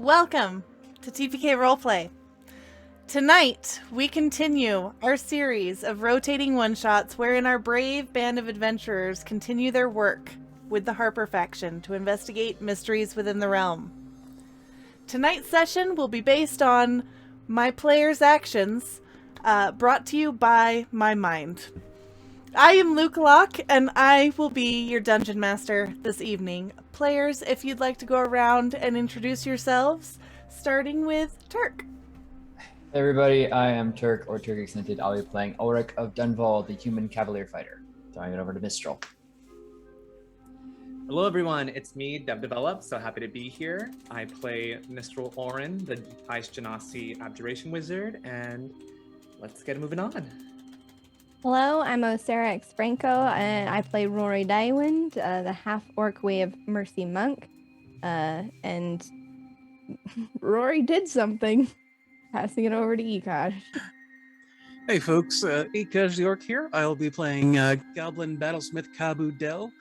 Welcome to TPK Roleplay. Tonight, we continue our series of rotating one-shots wherein our brave band of adventurers continue their work with the Harper faction to investigate mysteries within the realm. Tonight's session will be based on my players' actions, brought to you by my mind. I am Luke Locke, and I will be your dungeon master this evening. Players, if you'd like to go around and introduce yourselves, starting with Turk. Hey everybody, I am Turk, or Turk Extended. I'll be playing Ulrich of Dunval, the human cavalier fighter. Throwing it over to Mistral. Hello everyone, it's me, Dev Develop, so happy to be here. I play Mistral Orin, the Ice Genasi Abjuration Wizard, and let's get moving on. Hello, I'm Osara X Franco, and I play Rory Daiwind, the half-orc Way of Mercy monk. And Rory did something. Passing it over to Ekash. Hey folks, Ekash the Orc here. I'll be playing Goblin Battlesmith Kabu Del.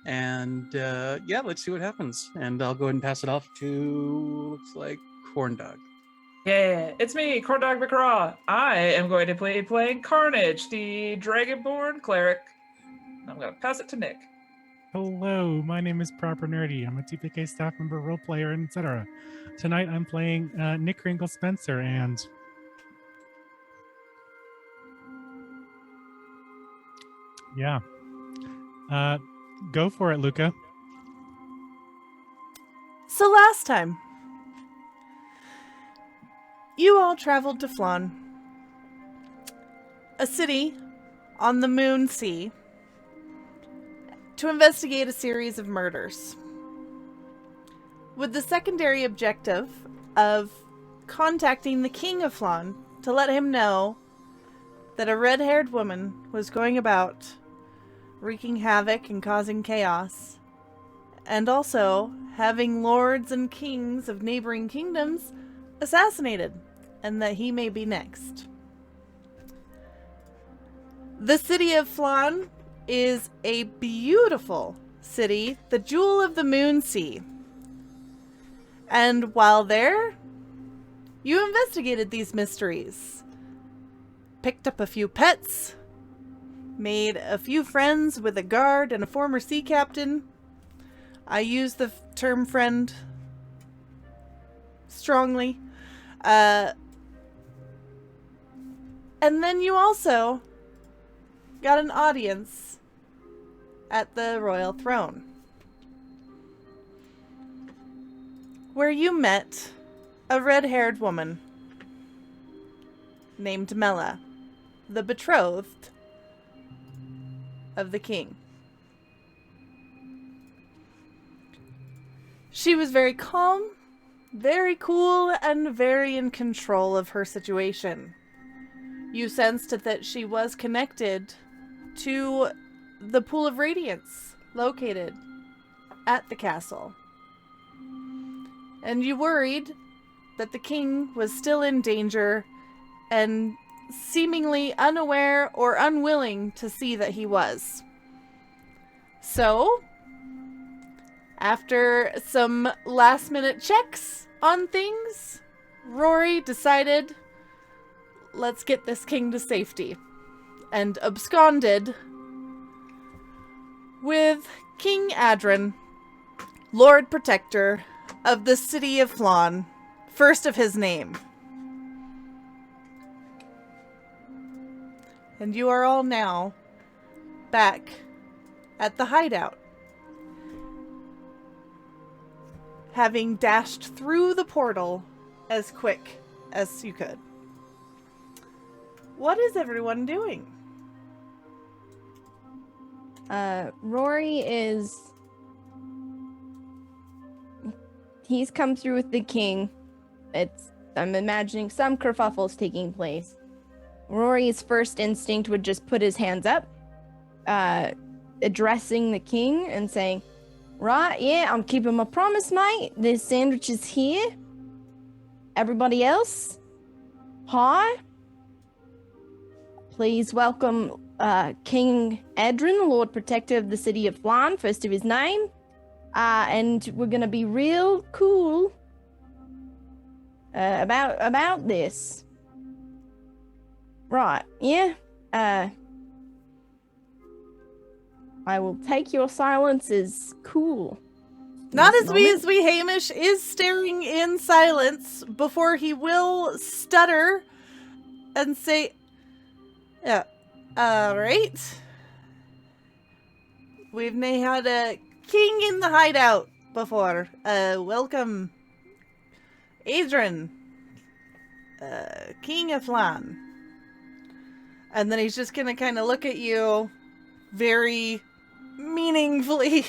And yeah, let's see what happens. And I'll go ahead and pass it off to, looks like, Corndog. Yeah, it's me, Corndog McCraw. I am going to playing Carnage, the Dragonborn cleric. I'm going to pass it to Nick. Hello, my name is Proper Nerdy. I'm a TPK staff member, role player, etc. Tonight I'm playing Nick Kringle Spencer, and yeah, go for it, Luca. So last time, you all traveled to Phlan, a city on the Moon Sea, to investigate a series of murders, with the secondary objective of contacting the King of Phlan to let him know that a red-haired woman was going about wreaking havoc and causing chaos, and also having lords and kings of neighboring kingdoms assassinated, and that he may be next. The city of Phlan is a beautiful city, the jewel of the Moon Sea. And while there, you investigated these mysteries, picked up a few pets, made a few friends with a guard and a former sea captain. I use the term friend strongly. And then you also got an audience at the royal throne, where you met a red-haired woman named Mela, the betrothed of the king. She was very calm, very cool, and very in control of her situation. You sensed that she was connected to the Pool of Radiance located at the castle. And you worried that the king was still in danger and seemingly unaware or unwilling to see that he was. So, after some last-minute checks on things, Rory decided, let's get this king to safety, and absconded with King Adrin, Lord Protector of the city of Phlan, first of his name. And you are all now back at the hideout, having dashed through the portal as quick as you could. What is everyone doing? Rory he's come through with the king. I'm imagining some kerfuffle's taking place. Rory's first instinct would just put his hands up, addressing the king and saying, right, yeah, I'm keeping my promise, mate. This sandwich is here. Everybody else, hi. Please welcome King Adrin, Lord Protector of the city of Phlan, first of his name. And we're gonna be real cool about this. Right, yeah. I will take your silence as cool. Not This as we moment. as we. Hamish is staring in silence before he will stutter and say, "Yeah, all right. We've nae had a king in the hideout before. Welcome, Adrian, King of Phlan." And then he's just gonna kind of look at you very meaningfully.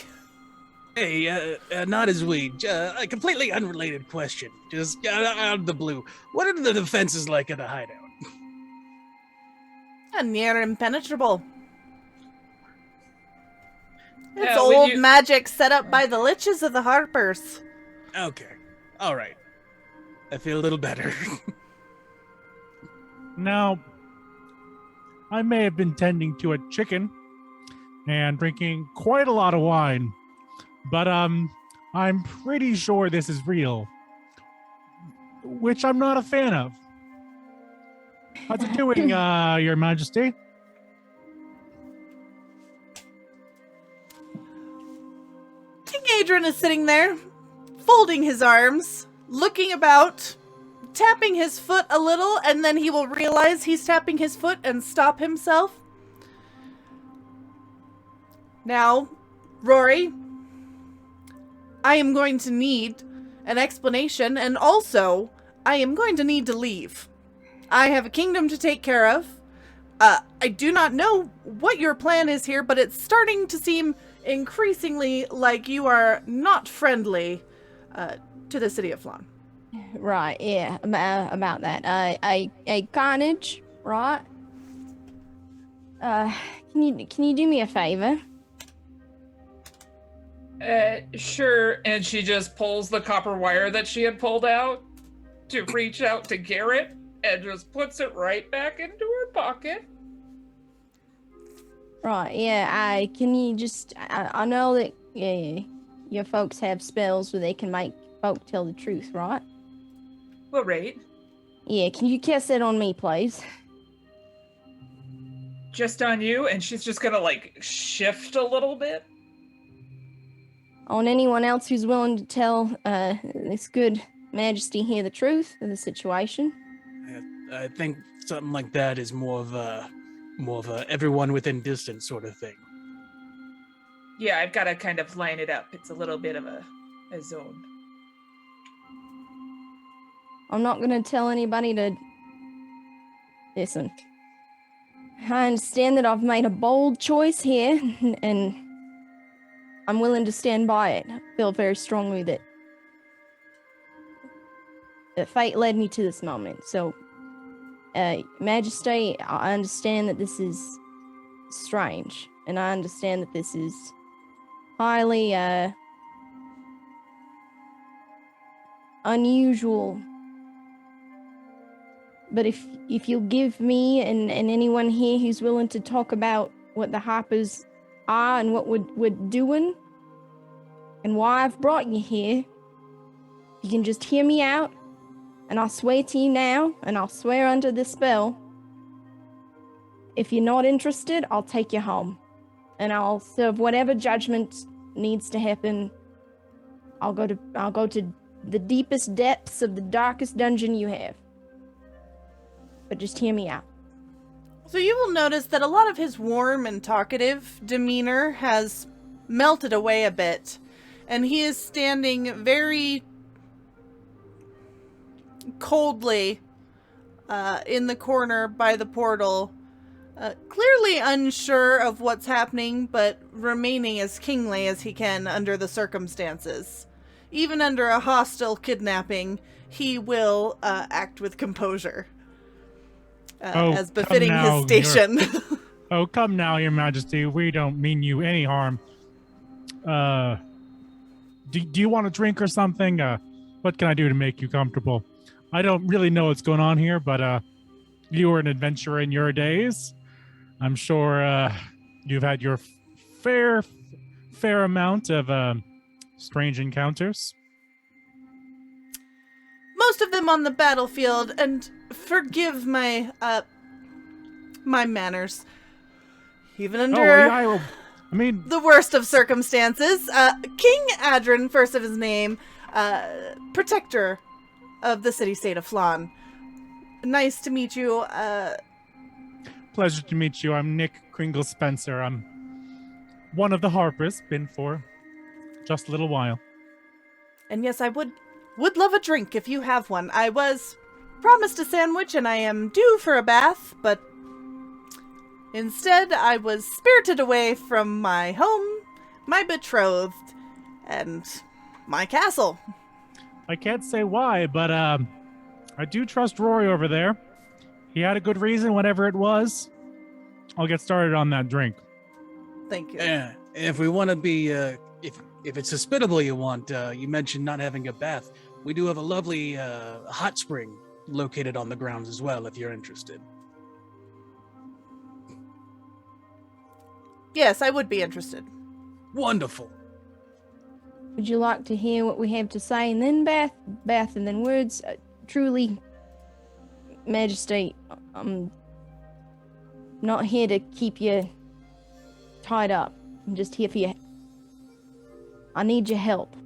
Hey, not as we. A completely unrelated question, just out of the blue. What are the defenses like at the hideout? And near impenetrable. It's Yeah, when old you- magic set up by the liches of the Harpers. Okay, all right. I feel a little better. Now, I may have been tending to a chicken and drinking quite a lot of wine, but I'm pretty sure this is real, which I'm not a fan of. How's it doing, Your Majesty? King Adrian is sitting there, folding his arms, looking about, tapping his foot a little, and then he will realize he's tapping his foot and stop himself. Now, Rory, I am going to need an explanation, and also, I am going to need to leave. I have a kingdom to take care of. I do not know what your plan is here, but it's starting to seem increasingly like you are not friendly to the city of Phlan. Right, yeah, about that. A carnage, right? Can you do me a favor? Sure. And she just pulls the copper wire that she had pulled out to reach out to Garrett and just puts it right back into her pocket. Right, yeah, can you just, I know that, yeah, your folks have spells where they can make folk tell the truth, right? Well, right. Yeah, can you cast that on me, please? Just on you, and she's just gonna, like, shift a little bit. On anyone else who's willing to tell, this good majesty here the truth of the situation. I think something like that is more of a everyone within distance sort of thing. Yeah, I've got to kind of line it up. It's a little bit of a zone. I'm not gonna tell anybody to... Listen. I understand that I've made a bold choice here, and I'm willing to stand by it. I feel very strongly that fate led me to this moment. So, Majesty, I understand that this is strange, and I understand that this is highly unusual. But if you'll give me and anyone here who's willing to talk about what the Harpers are and what we're doing and why I've brought you here, you can just hear me out, and I'll swear to you now, and I'll swear under this spell, if you're not interested, I'll take you home, and I'll serve whatever judgment needs to happen. I'll go to the deepest depths of the darkest dungeon you have. But just hear me out. So you will notice that a lot of his warm and talkative demeanor has melted away a bit, and he is standing very coldly in the corner by the portal, clearly unsure of what's happening, but remaining as kingly as he can under the circumstances. Even under a hostile kidnapping, he will act with composure. As befitting his station. Oh, come now, Your Majesty. We don't mean you any harm. Do you want a drink or something? What can I do to make you comfortable? I don't really know what's going on here, but you were an adventurer in your days. I'm sure you've had your fair amount of strange encounters. most of them on the battlefield, and forgive my my manners. Even under I mean, the worst of circumstances, King Adrin, first of his name, protector of the city-state of Phlan. Nice to meet you. pleasure to meet you. I'm Nick Kringle Spencer. I'm one of the Harpers, been for just a little while. And yes, I would love a drink if you have one. I was promised a sandwich and I am due for a bath, but instead I was spirited away from my home, my betrothed, and my castle. I can't say why, but I do trust Rory over there. He had a good reason, whatever it was. I'll get started on that drink. Thank you. Yeah, if we want to be, if it's hospitable you want, you mentioned not having a bath. We do have a lovely hot spring located on the grounds as well, if you're interested. Yes, I would be interested. Wonderful. Would you like to hear what we have to say and then bath and then words? Truly, Majesty, I'm not here to keep you tied up. I'm just here for you. I need your help.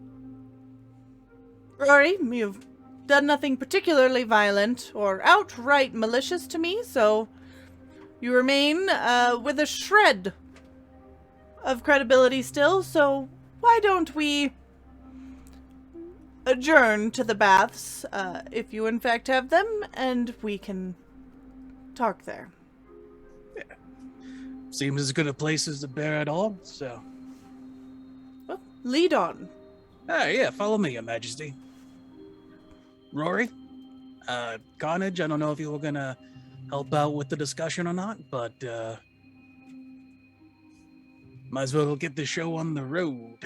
Rory, you've done nothing particularly violent or outright malicious to me, so you remain with a shred of credibility still, so why don't we adjourn to the baths, if you in fact have them, and we can talk there. Seems as good a place as the bear at all, so. Well, lead on. Yeah, follow me, Your Majesty. Rory, Carnage, I don't know if you were gonna help out with the discussion or not, but might as well get the show on the road.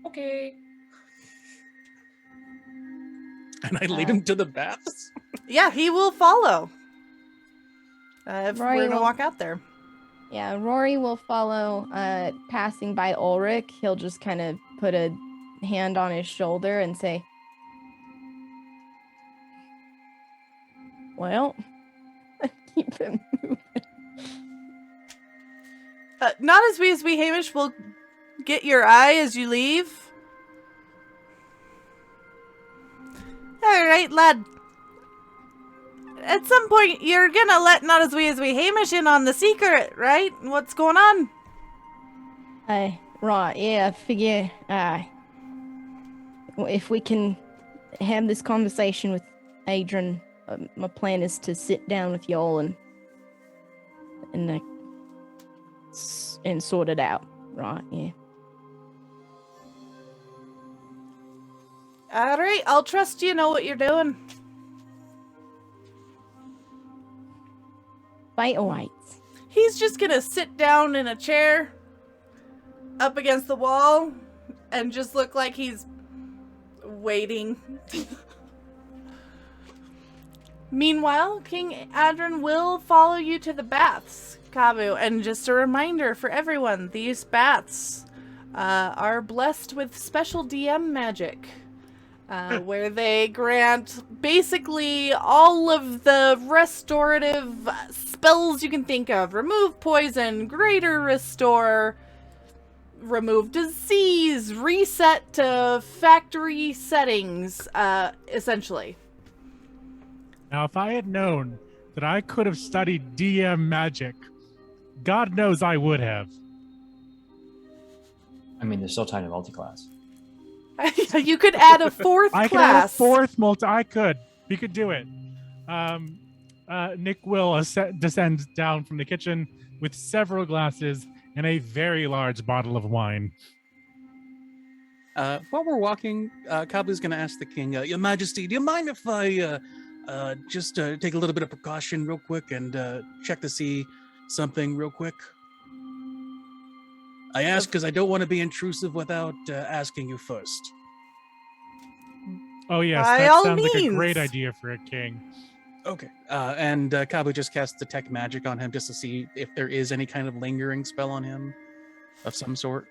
Okay. And I lead him to the baths. Yeah, he will follow. If Rory we're gonna will- walk out there. Yeah, Rory will follow, passing by Ulrich. He'll just kind of put a hand on his shoulder and say, well, keep him moving. Not as we, Hamish, will get your eye as you leave. Alright, lad. At some point, you're gonna let not as we, Hamish in on the secret, right? What's going on? Right, yeah, I figure, if we can have this conversation with Adrian, my plan is to sit down with y'all and sort it out, right? Yeah. Alright, I'll trust you know what you're doing. Fight awaits. He's just gonna sit down in a chair up against the wall and just look like he's waiting. Meanwhile, King Adrin will follow you to the baths, Kabu. And just a reminder for everyone, these baths are blessed with special DM magic. Where they grant basically all of the restorative spells you can think of. Remove poison, greater restore, remove disease, reset to factory settings, essentially. Now, if I had known that I could have studied DM magic, God knows I would have. I mean, there's still time to multi-class. You could add a fourth I class. could add a fourth multi. I could. We could do it. Nick will descend down from the kitchen with several glasses and a very large bottle of wine. While we're walking, Kabu's going to ask the king, Your Majesty, do you mind if I just take a little bit of precaution real quick and check to see something real quick? I ask because I don't want to be intrusive without asking you first. Oh, yes. By That all sounds like a means. great idea for a king. Okay. And Kabu just casts Detect Magic on him just to see if there is any kind of lingering spell on him of some sort.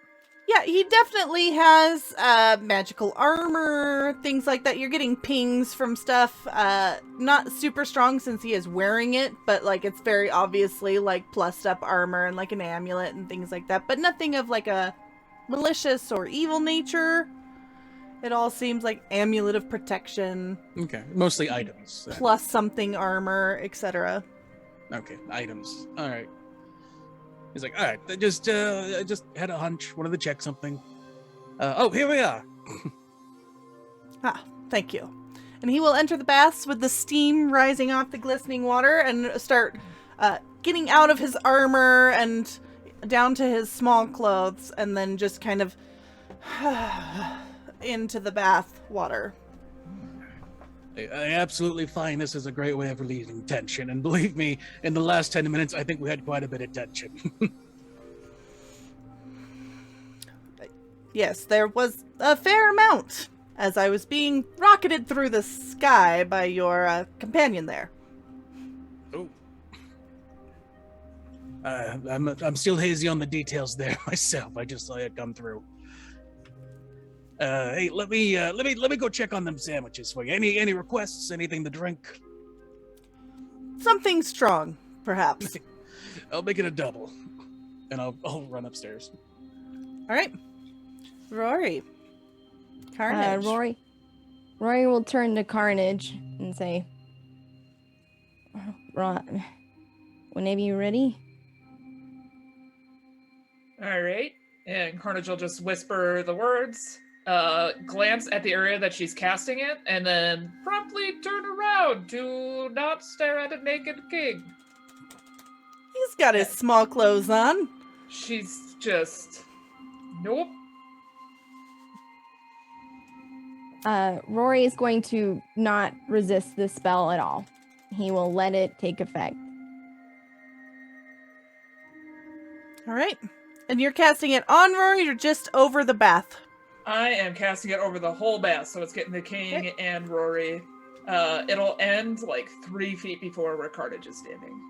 Yeah, he definitely has magical armor, things like that. You're getting pings from stuff. Not super strong since he is wearing it, but like it's very obviously like plussed up armor and like an amulet and things like that. But nothing of like a malicious or evil nature. It all seems like amulet of protection, Okay, mostly items. then. plus something armor, etc. Okay, items. All right. He's like, all right, I just had a hunch. Wanted to check something. Oh, here we are. Ah, thank you. And he will enter the baths with the steam rising off the glistening water and start getting out of his armor and down to his small clothes and then just kind of into the bath water. I absolutely find this is a great way of relieving tension. And believe me, in the last 10 minutes, I think we had quite a bit of tension. Yes, there was a fair amount as I was being rocketed through the sky by your companion there. Oh. I'm still hazy on the details there myself. I just saw it come through. Hey, let me go check on them sandwiches for you. Any requests? Anything to drink? Something strong, perhaps. I'll make it a double, and I'll run upstairs. All right. Rory. Carnage. Rory will turn to Carnage and say, right, whenever you're ready. All right. And Carnage will just whisper the words, glance at the area that she's casting it, and then promptly turn around to not stare at a naked king. He's got his small clothes on. She's just, nope. Rory is going to not resist the spell at all. He will let it take effect. All right. And you're casting it on Rory or just over the bath? I am casting it over the whole bath, so it's getting the king and Rory. It'll end like 3 feet before where Carnage is standing.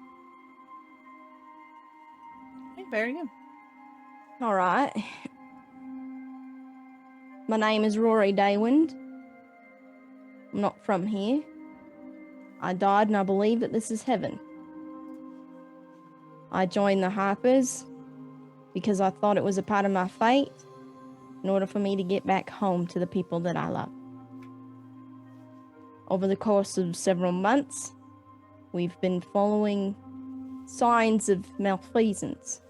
Okay, very good. All right. My name is Rory Daywind. I'm not from here. I died and I believe that this is heaven. I joined the Harpers because I thought it was a part of my fate in order for me to get back home to the people that I love. Over the course of several months, we've been following signs of malfeasance,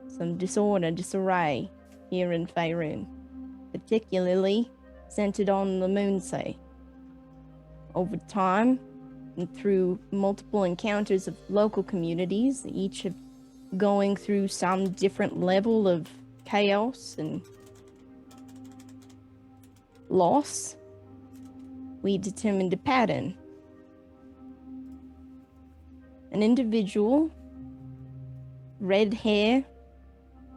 some disorder, disarray here in Faerun, particularly centered on the Moonsea. Over time, and through multiple encounters of local communities, each of going through some different level of chaos and loss, we determined a pattern. An individual, red hair,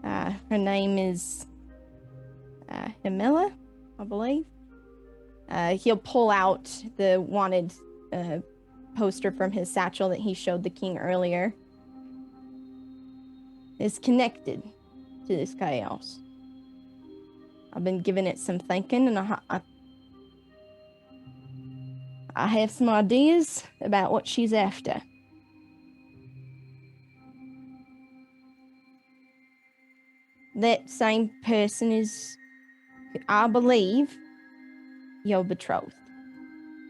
her name is Hemela, I believe. He'll pull out the wanted poster from his satchel that he showed the king earlier. Is connected to this chaos. I've been giving it some thinking, and I have some ideas about what she's after. That same person is, I believe, your betrothed.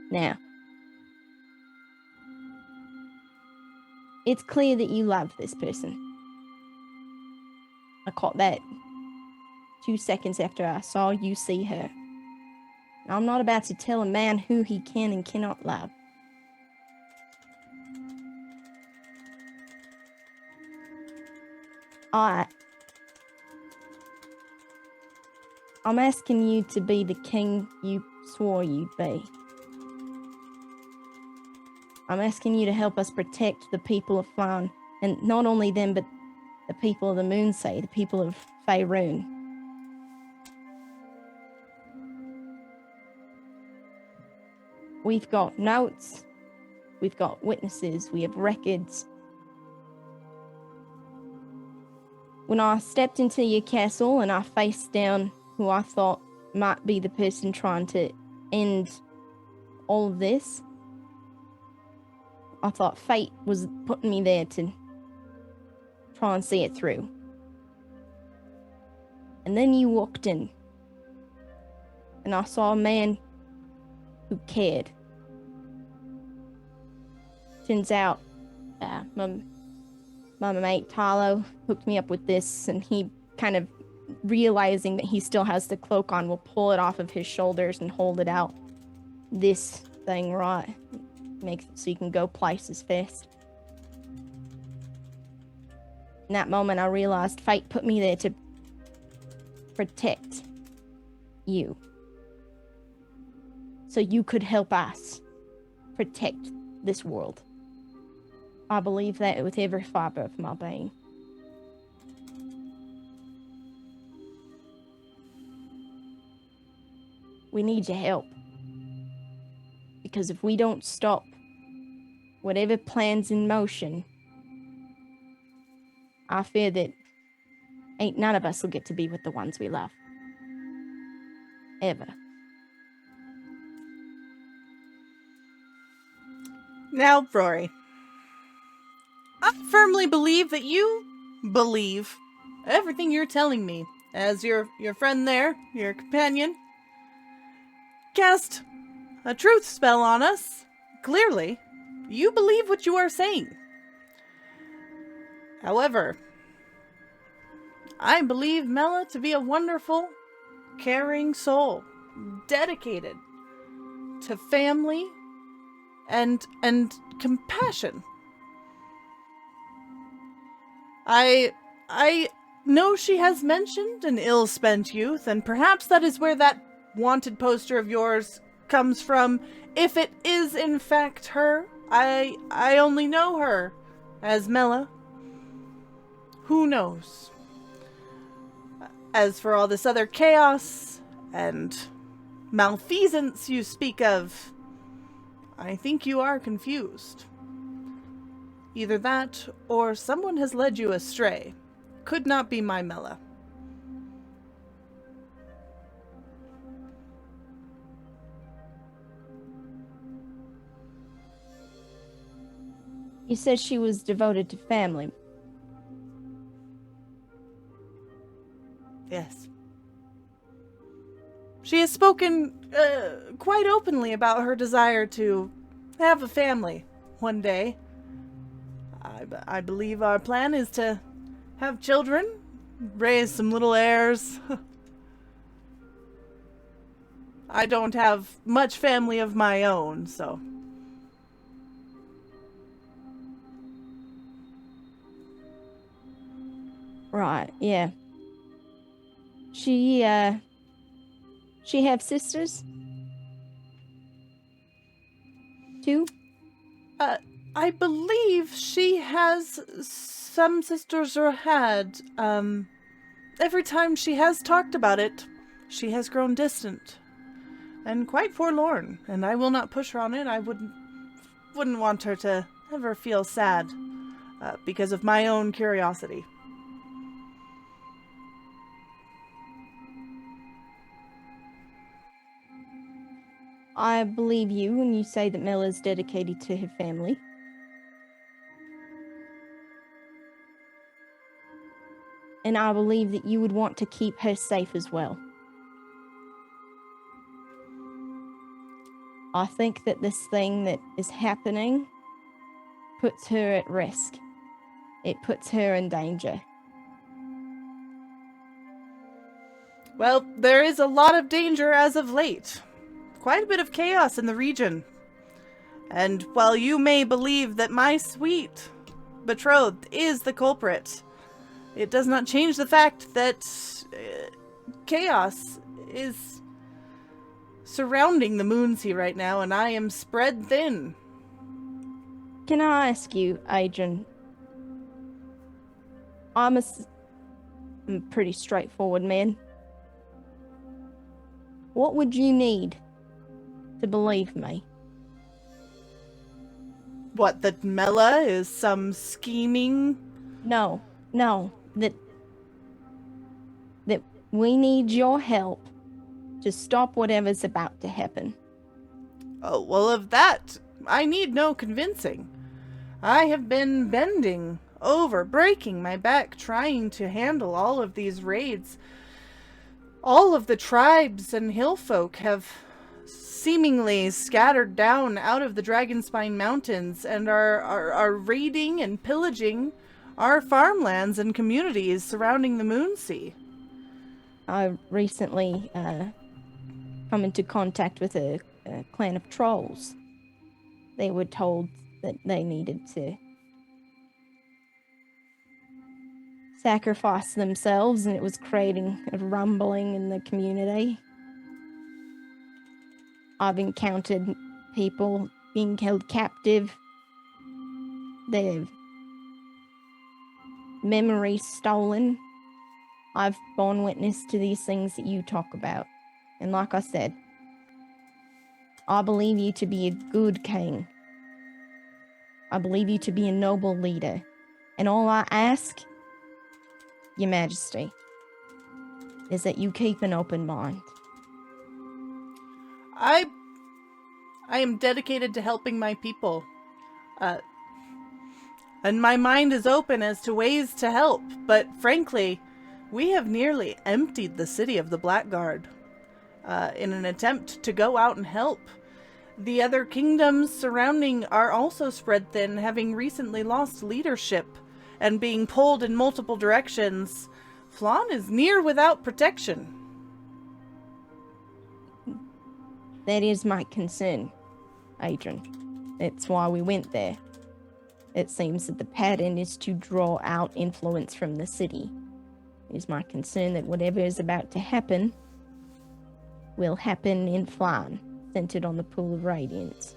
Now, it's clear that you love this person. I caught that 2 seconds after I saw you see her. I'm not about to tell a man who he can and cannot love. I'm asking you to be the king you swore you'd be. I'm asking you to help us protect the people of Phlan, and not only them, but the people of the Moonsea, the people of Faerun. We've got notes, we've got witnesses, we have records. when I stepped into your castle and I faced down who I thought might be the person trying to end all of this, I thought fate was putting me there to try and see it through. And then you walked in, and I saw a man who cared. Turns out, my mate Talo hooked me up with this, and he kind of realizing that he still has the cloak on will pull it off of his shoulders and hold it out. This thing right makes it so you can go places fast. In that moment, I realized fate put me there to protect you, so you could help us protect this world. I believe that with every fiber of my being. We need your help. Because if we don't stop whatever plan's in motion, I fear that ain't none of us will get to be with the ones we love. Ever. Now, Rory, I firmly believe that you believe everything you're telling me. As your friend there, your companion, cast a truth spell on us. Clearly, you believe what you are saying. However, I believe Mela to be a wonderful, caring soul, dedicated to family and compassion. I know she has mentioned an ill-spent youth, and perhaps that is where that wanted poster of yours comes from. If it is in fact her, I only know her as Mela. Who knows? As for all this other chaos and malfeasance you speak of, I think you are confused. Either that, or someone has led you astray. Could not be my Mela. You said she was devoted to family. Yes. She has spoken quite openly about her desire to have a family one day. I believe our plan is to have children, raise some little heirs. I don't have much family of my own, so... Right, yeah. She have sisters? Two? I believe she has some sisters or had. Every time she has talked about it, she has grown distant and quite forlorn, and I will not push her on it. I wouldn't want her to ever feel sad because of my own curiosity. I believe you when you say that Mela is dedicated to her family. And I believe that you would want to keep her safe as well. I think that this thing that is happening puts her at risk. It puts her in danger. Well, there is a lot of danger as of late. Quite a bit of chaos in the region. And while you may believe that my sweet betrothed is the culprit, it does not change the fact that chaos is surrounding the Moonsea right now, and I am spread thin. Can I ask you, Adrian? I'm a pretty straightforward man. What would you need to believe me? What, that Mela is some scheming... No, that that we need your help to stop whatever's about to happen. Oh, well, of that, I need no convincing. I have been bending over, breaking my back, trying to handle all of these raids. All of the tribes and hill folk have seemingly scattered down out of the Dragonspine Mountains and are raiding and pillaging our farmlands and communities surrounding the Moonsea. I recently come into contact with a clan of trolls. They were told that they needed to sacrifice themselves, and it was creating a rumbling in the community. I've encountered people being held captive, their memories stolen. I've borne witness to these things that you talk about. And like I said, I believe you to be a good king. I believe you to be a noble leader. And all I ask, Your Majesty, is that you keep an open mind. I am dedicated to helping my people. And my mind is open as to ways to help, but frankly, we have nearly emptied the city of the Blackguard in an attempt to go out and help. The other kingdoms surrounding are also spread thin, having recently lost leadership and being pulled in multiple directions. Phlan is near without protection. That is my concern, Adrian. It's why we went there. It seems that the pattern is to draw out influence from the city. It is my concern that whatever is about to happen will happen in Phlan, centered on the Pool of Radiance.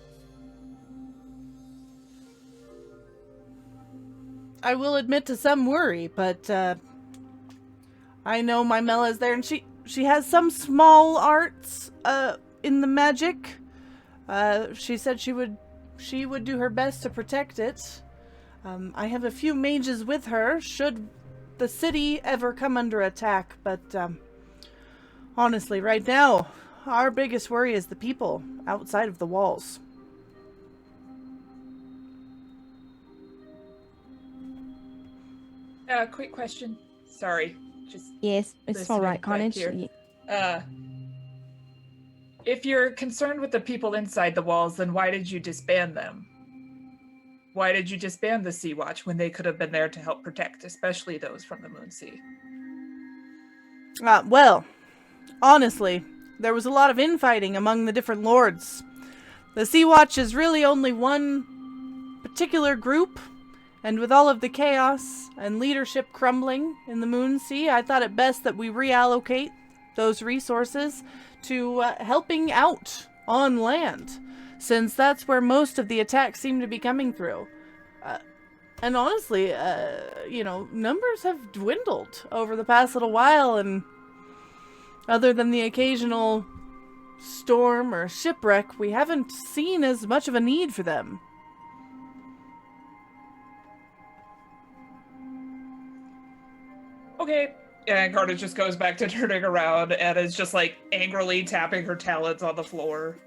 I will admit to some worry, but I know my Mella's there, and she has some small arts in the magic. She said she would do her best to protect it. I have a few mages with her, should the city ever come under attack, but honestly, right now, our biggest worry is the people outside of the walls. Quick question. Sorry. Just Yes, it's listening all right, back Carnage. here. If you're concerned with the people inside the walls, then why did you disband them? Why did you disband the Sea Watch when they could have been there to help protect, especially those from the Moonsea? Well, honestly, there was a lot of infighting among the different lords. The Sea Watch is really only one particular group, and with all of the chaos and leadership crumbling in the Moonsea, I thought it best that we reallocate those resources to helping out on land, since that's where most of the attacks seem to be coming through. And honestly, numbers have dwindled over the past little while, and other than the occasional storm or shipwreck, we haven't seen as much of a need for them. Okay. And Carnage just goes back to turning around and is just like angrily tapping her talons on the floor.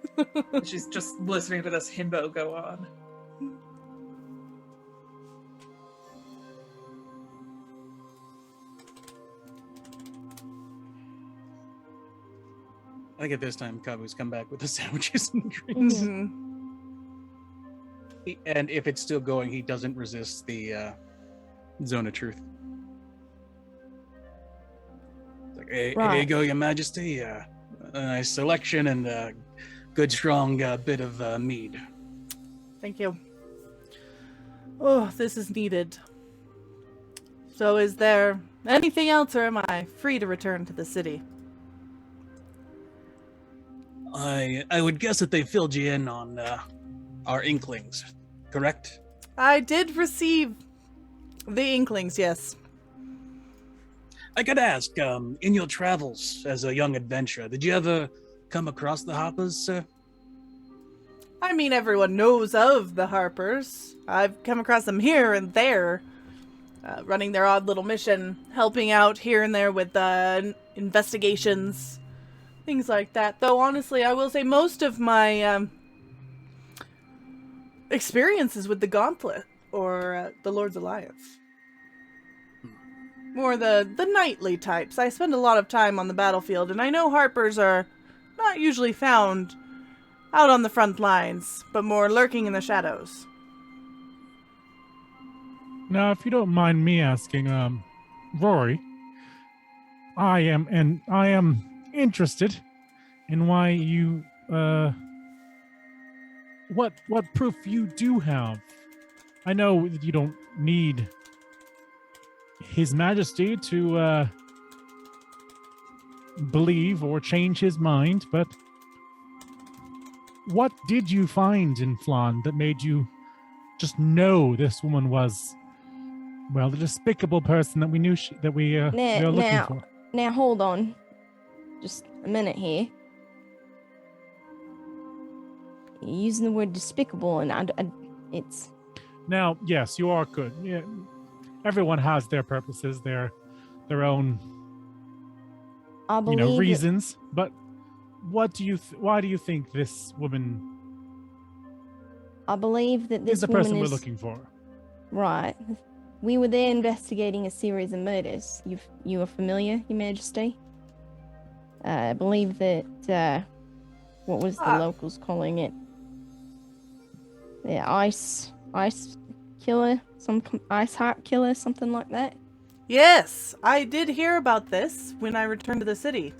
She's just listening to this himbo go on. I think at this time, Kabu's come back with the sandwiches and drinks. Mm-hmm. And if it's still going, he doesn't resist the zone of truth. It's like, hey, Right. here you go, Your Majesty. A nice selection and a good, strong bit of mead. Thank you. Oh, this is needed. So is there anything else, or am I free to return to the city? I would guess that they filled you in on our Inklings, correct? I did receive the Inklings, yes. I could ask, in your travels as a young adventurer, did you ever come across the Harpers, sir? I mean, everyone knows of the Harpers. I've come across them here and there. running their odd little mission, helping out here and there with investigations, things like that. Though honestly, I will say most of my experiences with the Gauntlet or the Lord's Alliance. More the knightly types. I spend a lot of time on the battlefield, and I know Harpers are not usually found out on the front lines, but more lurking in the shadows. Now, if you don't mind me asking, Rory, I am interested in why you, what proof you do have. I know that you don't need His Majesty to believe or change his mind, but what did you find in Phlan that made you just know this woman was, well, the despicable person that we knew we were looking for? Now, hold on. Just a minute here. You're using the word despicable, and it's... Now, yes, you are good. Yeah, everyone has their purposes, their own, I believe reasons. But what do you? Why do you think this woman? I believe that this is the woman person is we're looking for. Right. We were there investigating a series of murders. You are familiar, Your Majesty? I believe that what was the locals calling it? The ice killer, some ice heart killer, something like that. Yes, I did hear about this when I returned to the city.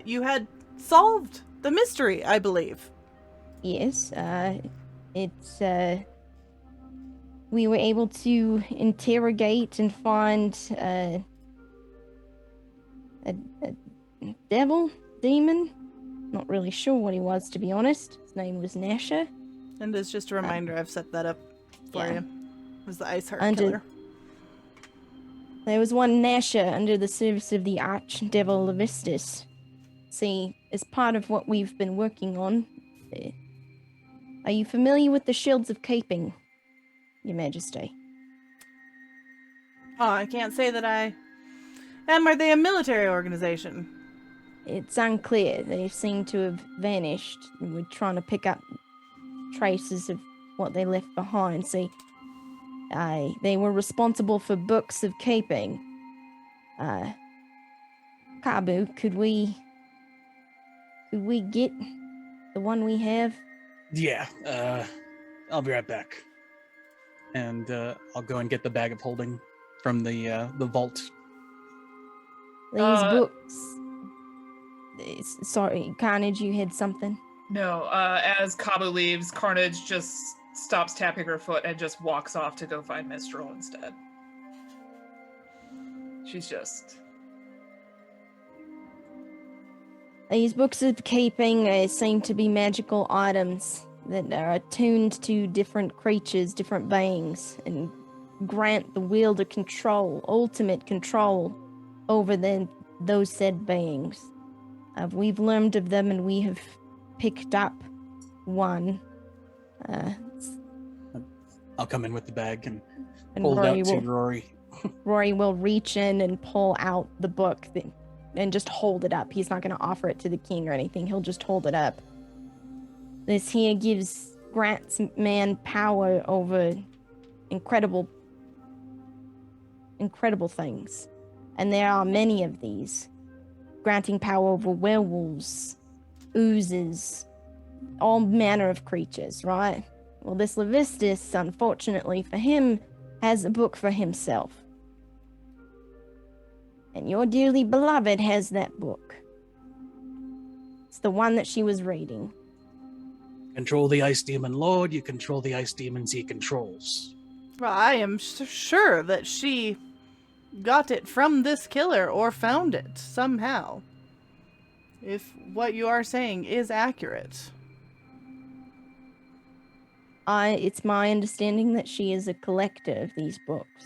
You had solved the mystery, I believe. Yes, it's we were able to interrogate and find a demon. Not really sure what he was, to be honest. His name was Nasha. And as just a reminder, I've set that up for you. It was the Ice Heart Killer. There was one Nasha under the service of the Archdevil Levistus. See, as part of what we've been working on, are you familiar with the Shields of Caping, Your Majesty? Oh, I can't say that I am. Are they a military organization? It's unclear. They seem to have vanished, and we're trying to pick up traces of what they left behind. See, they were responsible for books of caping. Kabu, could we get the one we have? Yeah, I'll be right back. And I'll go and get the bag of holding from the vault. These books. Sorry, Carnage, you had something? No, as Kabu leaves, Carnage just stops tapping her foot and just walks off to go find Mistral instead. She's just... These books of keeping seem to be magical items that are attuned to different creatures, different beings, and grant the wielder control, ultimate control over those said beings. We've learned of them, and we have picked up one. I'll come in with the bag and hold it out to Rory. Rory will reach in and pull out the book and just hold it up. He's not going to offer it to the king or anything. He'll just hold it up. This here grants man power over incredible things. And there are many of these. Granting power over werewolves, oozes, all manner of creatures, right? Well, this Levistus, unfortunately for him, has a book for himself. And your dearly beloved has that book. It's the one that she was reading. Control the Ice Demon Lord, you control the Ice Demons he controls. Well, I am sure that she got it from this killer or found it somehow. If what you are saying is accurate. It's my understanding that she is a collector of these books.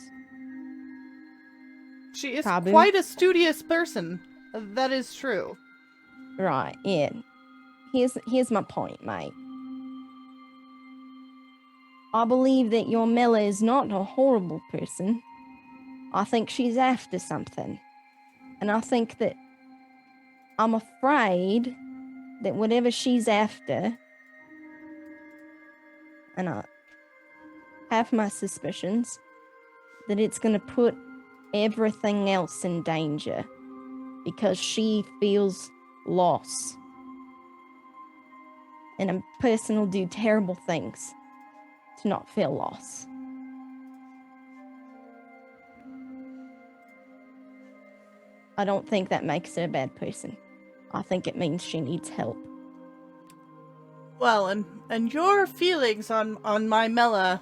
She is Kabu? quite a studious person. That is true. Right, yeah. Here's my point, mate. I believe that your Mela is not a horrible person. I think she's after something. And I think that I'm afraid that whatever she's after, and I have my suspicions, that it's going to put everything else in danger because she feels loss. And a person will do terrible things to not feel loss. I don't think that makes her a bad person. I think it means she needs help. Well, and your feelings on my Mela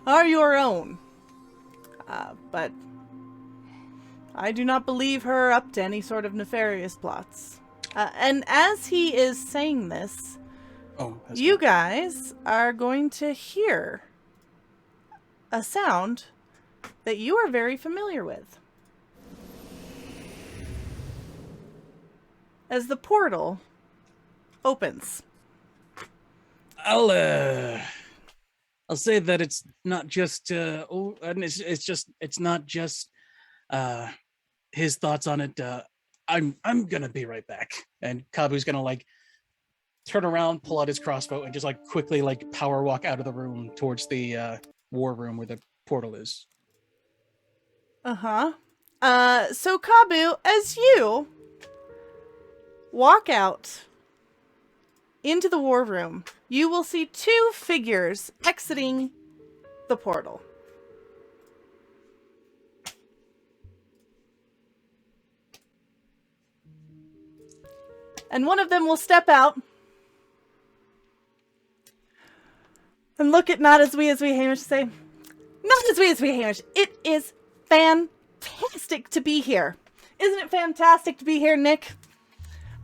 are your own. But I do not believe her up to any sort of nefarious plots. And as he is saying this, you guys are going to hear a sound that you are very familiar with. As the portal opens. I'll say that it's not just it's not just his thoughts on it. I'm gonna be right back. And Kabu's gonna like turn around, pull out his crossbow, and just like quickly like power walk out of the room towards the war room where the portal is. So Kabu, as you walk out into the war room, you will see two figures exiting the portal. And one of them will step out and look at Not As We Hamish say, Not As We Hamish, it is fantastic to be here. Isn't it fantastic to be here, Nick?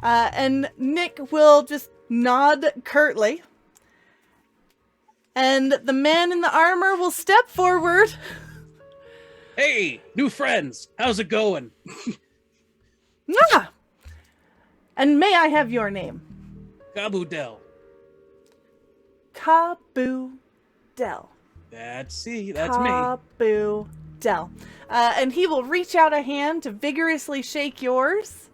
And Nick will just nod curtly. And the man in the armor will step forward. Hey, new friends. How's it going? Ah! And may I have your name? Kabu Del. Kabu Del. That's me. Kabu Del. And he will reach out a hand to vigorously shake yours.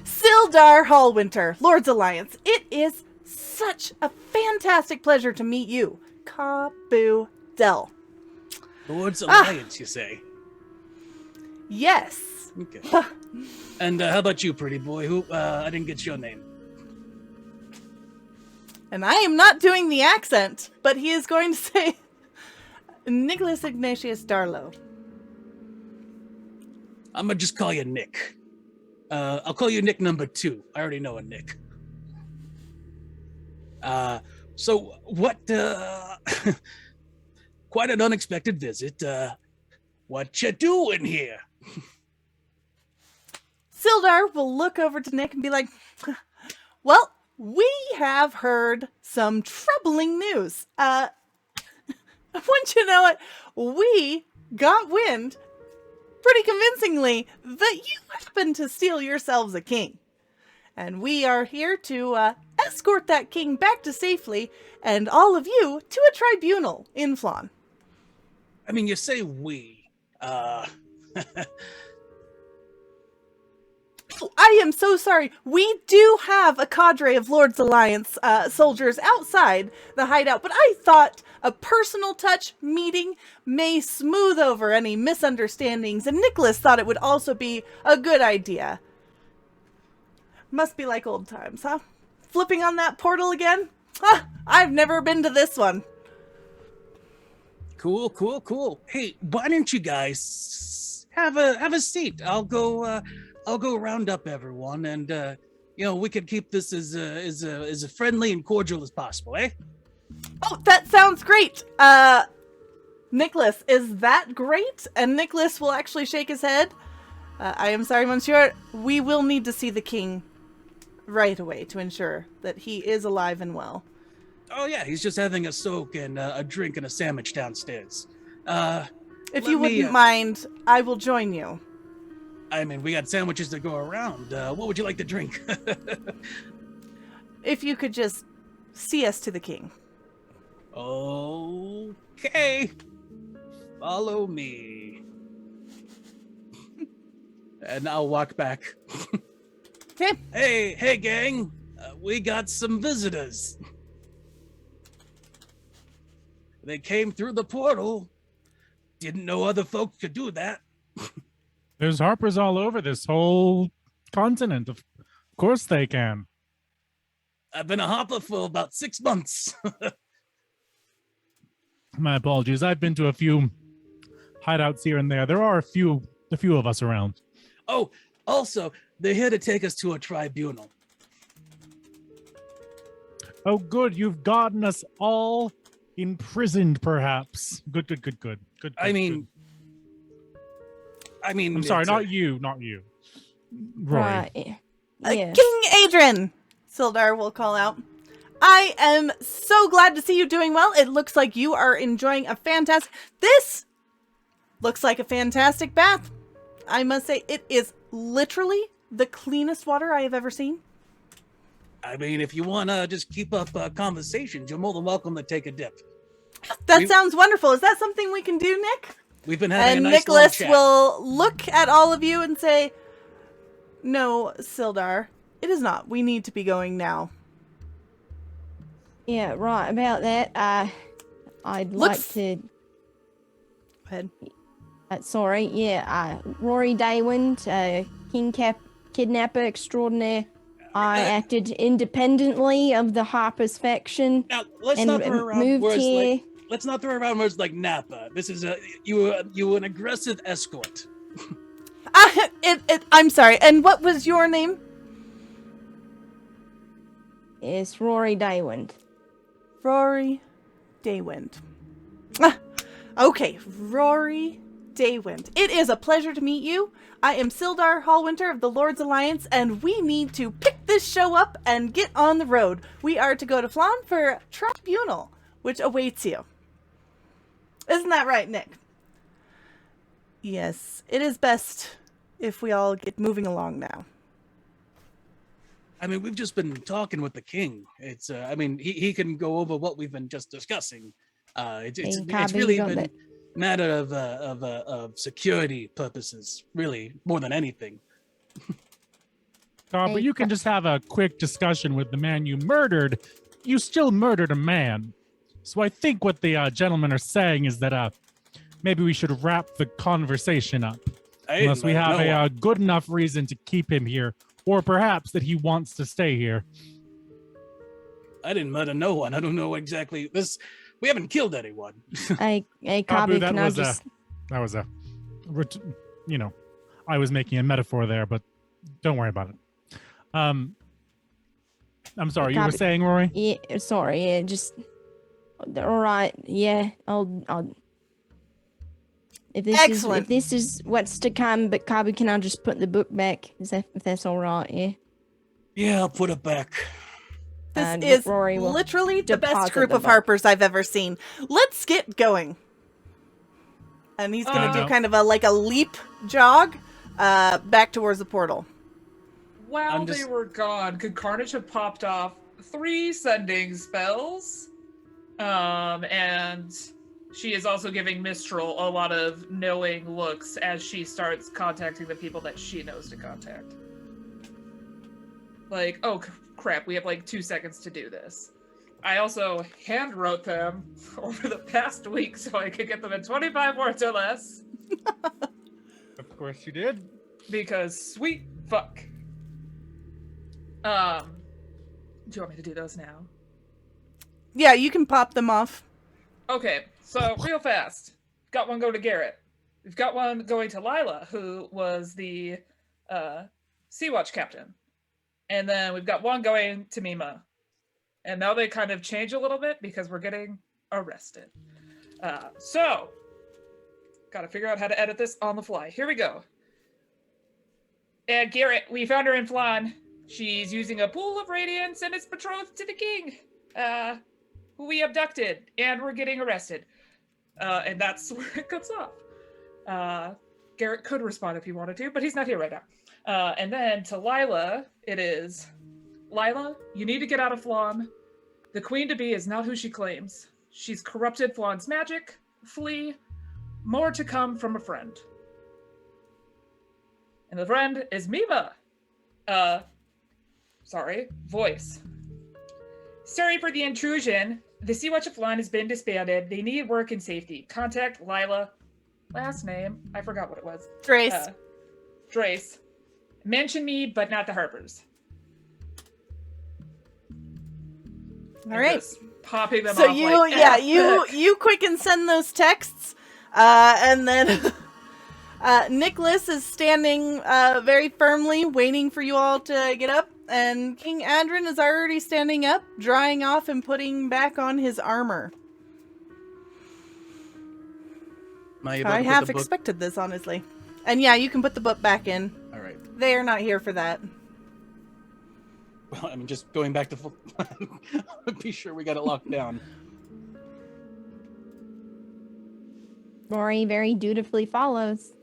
Sildar Hallwinter, Lord's Alliance. It is such a fantastic pleasure to meet you, Kabu Del. Lord's Alliance, you say? Yes. Okay. And how about you, pretty boy? Who? I didn't get your name. And I am not doing the accent, but he is going to say Nicholas Ignatius Darlow. I'm gonna just call you Nick. I'll call you Nick number 2. I already know a Nick. So what, quite an unexpected visit. What you doing here? Sildar will look over to Nick and be like, well, we have heard some troubling news. Wouldn't you know it? We got wind pretty convincingly that you happen to steal yourselves a king. And we are here to escort that king back to safely and all of you to a tribunal in Phlan. I mean, you say we. Oh, I am so sorry. We do have a cadre of Lord's Alliance soldiers outside the hideout, but I thought a personal touch meeting may smooth over any misunderstandings, and Nicholas thought it would also be a good idea. Must be like old times, huh? Flipping on that portal again? Huh, I've never been to this one. Cool. Hey, why don't you guys have a seat? I'll go round up everyone, and we could keep this as friendly and cordial as possible, eh? Oh, that sounds great. Nicholas, is that great? And Nicholas will actually shake his head. I am sorry, Monsieur. We will need to see the king right away to ensure that he is alive and well. Oh yeah, he's just having a soak and a drink and a sandwich downstairs. If you wouldn't mind, I will join you. I mean, we got sandwiches to go around. What would you like to drink? If you could just see us to the king. Oh, Okay, follow me. And I'll walk back. Okay. Hey, gang. We got some visitors. They came through the portal. Didn't know other folks could do that. There's Harpers all over this whole continent. Of course they can. I've been a Harper for about 6 months. My apologies. I've been to a few hideouts here and there. There are a few of us around. Oh, also, they're here to take us to a tribunal. Oh, good. You've gotten us all imprisoned, perhaps. Good. I mean, I'm sorry, it's not you. Rory. Right. Yeah. King Adrian, Sildar will call out. I am so glad to see you doing well. It looks like you are enjoying a fantastic... This looks like a fantastic bath. I must say, it is literally the cleanest water I have ever seen. I mean, if you want to just keep up conversations, you're more than welcome to take a dip. That sounds wonderful. Is that something we can do, Nick? We've been having And a nice Nicholas long chat. will look at all of you and say, no, Sildar, it is not. We need to be going now. Yeah, right. About that, I'd Looks- like to. Go ahead. Sorry. Yeah. Rory Daywind, kidnapper extraordinaire. I acted independently of the Harpers faction Now, let's and not throw around moved words here. like. Let's not throw around words like Napa. This is you were an aggressive escort. I'm sorry. And what was your name? It's Rory Daywind. Rory Daywind. Okay, Rory Daywind. It is a pleasure to meet you. I am Sildar Hallwinter of the Lord's Alliance, and we need to pick this show up and get on the road. We are to go to Phlan for Tribunal, which awaits you. Isn't that right, Nick? Yes, it is best if we all get moving along now. I mean, we've just been talking with the king. It's I mean, he can go over what we've been just discussing. It's Kabi, really you got been that? matter of security purposes, really more than anything. But you can just have a quick discussion with the man you murdered. You still murdered a man. So I think what the gentlemen are saying is that maybe we should wrap the conversation up. Unless we have a good enough reason to keep him here. Or perhaps that he wants to stay here. I didn't murder no one. I don't know exactly this. We haven't killed anyone. Hey, Kabu, Kabi, that can I was just... I was making a metaphor there, but don't worry about it. I'm sorry, you were Kabi. saying, Rory? Yeah, sorry. Yeah, just... All right. Yeah, I'll... Excellent. If this is what's to come, but Kabi, can I just put the book back? If that's all right, yeah? Yeah, I'll put it back. This And is Rory will literally the best deposit group the of book. Harpers I've ever seen. Let's get going. And he's going to do kind of a leap jog back towards the portal. While they were gone, could Carnage have popped off 3 sending spells? And she is also giving Mistral a lot of knowing looks as she starts contacting the people that she knows to contact. Like, oh crap, we have like 2 seconds to do this. I also hand wrote them over the past week so I could get them in 25 words or less. Of course you did. Because sweet fuck. Do you want me to do those now? Yeah, you can pop them off. Okay, so real fast. Got one going to Garrett. We've got one going to Lila, who was the Sea-Watch captain. And then we've got one going to Mima. And now they kind of change a little bit because we're getting arrested. So, gotta figure out how to edit this on the fly. Here we go. Garrett, we found her in Phlan. She's using a pool of radiance and is betrothed to the king. Who we abducted, and we're getting arrested. And that's where it cuts off. Garrett could respond if he wanted to, but he's not here right now. And then to Lila, it is, Lila, you need to get out of Phlan. The queen-to-be is not who she claims. She's corrupted Phlan's magic. Flee. More to come from a friend. And the friend is Miva. Voice. Sorry for the intrusion. The Sea Watch of Phlan has been disbanded. They need work and safety. Contact Lila. Last name, I forgot what it was. Drace. Drace. Mention me, but not the Harpers. All right. Just popping them So off you, like, you quick and send those texts, and then Nicholas is standing very firmly, waiting for you all to get up, and King Adrin is already standing up, drying off and putting back on his armor. I half expected this, honestly. And yeah, you can put the book back in. All right. They are not here for that. Well, I mean, just going back to full plan. Be sure we got it locked down. Rory very dutifully follows.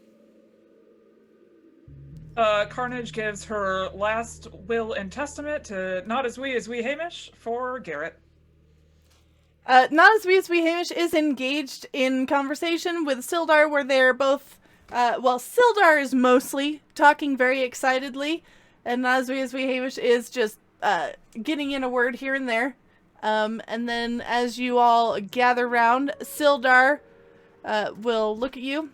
Carnage gives her last will and testament to Not As We Hamish for Garrett. Not As We Hamish is engaged in conversation with Sildar, where they're both, Sildar is mostly talking very excitedly, and Not As We Hamish is just getting in a word here and there. And then as you all gather round, Sildar will look at you.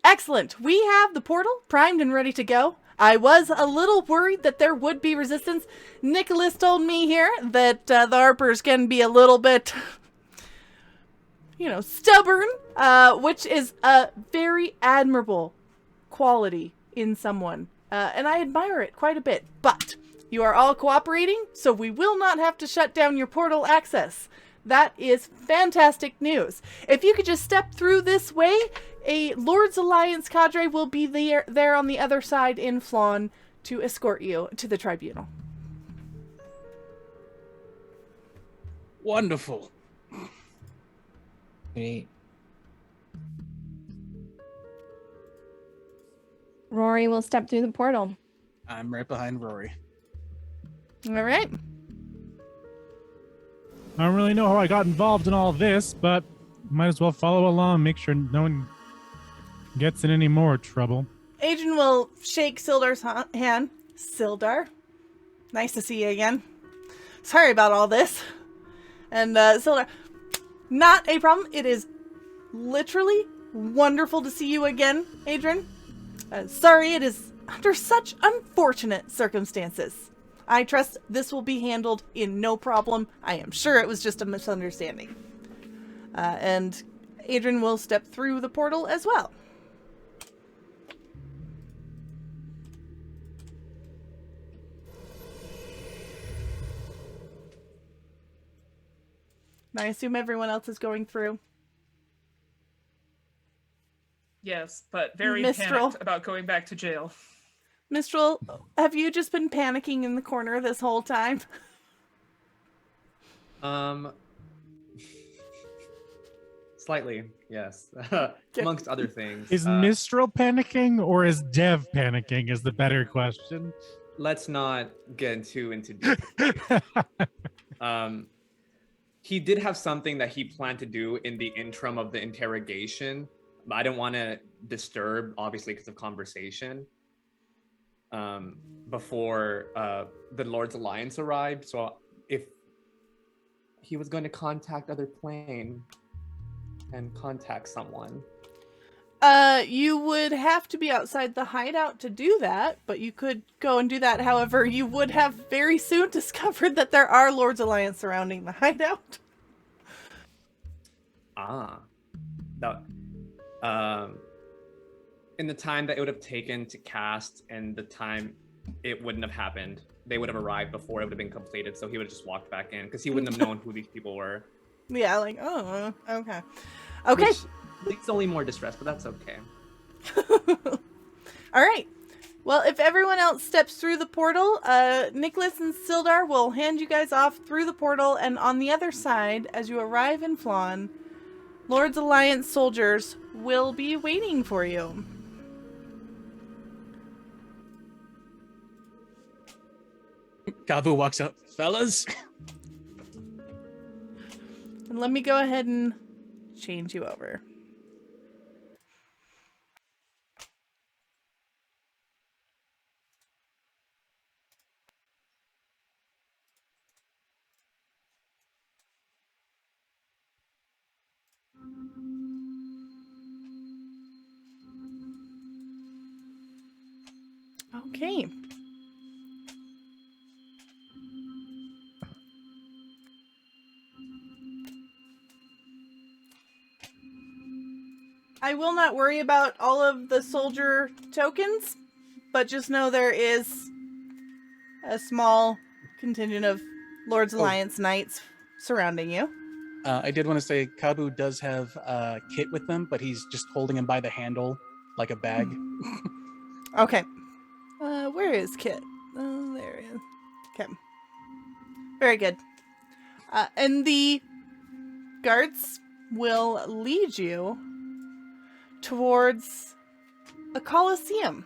Excellent. We have the portal primed and ready to go. I was a little worried that there would be resistance. Nicholas told me here that the Harpers can be a little bit, stubborn, which is a very admirable quality in someone. And I admire it quite a bit. But you are all cooperating, so we will not have to shut down your portal access. That is fantastic news. If you could just step through this way, a Lord's Alliance cadre will be there on the other side in Phlan to escort you to the Tribunal. Wonderful. Great. Rory will step through the portal. I'm right behind Rory. All right. I don't really know how I got involved in all this, but might as well follow along, make sure no one gets in any more trouble. Adrian will shake Sildar's hand. Sildar, nice to see you again. Sorry about all this. And Sildar, not a problem. It is literally wonderful to see you again, Adrian. Sorry, it is under such unfortunate circumstances. I trust this will be handled in no problem. I am sure it was just a misunderstanding. And Adrian will step through the portal as well. I assume everyone else is going through. Yes, but very Mistral. panicked about going back to jail. Mistral, have you just been panicking in the corner this whole time? Slightly, yes. Amongst other things. Is Mistral panicking or is Dev panicking is the better question. Let's not get too into detail. He did have something that he planned to do in the interim of the interrogation, but I don't want to disturb, obviously, because of conversation. Before the Lord's Alliance arrived. So if he was going to contact other plane and contact someone. You would have to be outside the hideout to do that, but you could go and do that. However, you would have very soon discovered that there are Lord's Alliance surrounding the hideout. In the time that it would have taken to cast and the time it wouldn't have happened, they would have arrived before it would have been completed, so he would have just walked back in because he wouldn't have known who these people were. Yeah, like, oh, okay. Okay. Which leads to only more distress, but that's okay. All right. Well, if everyone else steps through the portal, Nicholas and Sildar will hand you guys off through the portal, and on the other side, as you arrive in Phlan, Lord's Alliance soldiers will be waiting for you. Kavu walks up. Fellas? And let me go ahead and change you over. Okay. I will not worry about all of the soldier tokens, but just know there is a small contingent of Lord's Alliance knights surrounding you. I did want to say Kabu does have Kit with them, but he's just holding him by the handle like a bag. Okay. Where is Kit? Oh, there he is. Okay. Very good. And the guards will lead you towards a coliseum.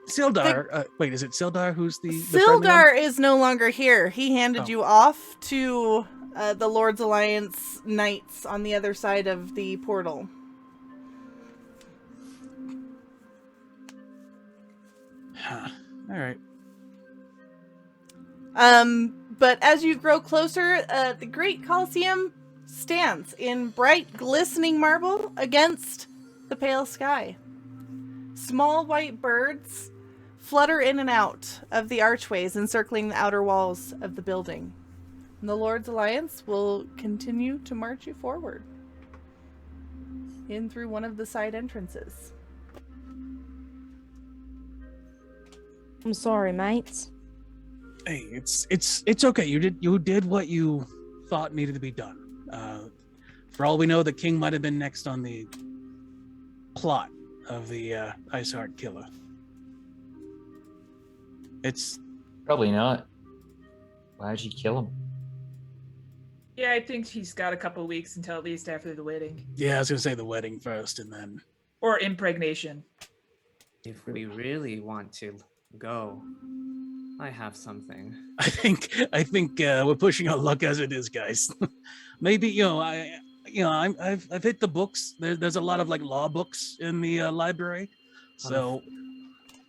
Sildar. Wait, is it Sildar who's the friendly one? Sildar is no longer here. He handed you off to the Lord's Alliance knights on the other side of the portal. Huh. All right. But as you grow closer, the Great Colosseum stands in bright, glistening marble against the pale sky. Small white birds flutter in and out of the archways encircling the outer walls of the building. And the Lord's Alliance will continue to march you forward in through one of the side entrances. I'm sorry, mates. Hey, it's okay. You did what you thought needed to be done. For all we know, the king might have been next on the plot of the Ice Heart killer. It's Probably not. Why'd you kill him? Yeah, I think he's got a couple weeks until at least after the wedding. yeah. I was gonna say the wedding first, and then Or impregnation. If we really want to go, I have something. I think we're pushing our luck as it is, guys. Maybe I've hit the books. There's a lot of like law books in the library, so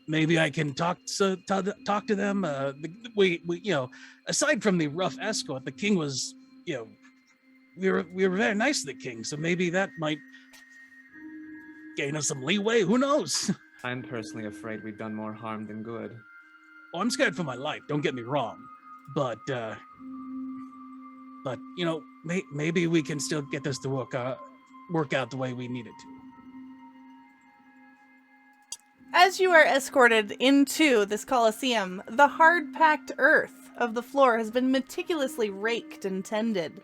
maybe I can talk to them. We aside from the rough escort, the king was we were very nice to the king, so maybe that might gain us some leeway. Who knows? I'm personally afraid we've done more harm than good. Oh, I'm scared for my life. Don't get me wrong, but maybe we can still get this to work out the way we need it to. As you are escorted into this Colosseum, the hard-packed earth of the floor has been meticulously raked and tended.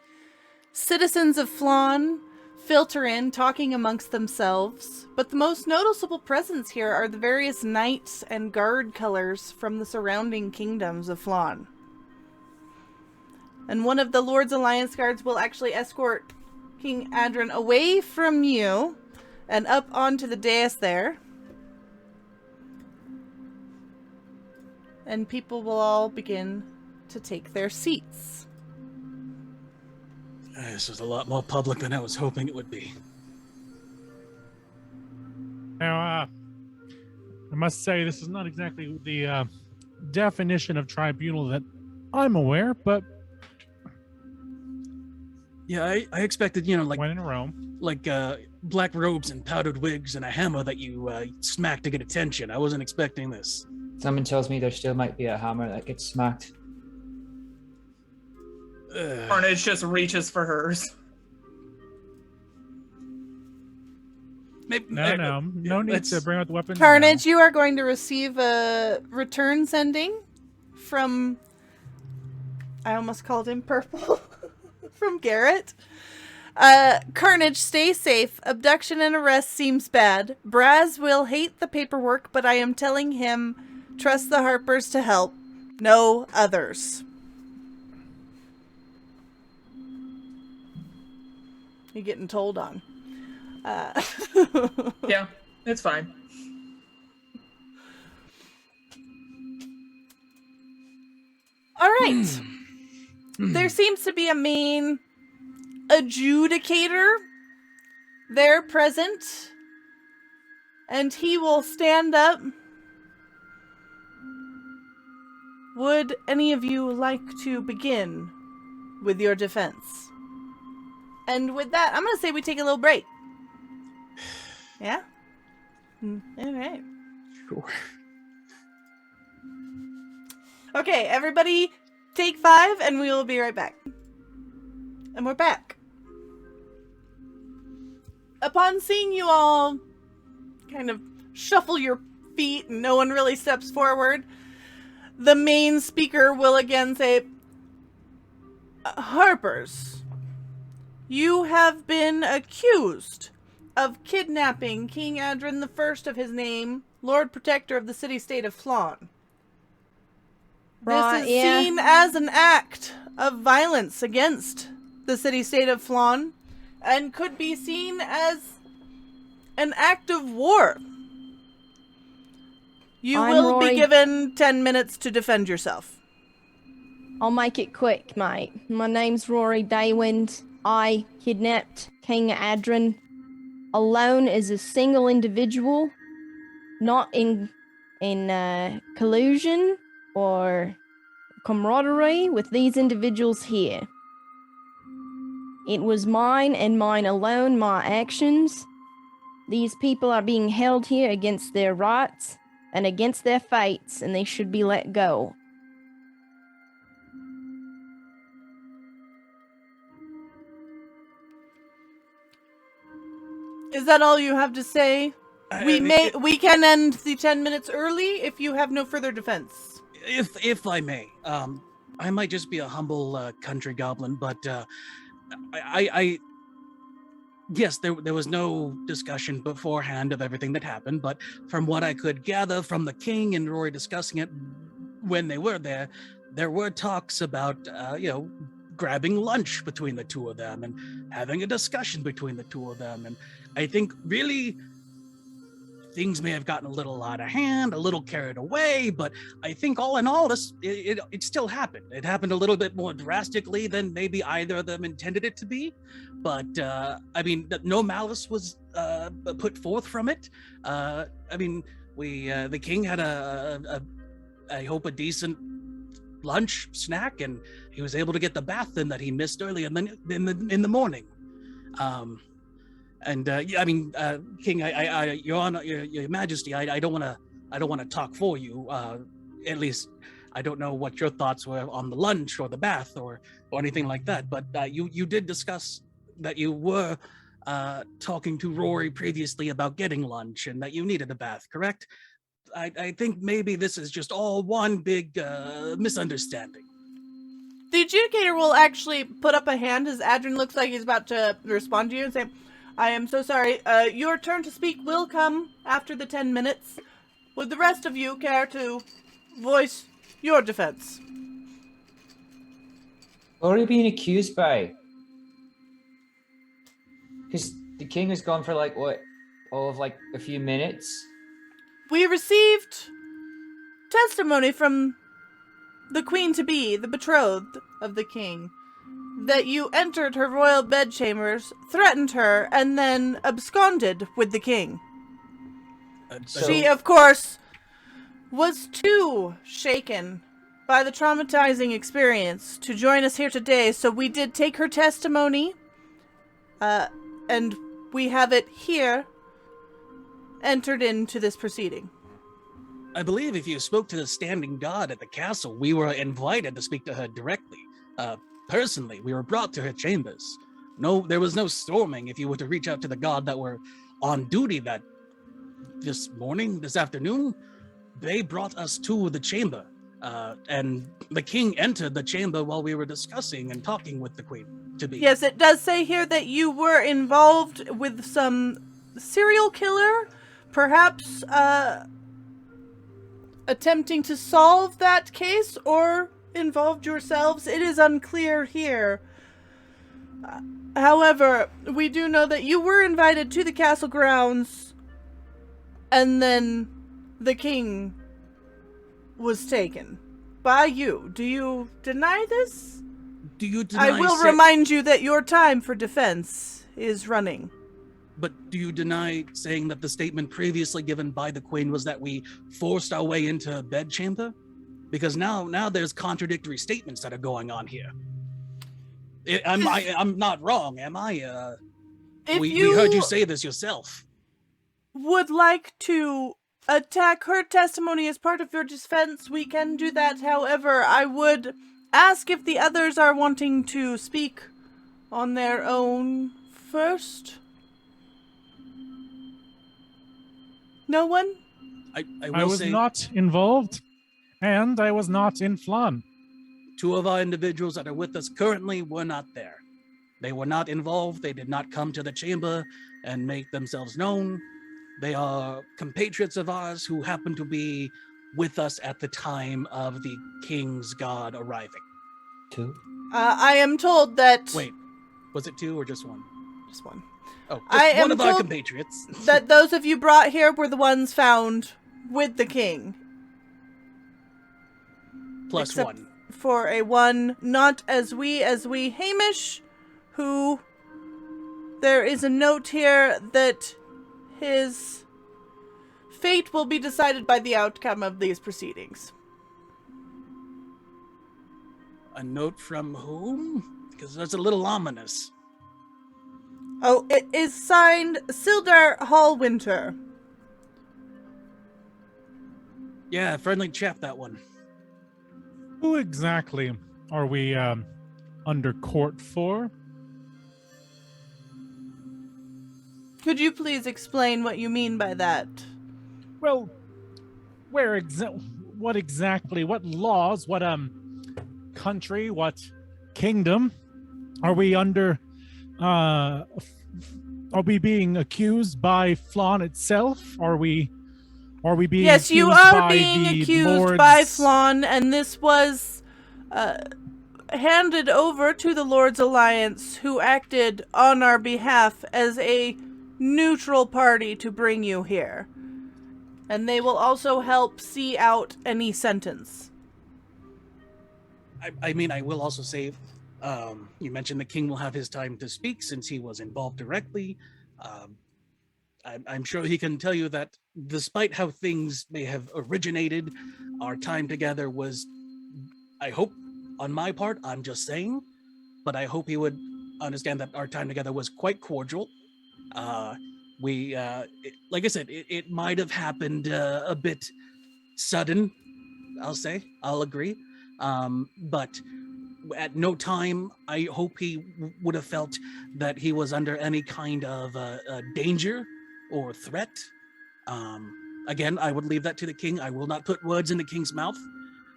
Citizens of Phlan filter in, talking amongst themselves, but the most noticeable presence here are the various knights and guard colors from the surrounding kingdoms of Phlan. And one of the Lord's Alliance guards will actually escort King Adran away from you and up onto the dais there. And people will all begin to take their seats. This was a lot more public than I was hoping it would be. Now, I must say this is not exactly the definition of tribunal that I'm aware, but Yeah, I expected, when in Rome. like black robes and powdered wigs and a hammer that you smack to get attention. I wasn't expecting this. Someone tells me there still might be a hammer that gets smacked. Carnage just reaches for hers. No need to bring out the weapon. Carnage, you are going to receive a return sending from... I almost called him Purple. From Garrett. Carnage, stay safe. Abduction and arrest seems bad. Braz will hate the paperwork, but I am telling him, trust the Harpers to help. No others. You're getting told on. Yeah, it's fine. right. There seems to be a main adjudicator there present, and he will stand up. Would any of you like to begin with your defense? And with that, I'm going to say we take a little break. Yeah? All right. Sure. Okay, everybody take 5, and we will be right back. And we're back. Upon seeing you all kind of shuffle your feet and no one really steps forward, the main speaker will again say, Harpers, you have been accused of kidnapping King Adrin I of his name, Lord Protector of the city-state of Phlan. This is seen as an act of violence against the city-state of Phlan, and could be seen as an act of war. You will be given 10 minutes to defend yourself. I'll make it quick, mate. My name's Rory Daywind. I kidnapped King Adrin alone as a single individual, not in collusion or camaraderie with these individuals here. It was mine and mine alone, my actions. These people are being held here against their rights and against their fates, and they should be let go. Is that all you have to say? We can end the 10 minutes early if you have no further defense. If I may, I might just be a humble country goblin, but yes, there was no discussion beforehand of everything that happened, but from what I could gather from the king and Rory discussing it when they were there were talks about, grabbing lunch between the two of them and having a discussion between the two of them. And I think really things may have gotten a little out of hand, a little carried away, but I think all in all, it still happened. It happened a little bit more drastically than maybe either of them intended it to be. But, no malice was put forth from it. The king had I hope a decent lunch snack, and he was able to get the bath in that he missed early in the morning. King, Your Honor, Your Majesty, I don't want to talk for you. At least I don't know what your thoughts were on the lunch or the bath or anything like that. But you did discuss that you were talking to Rory previously about getting lunch and that you needed a bath, correct? I think maybe this is just all one big misunderstanding. The adjudicator will actually put up a hand as Adrian looks like he's about to respond to you and say, I am so sorry. Your turn to speak will come after the 10 minutes. Would the rest of you care to voice your defense? What are you being accused by? Because the king has gone for all of a few minutes. We received testimony from the queen-to-be, the betrothed of the king, that you entered her royal bedchambers, threatened her, and then absconded with the king. She, of course, was too shaken by the traumatizing experience to join us here today, so we did take her testimony, and we have it here, entered into this proceeding. I believe if you spoke to the standing guard at the castle, we were invited to speak to her directly. Personally, we were brought to her chambers. No, there was no storming. If you were to reach out to the guard that were on duty this afternoon, they brought us to the chamber. And the king entered the chamber while we were discussing and talking with the queen-to-be. Yes, it does say here that you were involved with some serial killer, perhaps attempting to solve that case, or involved yourselves. It is unclear here. However, we do know that you were invited to the castle grounds, and then the king was taken. by you. Do you deny this? Do you deny? I will remind you that your time for defense is running. But do you deny saying that the statement previously given by the Queen was that we forced our way into a bedchamber? Because now there's contradictory statements that are going on here. I'm not wrong, am I? We heard you say this yourself. Would like to attack her testimony as part of your defense, we can do that. However, I would ask if the others are wanting to speak on their own first. No one? I was not involved, and I was not in Phlan. Two of our individuals that are with us currently were not there. They were not involved. They did not come to the chamber and make themselves known. They are compatriots of ours who happen to be with us at the time of the King's Guard arriving. 2? I am told that... Wait, was it 2 or just 1? Just 1. Oh, just I one am of our told compatriots. that those of you brought here were the ones found with the king. Plus Except 1. For a 1, not as we Hamish, who... There is a note here that his fate will be decided by the outcome of these proceedings. A note from whom? Because that's a little ominous. Oh, it is signed Sildar Hallwinter. Yeah, friendly chap, that one. Who exactly are we under court for? Could you please explain what you mean by that? Well, what exactly, what laws, what country, what kingdom are we under? Are we being accused by Phlan itself? Are we being Yes, you accused are by being the accused lords? by Phlan, and this was handed over to the Lord's Alliance, who acted on our behalf as a neutral party to bring you here. And they will also help see out any sentence. I mean, I will also say, you mentioned the king will have his time to speak since he was involved directly. I'm sure he can tell you that despite how things may have originated, our time together was, I hope, on my part, I'm just saying, but I hope he would understand that our time together was quite cordial. Like I said, it might have happened a bit sudden, I'll agree. But at no time, I hope he would have felt that he was under any kind of danger or threat. Again, I would leave that to the king. I will not put words in the king's mouth,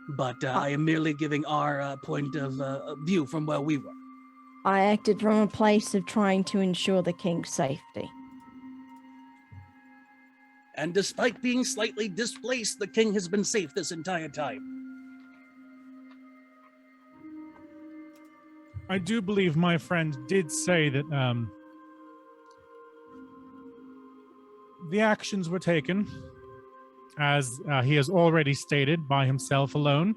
but I am merely giving our point of view from where we were. I acted from a place of trying to ensure the king's safety. And despite being slightly displaced, the king has been safe this entire time. I do believe my friend did say that the actions were taken, as he has already stated, by himself alone,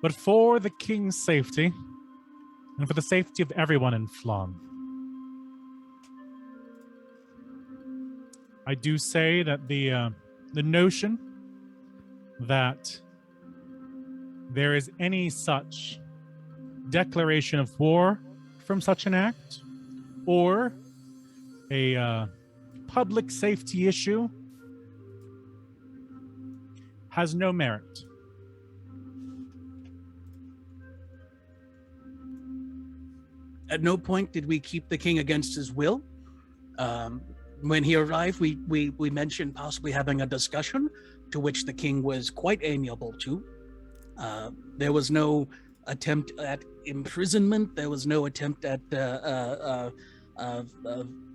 but for the king's safety and for the safety of everyone in Phlan. I do say that the notion that there is any such declaration of war from such an act or a public safety issue has no merit. At no point did we keep the king against his will. When he arrived, we mentioned possibly having a discussion, to which the king was quite amiable to. There was no attempt at imprisonment. There was no attempt at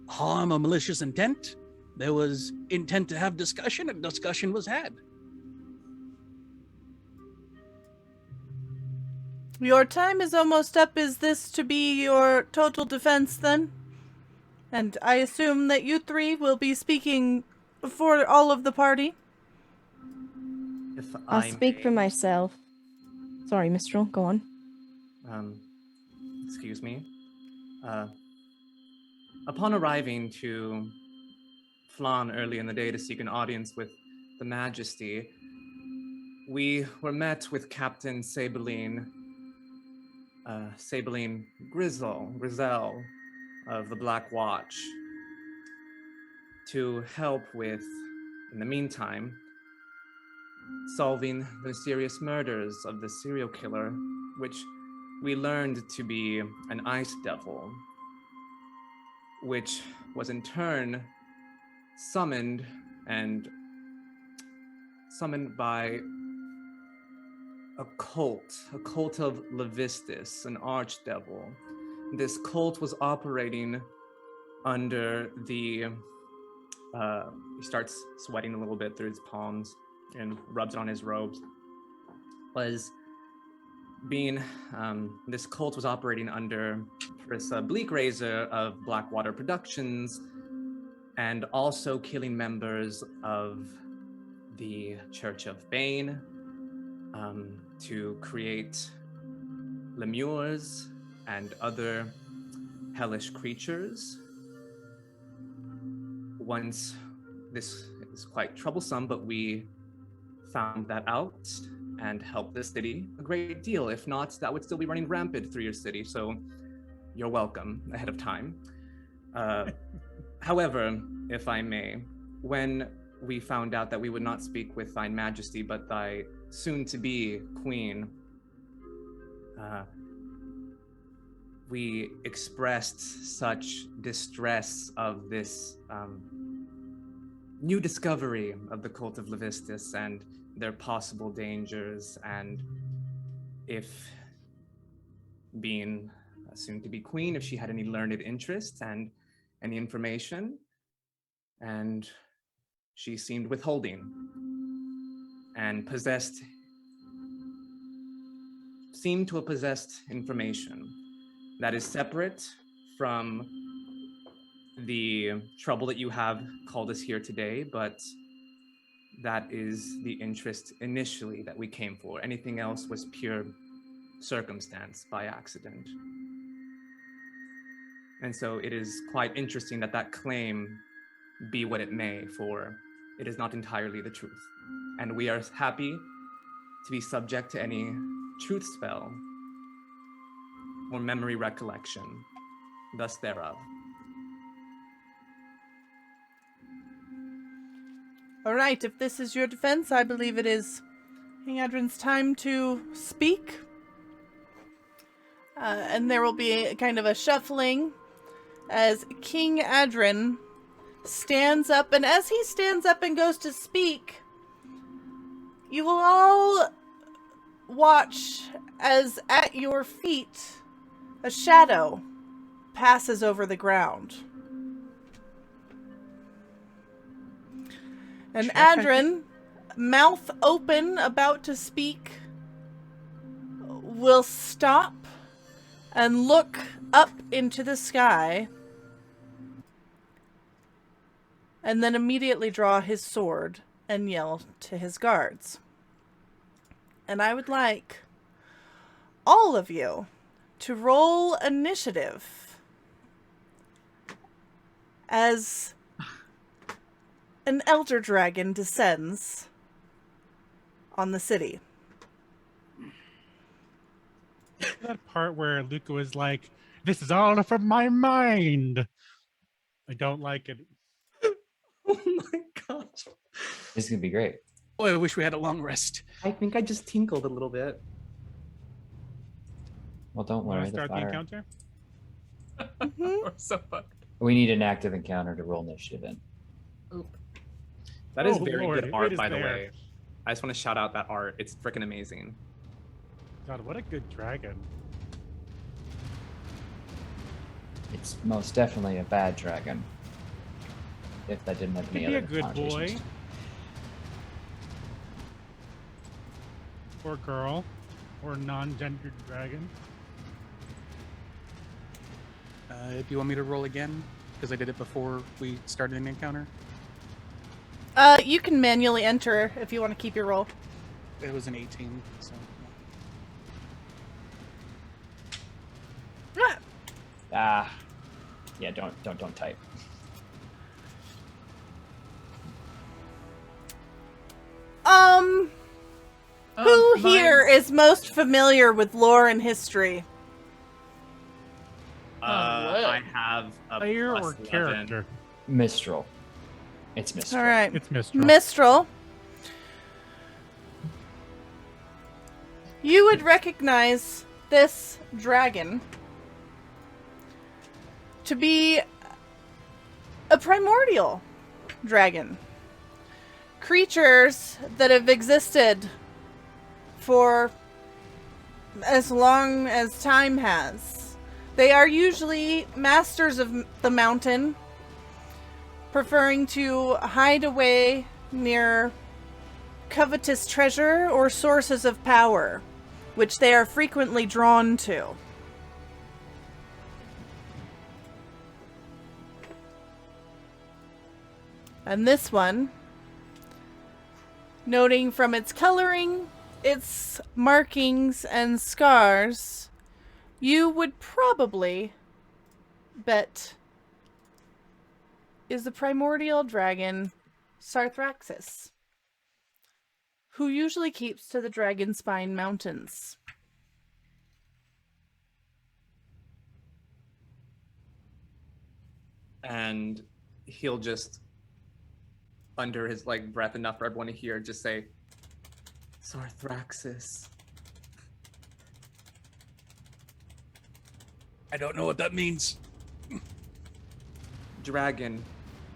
harm or malicious intent. There was intent to have discussion, and discussion was had. Your time is almost up. Is this to be your total defense, then? And I assume that you three will be speaking for all of the party? If I'll I speak may. for myself. Sorry, Mistral, go on. Excuse me. Upon arriving to Phlan early in the day to seek an audience with the Majesty, we were met with Captain Sabeline Grizel of the Black Watch to help with, in the meantime, solving the mysterious murders of the serial killer, which we learned to be an ice devil, which was in turn summoned by a cult of Levistus, an archdevil. This cult was operating under the, he starts sweating a little bit through his palms and rubs it on his robes, was being, this cult was operating under Carissa Bleakraiser of Blackwater Productions, and also killing members of the Church of Bane to create lemures and other hellish creatures. Once, this is quite troublesome, but we found that out and helped the city a great deal. If not, that would still be running rampant through your city, so you're welcome ahead of time. However, if I may, when we found out that we would not speak with thine majesty, but thy soon-to-be queen, we expressed such distress of this new discovery of the cult of Levistus and their possible dangers, and if being a soon-to-be queen, if she had any learned interests and any information, and she seemed withholding and seemed to have possessed information that is separate from the trouble that you have called us here today, but that is the interest initially that we came for. Anything else was pure circumstance by accident. And so it is quite interesting that that claim be what it may, for it is not entirely the truth. And we are happy to be subject to any truth spell or memory recollection, thus thereof. All right, if this is your defense, I believe it is King Adrin's time to speak. And there will be a kind of a shuffling as King Adrin stands up, and as he stands up and goes to speak, you will all watch as at your feet a shadow passes over the ground. And Adrin, mouth open, about to speak, will stop and look up into the sky, and then immediately draw his sword and yell to his guards. And I would like all of you to roll initiative as an elder dragon descends on the city. That part where Luca was like, "This is all from my mind." I don't like it. Oh my gosh. This is gonna be great. Boy, I wish we had a long rest. I think I just tinkled a little bit. Well, don't Want worry. to The start the fire. encounter? We're so fucked. We need an active encounter to roll initiative in. Oop. That is Oh, very Lord, good it art, is by the there. way. I just want to shout out that art. It's freaking amazing. God, what a good dragon. It's most definitely a bad dragon. If that didn't have Could any be a other good boy. connotations. Or girl. Or non-gendered dragon. Do you want me to roll again? Because I did it before we started an encounter. You can manually enter if you want to keep your roll. It was an 18, so Yeah, don't type. Who Mine's- here is most familiar with lore and history? what? I have a Player plus or 11. character? Mistral. It's Mistral. All right. It's Mistral. Mistral. You would recognize this dragon to be a primordial dragon. Creatures that have existed for as long as time has. They are usually masters of the mountain, preferring to hide away near covetous treasure or sources of power, which they are frequently drawn to. And this one, noting from its coloring, its markings and scars, you would probably bet is the primordial dragon Sarthraxis, who usually keeps to the Dragonspine Mountains. And he'll just, under his like breath enough for everyone to hear, just say, Sarthraxis. I don't know what that means. Dragon,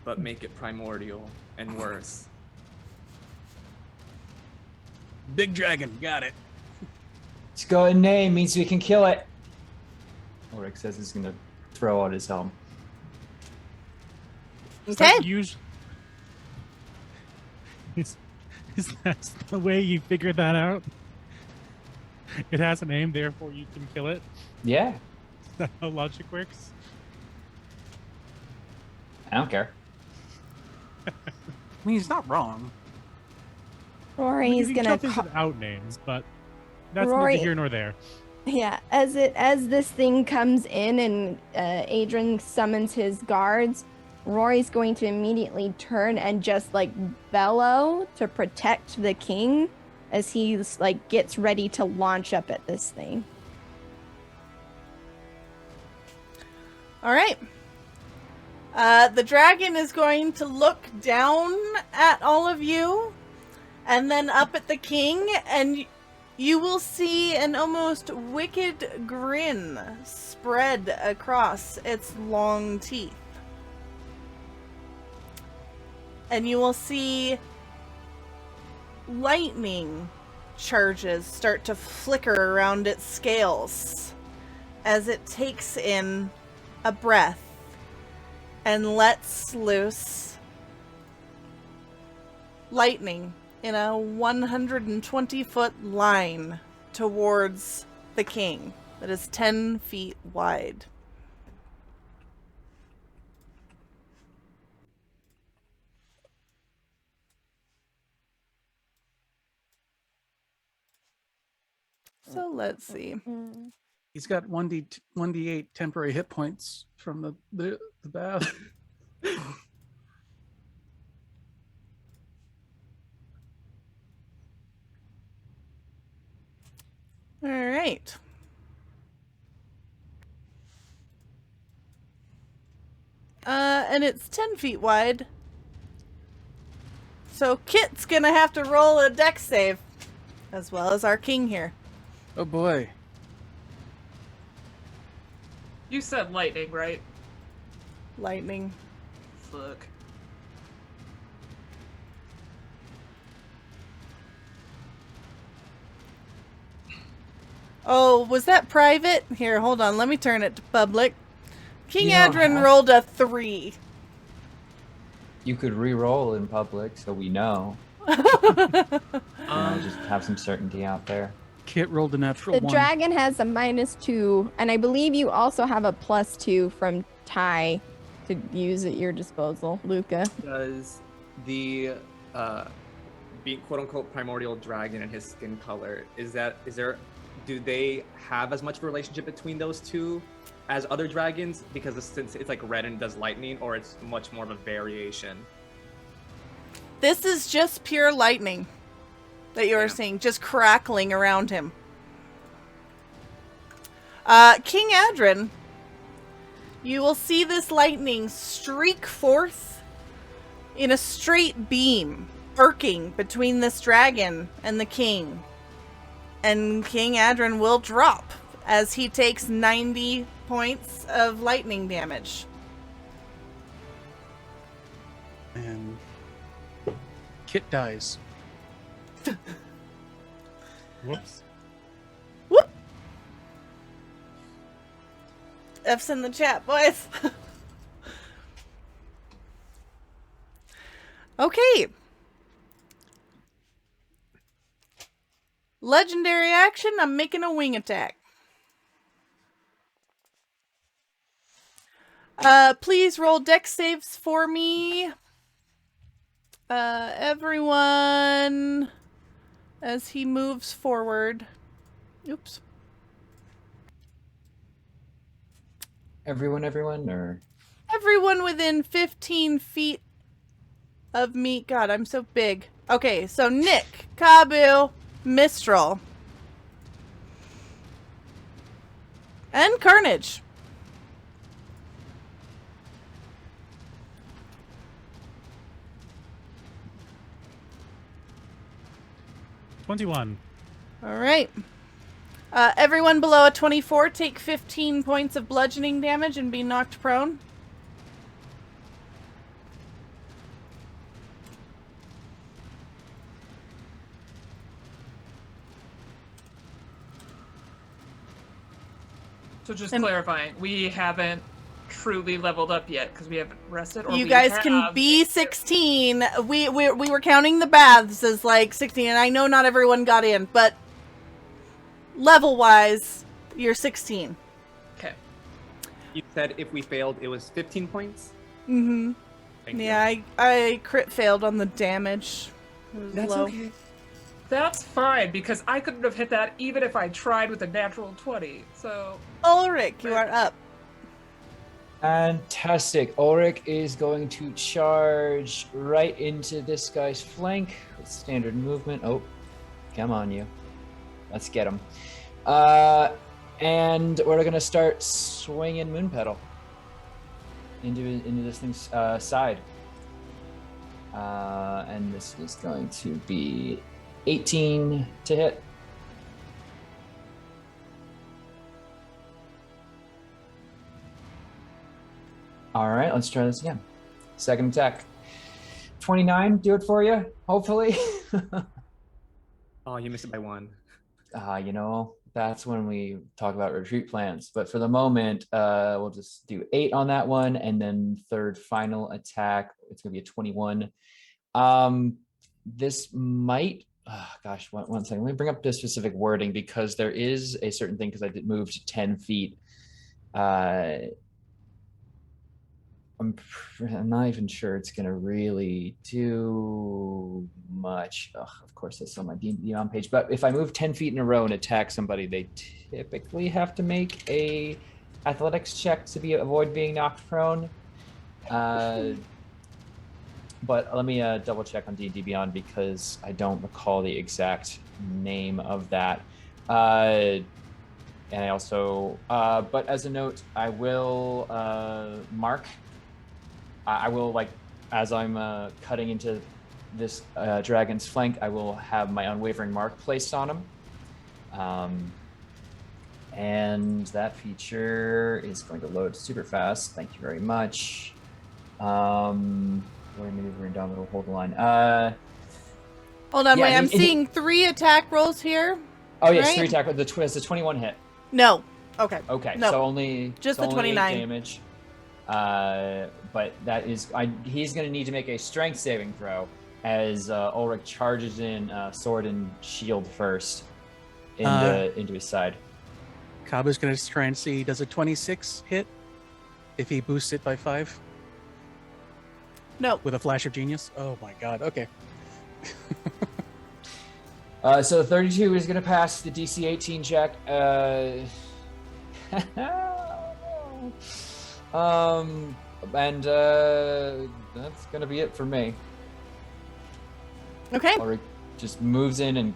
but make it primordial and worse. Big dragon, got it. It's got a name, means we can kill it. Ulrich says he's gonna throw out his helm. Is Okay. that is that the way you figured that out? It has a name, therefore you can kill it. Yeah, Is that how logic works? I don't care. I mean, he's not wrong. Rory's You can gonna kill things ca- without names, but that's Rory- neither here nor there. Yeah, as this thing comes in and Adrian summons his guards, Rory's going to immediately turn and just like bellow to protect the king as he's like gets ready to launch up at this thing. All right. The dragon is going to look down at all of you and then up at the king, and you will see an almost wicked grin spread across its long teeth. And you will see lightning charges start to flicker around its scales as it takes in a breath and lets loose lightning in a 120-foot line towards the king that is 10 feet wide. So let's see. He's got 1d8 temporary hit points from the bath. All right. And it's 10 feet wide. So Kit's gonna have to roll a dex save, as well as our king here. Oh boy. You said lightning, right? Lightning. Fuck. Oh, was that private? Here, hold on. Let me turn it to public. King You don't Adrin have- rolled a 3. You could re-roll in public, so we know. Just have some certainty out there. Kit rolled a natural The 1. dragon has a -2, and I believe you also have a +2 from Ty to use at your disposal, Luca. Does the being quote unquote primordial dragon and his skin color, do they have as much of a relationship between those two as other dragons, because since it's like red and does lightning, or it's much more of a variation? This is just pure lightning that you are seeing, just crackling around him. King Adrin, you will see this lightning streak forth in a straight beam, arcing between this dragon and the king. And King Adrin will drop as he takes 90 points of lightning damage. And Kit dies. Whoops. Whoop! F's in the chat, boys. Okay. Legendary action, I'm making a wing attack. Please roll dex saves for me. Everyone, as he moves forward. Oops. Everyone, or Everyone within 15 feet of me. God, I'm so big. Okay, so Nick, Kabu, Mistral, and Carnage. $21. All right. Everyone below a 24 take 15 points of bludgeoning damage and be knocked prone. So just clarifying, we haven't truly leveled up yet because we haven't rested. Or You we guys can have- be 16. We were counting the baths as like 16, and I know not everyone got in, but level wise, you're 16. Okay. You said if we failed, it was 15 points? Mm-hmm. Thank Yeah, you. I crit failed on the damage. It was That's low. okay. That's fine because I couldn't have hit that even if I tried with a natural 20. So Ulrich, you are up. fantastic. Ulrich is going to charge right into this guy's flank with standard movement. Oh, come on, you. Let's get him. And we're going to start swinging Moon Petal into this thing's side. And this is going to be 18 to hit. All right, let's try this again. Second attack. 29, do it for you, hopefully. Oh, you missed it by one. You know, that's when we talk about retreat plans. But for the moment, we'll just do 8 on that one. And then third final attack, it's going to be a 21. This might, gosh, one second. Let me bring up the specific wording because there is a certain thing because I did move to 10 feet. I'm not even sure it's going to really do much. Of course, that's on my D&D on page. But if I move 10 feet in a row and attack somebody, they typically have to make a athletics check to avoid being knocked prone. But let me double check on D&D Beyond because I don't recall the exact name of that. And I also, but as a note, I will mark. I will, like, as I'm cutting into this dragon's flank, I will have my unwavering mark placed on him. And that feature is going to load super fast. Thank you very much. We're maneuvering down, we'll hold the line. Hold on, Yeah, wait, I'm it- seeing 3 attack rolls here. Oh, yes, Right? 3 attack with the 21 hit. No. Okay. Okay, No. so only Just the only 29. 8 damage. But that is, he's going to need to make a strength saving throw as Ulrich charges in sword and shield first into his side. Kabu's going to try and see, does a 26 hit if he boosts it by 5 No. with a flash of genius? Oh my god, okay. So 32 is going to pass the DC 18 check. And that's gonna be it for me. Okay. Or just moves in and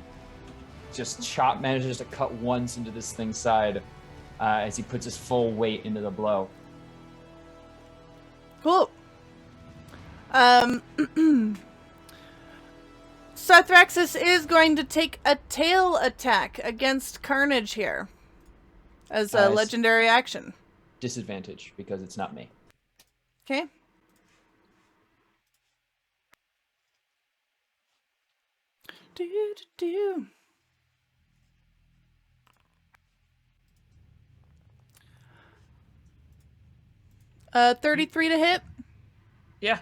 just manages to cut once into this thing's side as he puts his full weight into the blow. Cool. Sothraxis is going to take a tail attack against Carnage here as a legendary action. Disadvantage because it's not me. Okay. Do. 33 to hit. Yeah.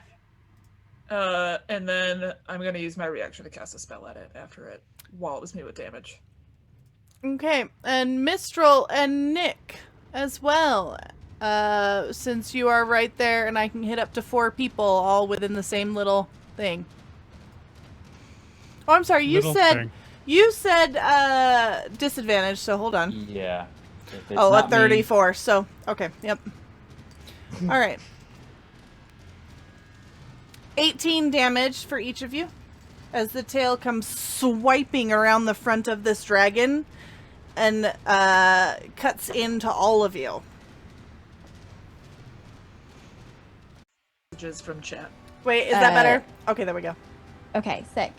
And then I'm going to use my reaction to cast a spell at it after it wallows me with damage. Okay, and Mistral and Nick as well. Since you are right there and I can hit up to 4 people all within the same little thing. Oh, I'm sorry. You said disadvantage, so hold on. Yeah. Oh, a 34. So, okay. Yep. All right. 18 damage for each of you as the tail comes swiping around the front of this dragon and cuts into all of you. Messages from chat. Wait, is that better? Okay, there we go. Okay, sick.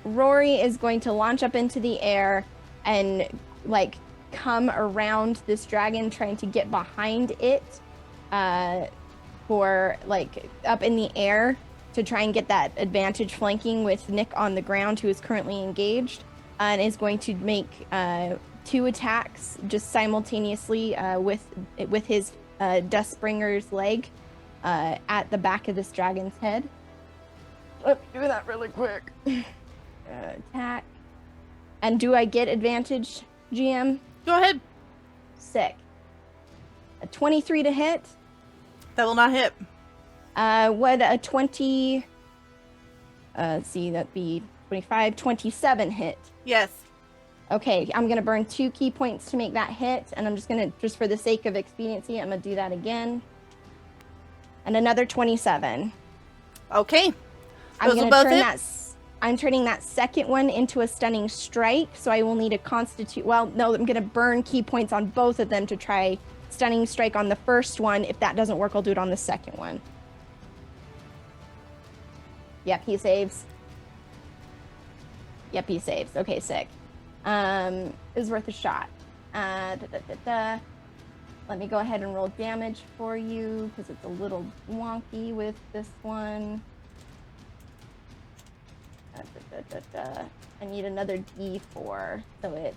Rory is going to launch up into the air and like come around this dragon, trying to get behind it for like up in the air to try and get that advantage flanking with Nick on the ground, who is currently engaged, and is going to make 2 attacks just simultaneously with his Dustbringer's leg at the back of this dragon's head. Let me do that really quick. Attack. And do I get advantage, GM? Go ahead. Sick. A 23 to hit. That will not hit. Would a 20... see, that'd be 25, 27 hit. Yes. Okay, I'm going to burn 2 key points to make that hit, and I'm just going to, just for the sake of expediency, I'm going to do that again. And another 27. Okay. I'm going to turn that... I'm turning that second one into a stunning strike, so I will need a constitute... Well, no, I'm going to burn key points on both of them to try stunning strike on the first one. If that doesn't work, I'll do it on the second one. Yep, he saves. Yep, he saves. Okay, sick. It was worth a shot. Let me go ahead and roll damage for you, because it's a little wonky with this one. I need another D4, so it's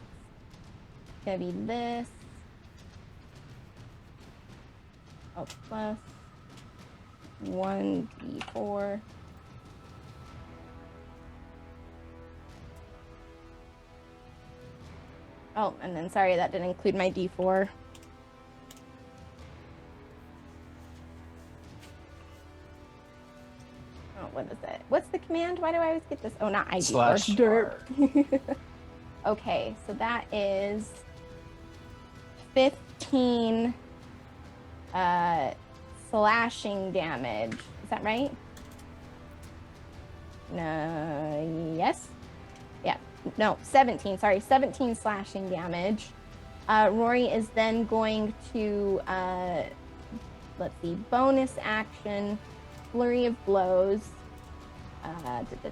gonna be this. Oh, plus 1 D4. Oh, and then sorry, that didn't include my D4. Oh, what is it? What's the command? Why do I always get this? Oh, not ID4. Derp. Okay, so that is 15 slashing damage. Is that right? No, yes? Yeah, no, 17. Sorry, 17 slashing damage. Rory is then going to, let's see, bonus action. Flurry of blows, let's see,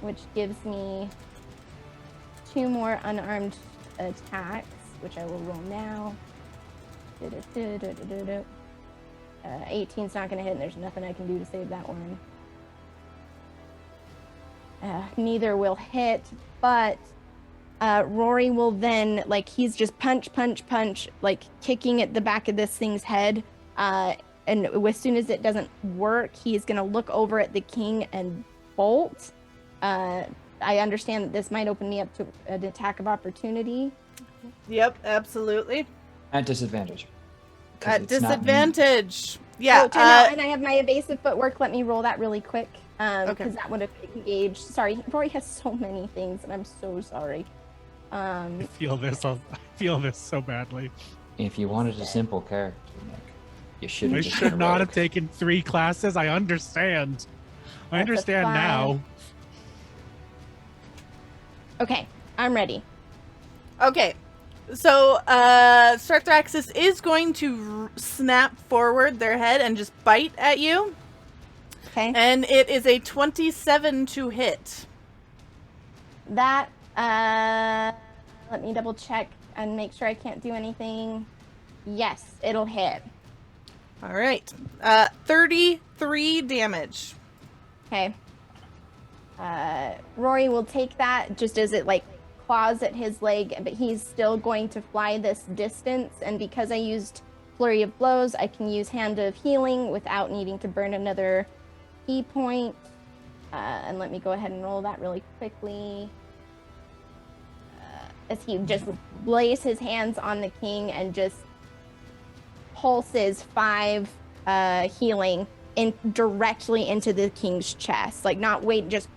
which gives me 2 more unarmed attacks, which I will roll now. 18's not going to hit, and there's nothing I can do to save that one. Neither will hit, but Rory will then, like, he's just punch, like, kicking at the back of this thing's head. And as soon as it doesn't work, he's going to look over at the king and bolt. I understand that this might open me up to an attack of opportunity. Yep, absolutely. At disadvantage. At disadvantage. Yeah. Oh, and I have my evasive footwork. Let me roll that really quick. Because that would have engaged. Sorry, Rory has so many things, and I'm so sorry. I feel this so badly. If you wanted a simple character, Nick, you should I have just should been a not rogue. have taken 3 classes. I understand. I That's a understand 5. now. Okay, I'm ready. Okay. So, Starthraxis is going to snap forward their head and just bite at you. Okay. And it is a 27 to hit. That, let me double check and make sure I can't do anything. Yes, it'll hit. All right. 33 damage. Okay. Rory will take that just as it like claws at his leg, but he's still going to fly this distance. And because I used Flurry of Blows, I can use Hand of Healing without needing to burn another key point. And let me go ahead and roll that really quickly. As he just lays his hands on the king and just pulses 5 healing directly into the king's chest. Like, not wait, just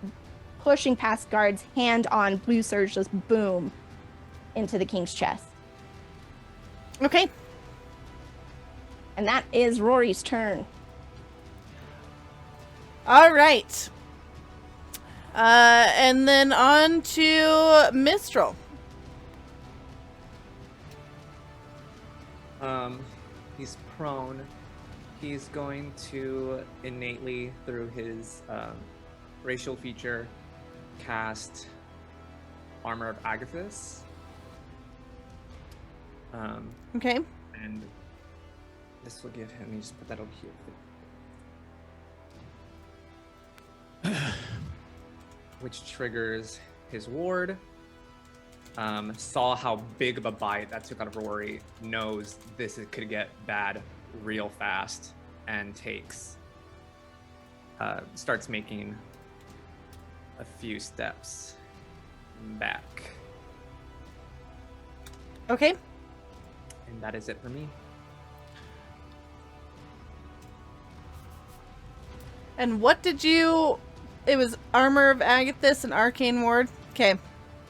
pushing past guards, hand on, blue surge, just boom into the king's chest. Okay. And that is Rory's turn. All right. And then on to Mistral. He's prone. He's going to innately, through his racial feature, cast Armor of Agathis. Okay. And this will give him, let me just put that over here. Which triggers his ward. Saw how big of a bite that took out of Rory, knows this could get bad real fast, and starts making a few steps back. Okay. And that is it for me. And what did you... It was Armor of Agathis and Arcane Ward? Okay.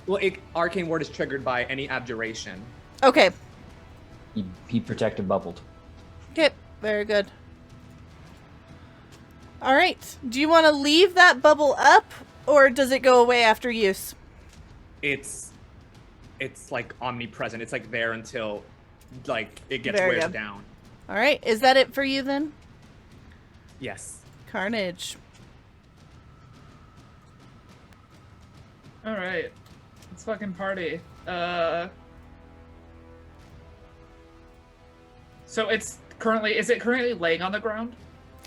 Well, Arcane Ward is triggered by any abjuration. Okay. He protected bubbled. Okay. Very good. All right. Do you want to leave that bubble up, or does it go away after use? It's like omnipresent. It's like there until like it gets Very wears good. down. All right. Is that it for you then? Yes. Carnage. All right, let's fucking party. So is it currently laying on the ground?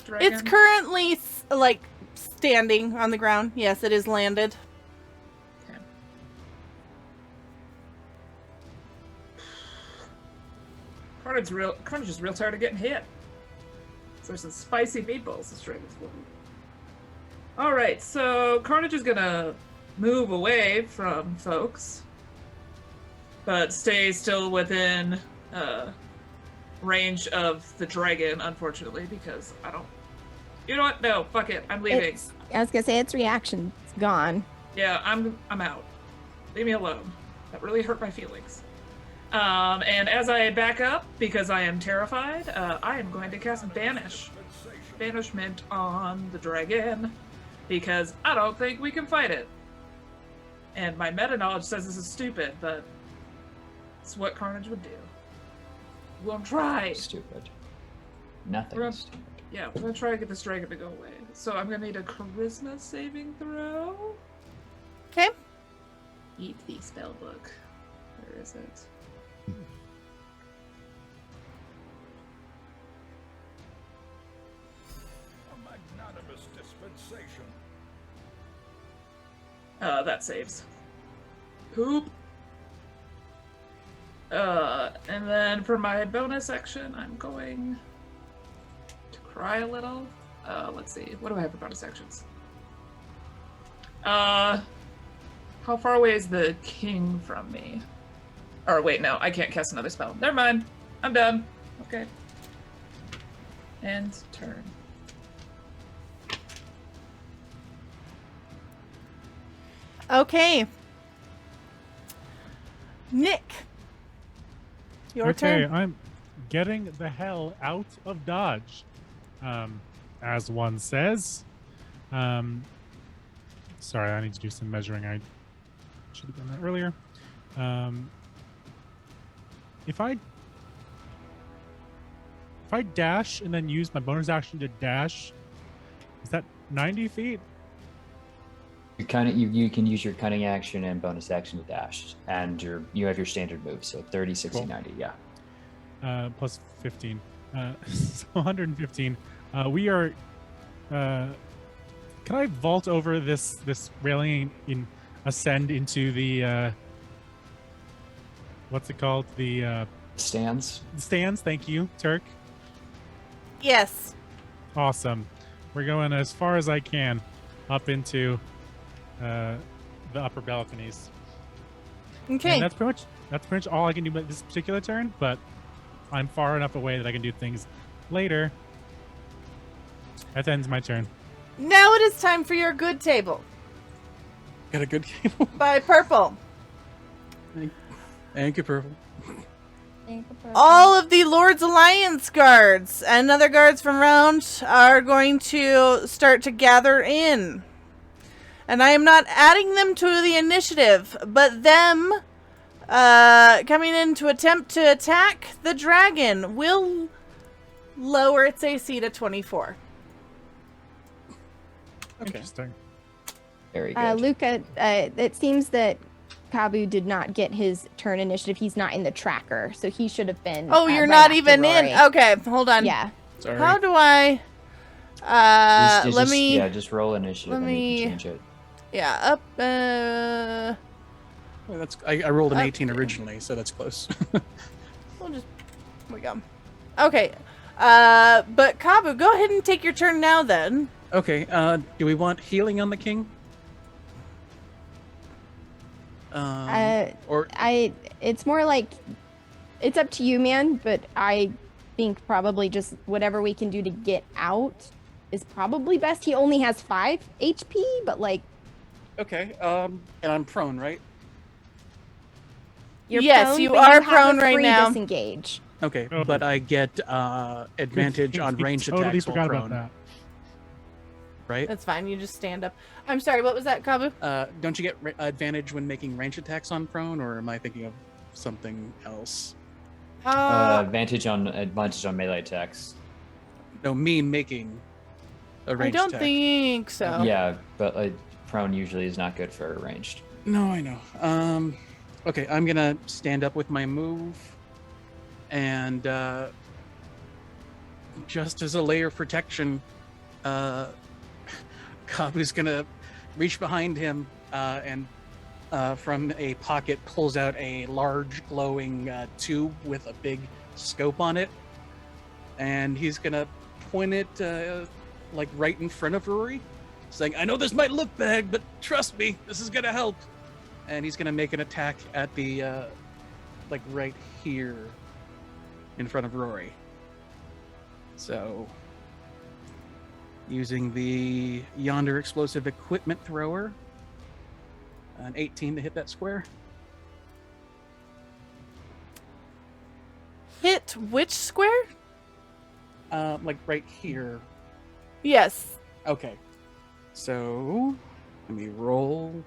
Dragon? It's currently like standing on the ground. Yes, it is landed. Okay. Carnage is real tired of getting hit. So there's some spicy meatballs this dragon's for. All right, so Carnage is gonna move away from folks, but stay still within range of the dragon, unfortunately, because I don't... You know what? No, fuck it. I'm leaving. I was gonna say its reaction. It's gone. Yeah, I'm out. Leave me alone. That really hurt my feelings. And as I back up, because I am terrified, I am going to cast Banishment on the dragon, because I don't think we can fight it. And my meta knowledge says this is stupid, but it's what Carnage would do. We'll try. Stupid. Nothing. We're- Stupid. Yeah, we're gonna try to get this dragon to go away. So I'm gonna need a charisma saving throw. Okay. Eat the spell book. Where is it? A magnanimous dispensation. That saves. Poop. And then for my bonus action, I'm going to cry a little. Let's see. What do I have for bonus actions? How far away is the king from me? Or wait, no, I can't cast another spell. Never mind. I'm done. Okay. And turn. Okay. Nick. Your Okay, turn. I'm getting the hell out of Dodge, as one says. Sorry, I need to do some measuring. I should have done that earlier. If I dash and then use my bonus action to dash, is that 90 feet? You can use your cunning action and bonus action to dash, and you have your standard move, so 30, 60, Cool. 90, yeah. Plus 15. So 115. We are. Can I vault over this railing and ascend into the what's it called? The Stands. stands. Thank you, Turk. Yes. Awesome. We're going as far as I can up into the upper balconies. Okay. And that's pretty much all I can do with this particular turn, but I'm far enough away that I can do things later. That ends my turn. Now it is time for your good table Got a good game. by Purple. Thank you, Purple. All of the Lord's Alliance guards and other guards from round are going to start to gather in. And I am not adding them to the initiative, but them coming in to attempt to attack the dragon will lower its AC to 24. Okay. Interesting. Very good. Luca, it seems that Kabu did not get his turn initiative. He's not in the tracker, so he should have been. Oh, you're right not after even in? Rory. Okay, hold on. Yeah. Sorry. How do I... just roll initiative let and you me- can change it. Yeah, up... Well, I rolled an Up 18 there. originally, so that's close. We'll just... There we go. Okay. But Kabu, go ahead and take your turn now then. Okay, do we want healing on the king? Or It's more like it's up to you, man, but I think probably just whatever we can do to get out is probably best. He only has 5 HP, but like okay, and I'm prone, right? you're Yes, prone, you but are have a prone right free now. Disengage. Okay, Oh. but I get advantage on We ranged totally attacks while forgot prone, about right? That's fine. You just stand up. I'm sorry, what was that, Kabu? Don't you get advantage when making ranged attacks on prone, or am I thinking of something else? Advantage on melee attacks. No, me making a I ranged don't attack. think so. Yeah, but prone usually is not good for ranged. No, I know. Okay, I'm gonna stand up with my move, and just as a layer of protection, Kabu's gonna reach behind him and from a pocket pulls out a large glowing tube with a big scope on it, and he's gonna point it like right in front of Rory, saying, "I know this might look bad, but trust me, this is gonna help." And he's gonna make an attack at the like right here in front of Rory. So using the Yonder Explosive Equipment Thrower, an 18 to hit that square. Hit which square? Like right here. Yes. Okay. So let me roll.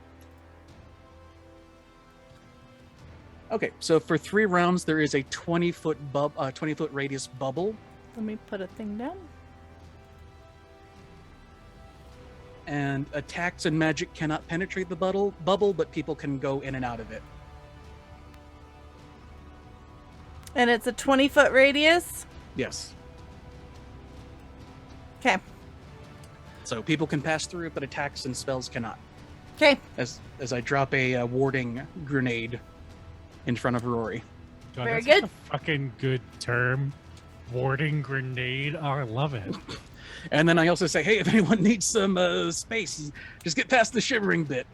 Okay, so for 3 rounds there is a 20-foot 20-foot radius bubble, Let me put a thing down. and attacks and magic cannot penetrate the bubble, but people can go in and out of it. And it's a 20-foot radius. Yes. Okay. So people can pass through it, but attacks and spells cannot. Okay. As I drop a warding grenade in front of Rory. God, Very that's good. a fucking good term. Warding grenade. Oh, I love it. And then I also say, hey, if anyone needs some space, just get past the shivering bit.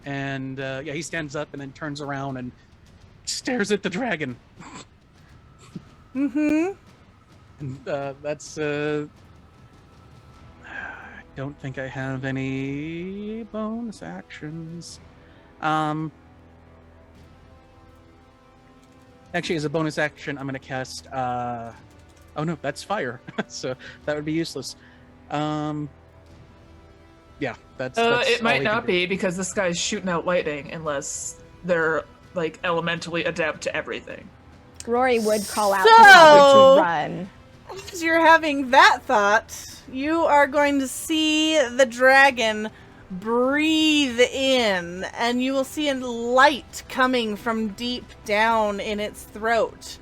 And yeah, he stands up and then turns around and stares at the dragon. Mm-hmm. And that's I don't think I have any bonus actions. Actually, as a bonus action, I'm going to cast. Oh no, that's fire, so that would be useless. Yeah, that's It all might he can not do. be because this guy's shooting out lightning unless they're like elementally adept to everything. Rory would call out So- to Kabu to run. As you're having that thought, you are going to see the dragon breathe in, and you will see a light coming from deep down in its throat.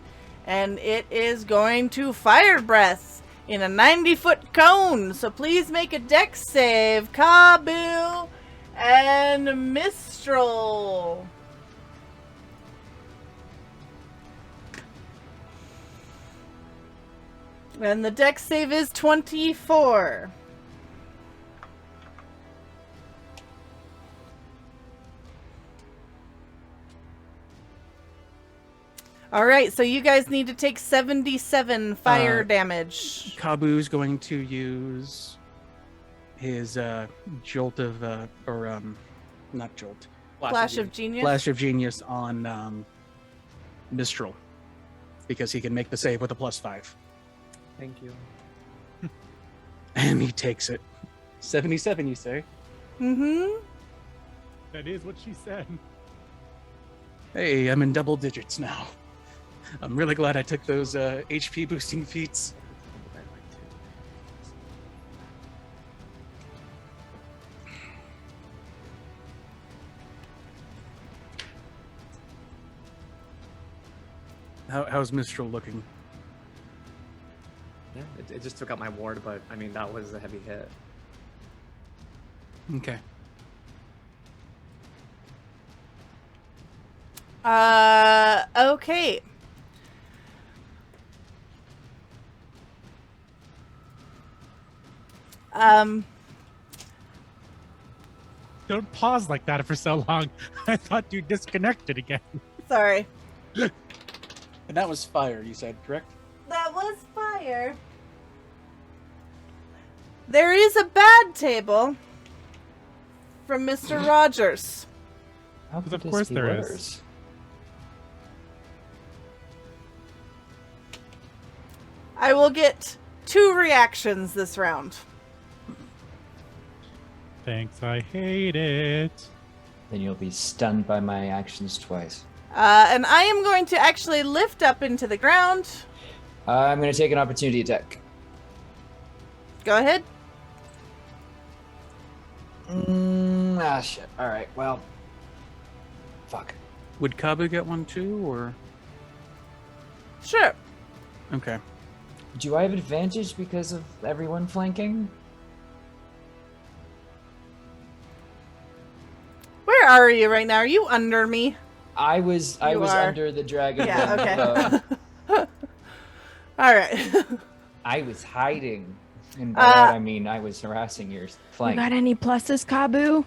And it is going to fire breath in a 90-foot cone. So please make a dex save, Kabu and Mistral. And the dex save is 24. All right, so you guys need to take 77 fire damage. Kabu's going to use his jolt of not jolt, Flash of Genius. flash of genius on Mistral, because he can make the save with a +5, Thank you. and he takes it. 77, you say? Mm-hmm. That is what she said. Hey, I'm in double digits now. I'm really glad I took those HP boosting feats. How's Mistral looking? Yeah, it just took out my ward, but I mean, that was a heavy hit. Okay. Okay. Don't pause like that for so long. I thought you disconnected again. Sorry. And that was fire, you said, correct? That was fire. There is a bad table from Mr. Rogers. How Because could of this course be there is. worse? I will get 2 reactions this round. Thanks, I hate it. Then you'll be stunned by my actions twice. And I am going to actually lift up into the ground. I'm going to take an opportunity attack. Go ahead. Shit. All right. Well, fuck. Would Kabu get one too, or? Sure. Okay. Do I have advantage because of everyone flanking? Where are you right now? Are you under me? I was You are. under the dragon. Yeah, wing, okay. All right. I was hiding. And by that I mean I was harassing your You flank. got any pluses, Kabu?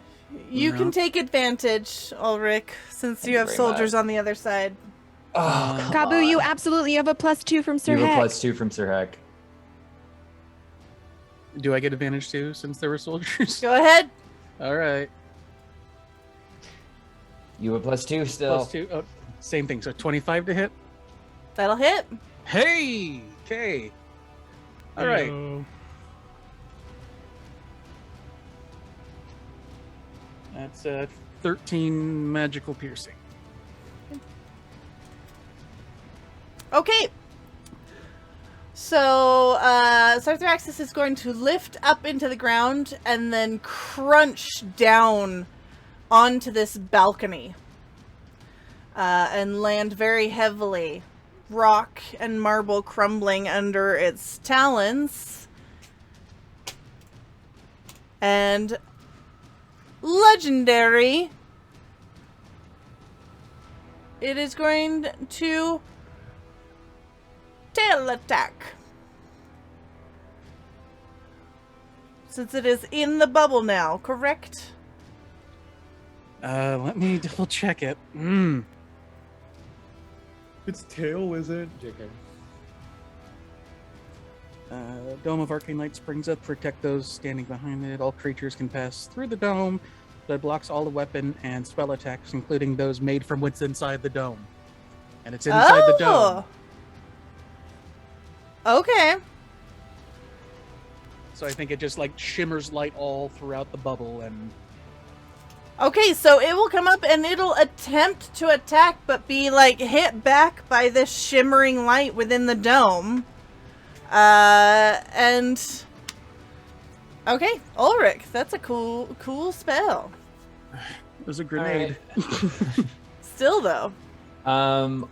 You No. can take advantage, Ulrich, since Thank you have very soldiers much. on the other side. Oh, come Kabu, you on. absolutely have a +2 from Sir You have a Heck. +2 from Sir Heck. Do I get advantage too, since there were soldiers? Go ahead. All right. You have a +2 still. +2. Oh, same thing. So 25 to hit. That'll hit. Hey. Okay. All right. Heyo. That's 13 magical piercing. Okay. So, Sarthraxis is going to lift up into the ground and then crunch down onto this balcony. And land very heavily. Rock and marble crumbling under its talons. And legendary. It is going to tail attack. Since it is in the bubble now, correct? Let me double check it. Its tail wizard. JK. Dome of Arcane Light springs up, protect those standing behind it. All creatures can pass through the dome that blocks all the weapon and spell attacks, including those made from what's inside the dome. And it's inside the dome. Okay. So I think it just like shimmers light all throughout the bubble, and Okay, so it will come up and it'll attempt to attack, but be like hit back by this shimmering light within the dome. And okay, Ulrich, that's a cool spell. it was a grenade. Alright. Still though.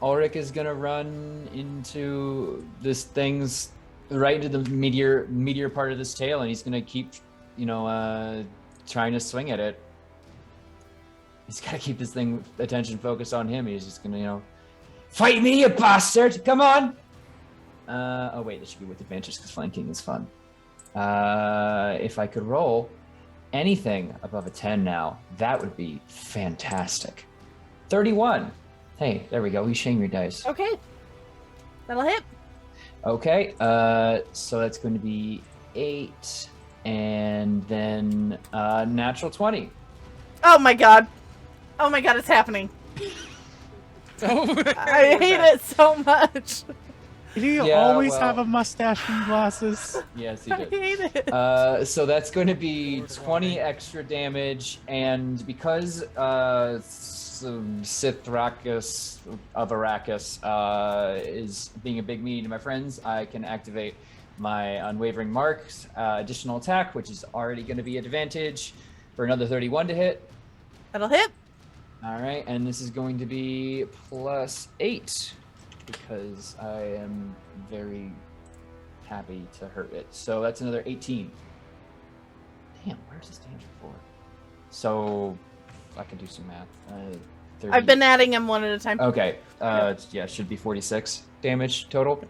Ulrich is gonna run into this thing's right into the meteor part of this tail, and he's gonna keep, trying to swing at it. He's gotta keep this thing attention focused on him. He's just gonna, fight me, you bastard! Come on! Oh wait, this should be with advantage because flanking is fun. If I could roll anything above a 10 now, that would be fantastic. 31. Hey, there we go. We shame your dice. Okay. That'll hit. Okay, so that's going to be 8, and then natural 20. Oh my god. Oh my god, it's happening. I hate it so much. Did he Yeah, always well- have a mustache and glasses? Yes, he I did. hate it. So that's going to be 20 extra damage, and because Sith Arrakis of Arrakis is being a big meaning to my friends, I can activate my Unwavering Marks additional attack, which is already going to be advantage for another 31 to hit. That'll hit. All right, and this is going to be +8 because I am very happy to hurt it. So that's another 18. Damn, where's this damage for? So I can do some math. 30. I've been adding them one at a time. Okay. Yeah, it should be 46 damage total.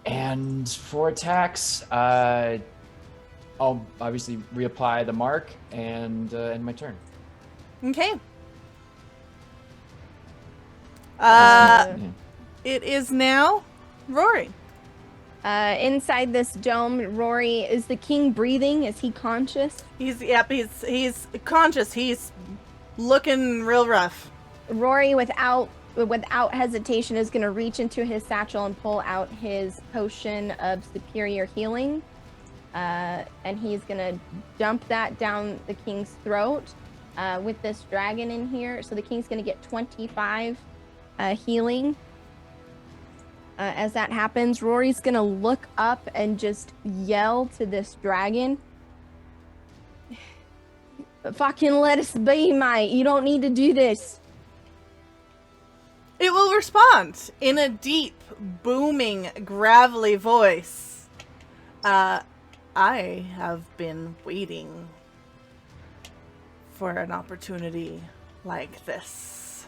And for attacks, I'll obviously reapply the mark and end my turn. Okay. Yeah. It is now Rory. Inside this dome, Rory, is the king breathing? Is he conscious? He's conscious. He's looking real rough. Rory, without hesitation, is going to reach into his satchel and pull out his potion of superior healing. And he's going to dump that down the king's throat with this dragon in here. So the king's going to get 25 healing. As that happens, Rory's going to look up and just yell to this dragon. Fucking let us be, mate. You don't need to do this. It will respond in a deep, booming, gravelly voice. I have been waiting for an opportunity like this.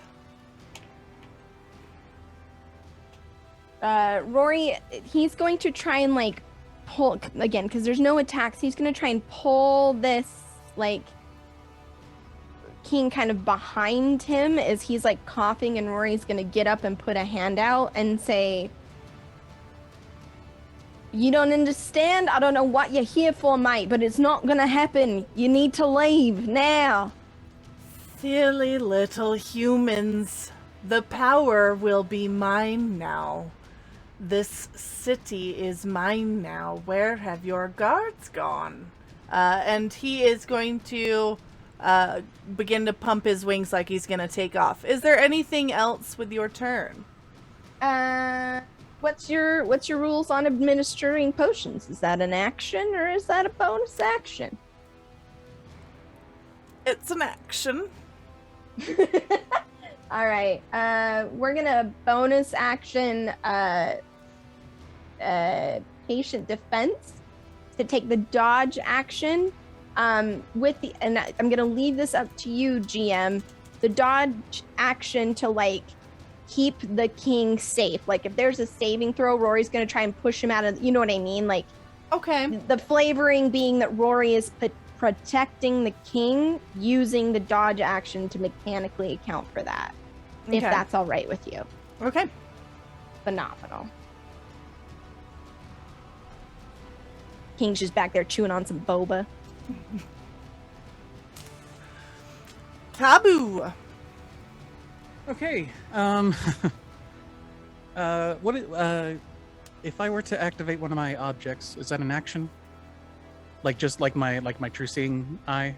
Rory, he's going to try and like pull again because there's no attacks. He's going to try and pull this like king kind of behind him as he's like coughing, and Rory's going to get up and put a hand out and say, "You don't understand? I don't know what you're here for, mate, but it's not going to happen. You need to leave now." Silly little humans. The power will be mine now. This city is mine now. Where have your guards gone? And he is going to begin to pump his wings like he's going to take off. Is there anything else with your turn? What's your rules on administering potions? Is that an action or is that a bonus action? It's an action. All right. We're gonna bonus action patient defense to take the dodge action. I'm gonna leave this up to you, GM. The dodge action to like keep the king safe. Like if there's a saving throw, Rory's gonna try and push him out of. You know what I mean? Like Okay. the flavoring being that Rory is protecting the king using the dodge action to mechanically account for that. If Okay. that's all right with you. Okay. Phenomenal. King's just back there chewing on some boba. Kabu. Okay. If I were to activate one of my objects, is that an action? Like just like my true seeing eye?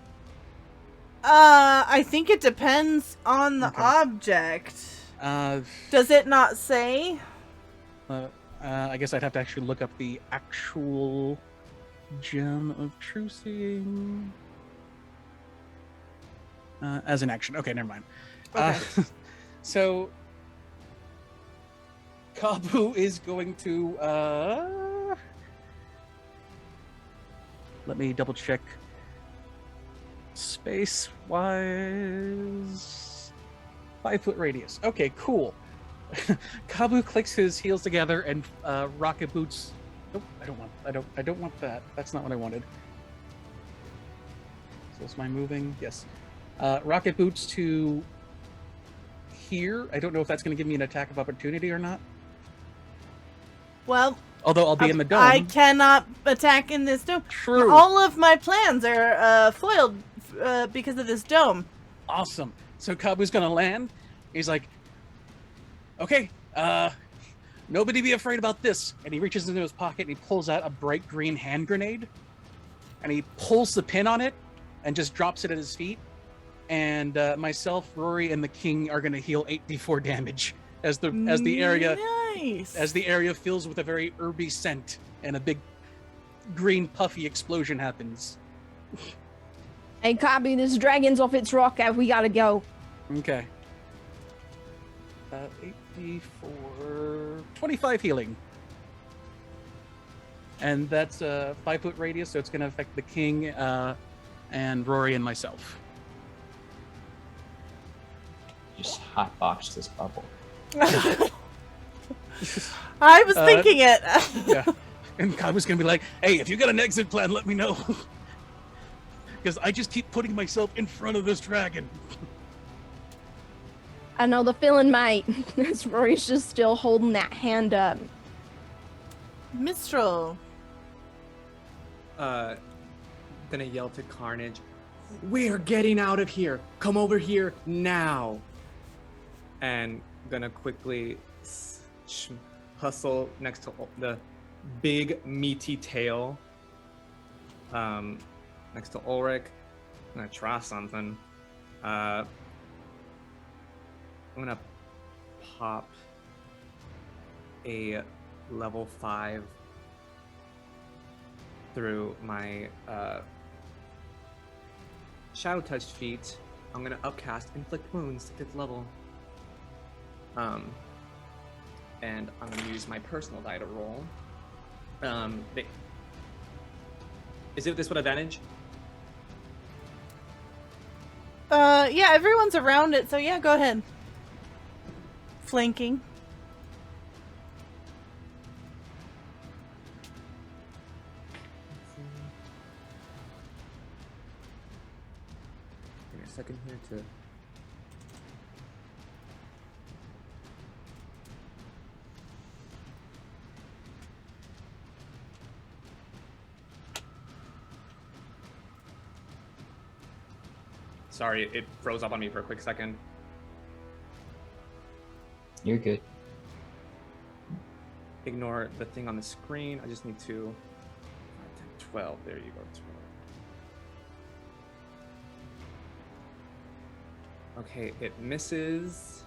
I think it depends on the Okay. object. Uh, Does it not say? I guess I'd have to actually look up the actual gem of true seeing. As an action. Okay, never mind. Okay. So Kabu is going to let me double check space wise 5 foot radius. Okay, cool. Kabu clicks his heels together and rocket boots. Nope, I don't want that. That's not what I wanted. So is my moving? Yes. Rocket boots to here. I don't know if that's going to give me an attack of opportunity or not. Well, Although I'll be in the dome. I cannot attack in this dome. True. All of my plans are foiled because of this dome. Awesome. So Kabu's going to land. He's like, okay, nobody be afraid about this. And he reaches into his pocket and he pulls out a bright green hand grenade. And he pulls the pin on it and just drops it at his feet. And myself, Rory, and the king are going to heal 8d4 damage as the area fills with a very herby scent and a big green puffy explosion happens. Hey, Kabu, this dragon's off its rocker. We gotta go. Okay. 8d4, 25 healing. And that's a 5 foot radius, so it's going to affect the king and Rory and myself. Just hotbox this bubble. I was thinking it. Yeah. And Kabu's going to be like, hey, if you got an exit plan, let me know. Because I just keep putting myself in front of this dragon. I know the feeling, mate. Rory's just still holding that hand up. Mistral. Gonna yell to Carnage, we're getting out of here. Come over here now. And gonna quickly hustle next to the big meaty tail. Next to Ulrich. I'm gonna try something. I'm gonna pop a level 5 through my Shadow Touch feat. I'm gonna upcast Inflict Wounds to 5th level. And I'm gonna use my personal die to roll. Is it this with advantage? Yeah, everyone's around it, so yeah, go ahead. Flanking. Give me a second here to... Sorry, it froze up on me for a quick second. You're good. Ignore the thing on the screen. I just need to... 12. There you go. 12. Okay, it misses.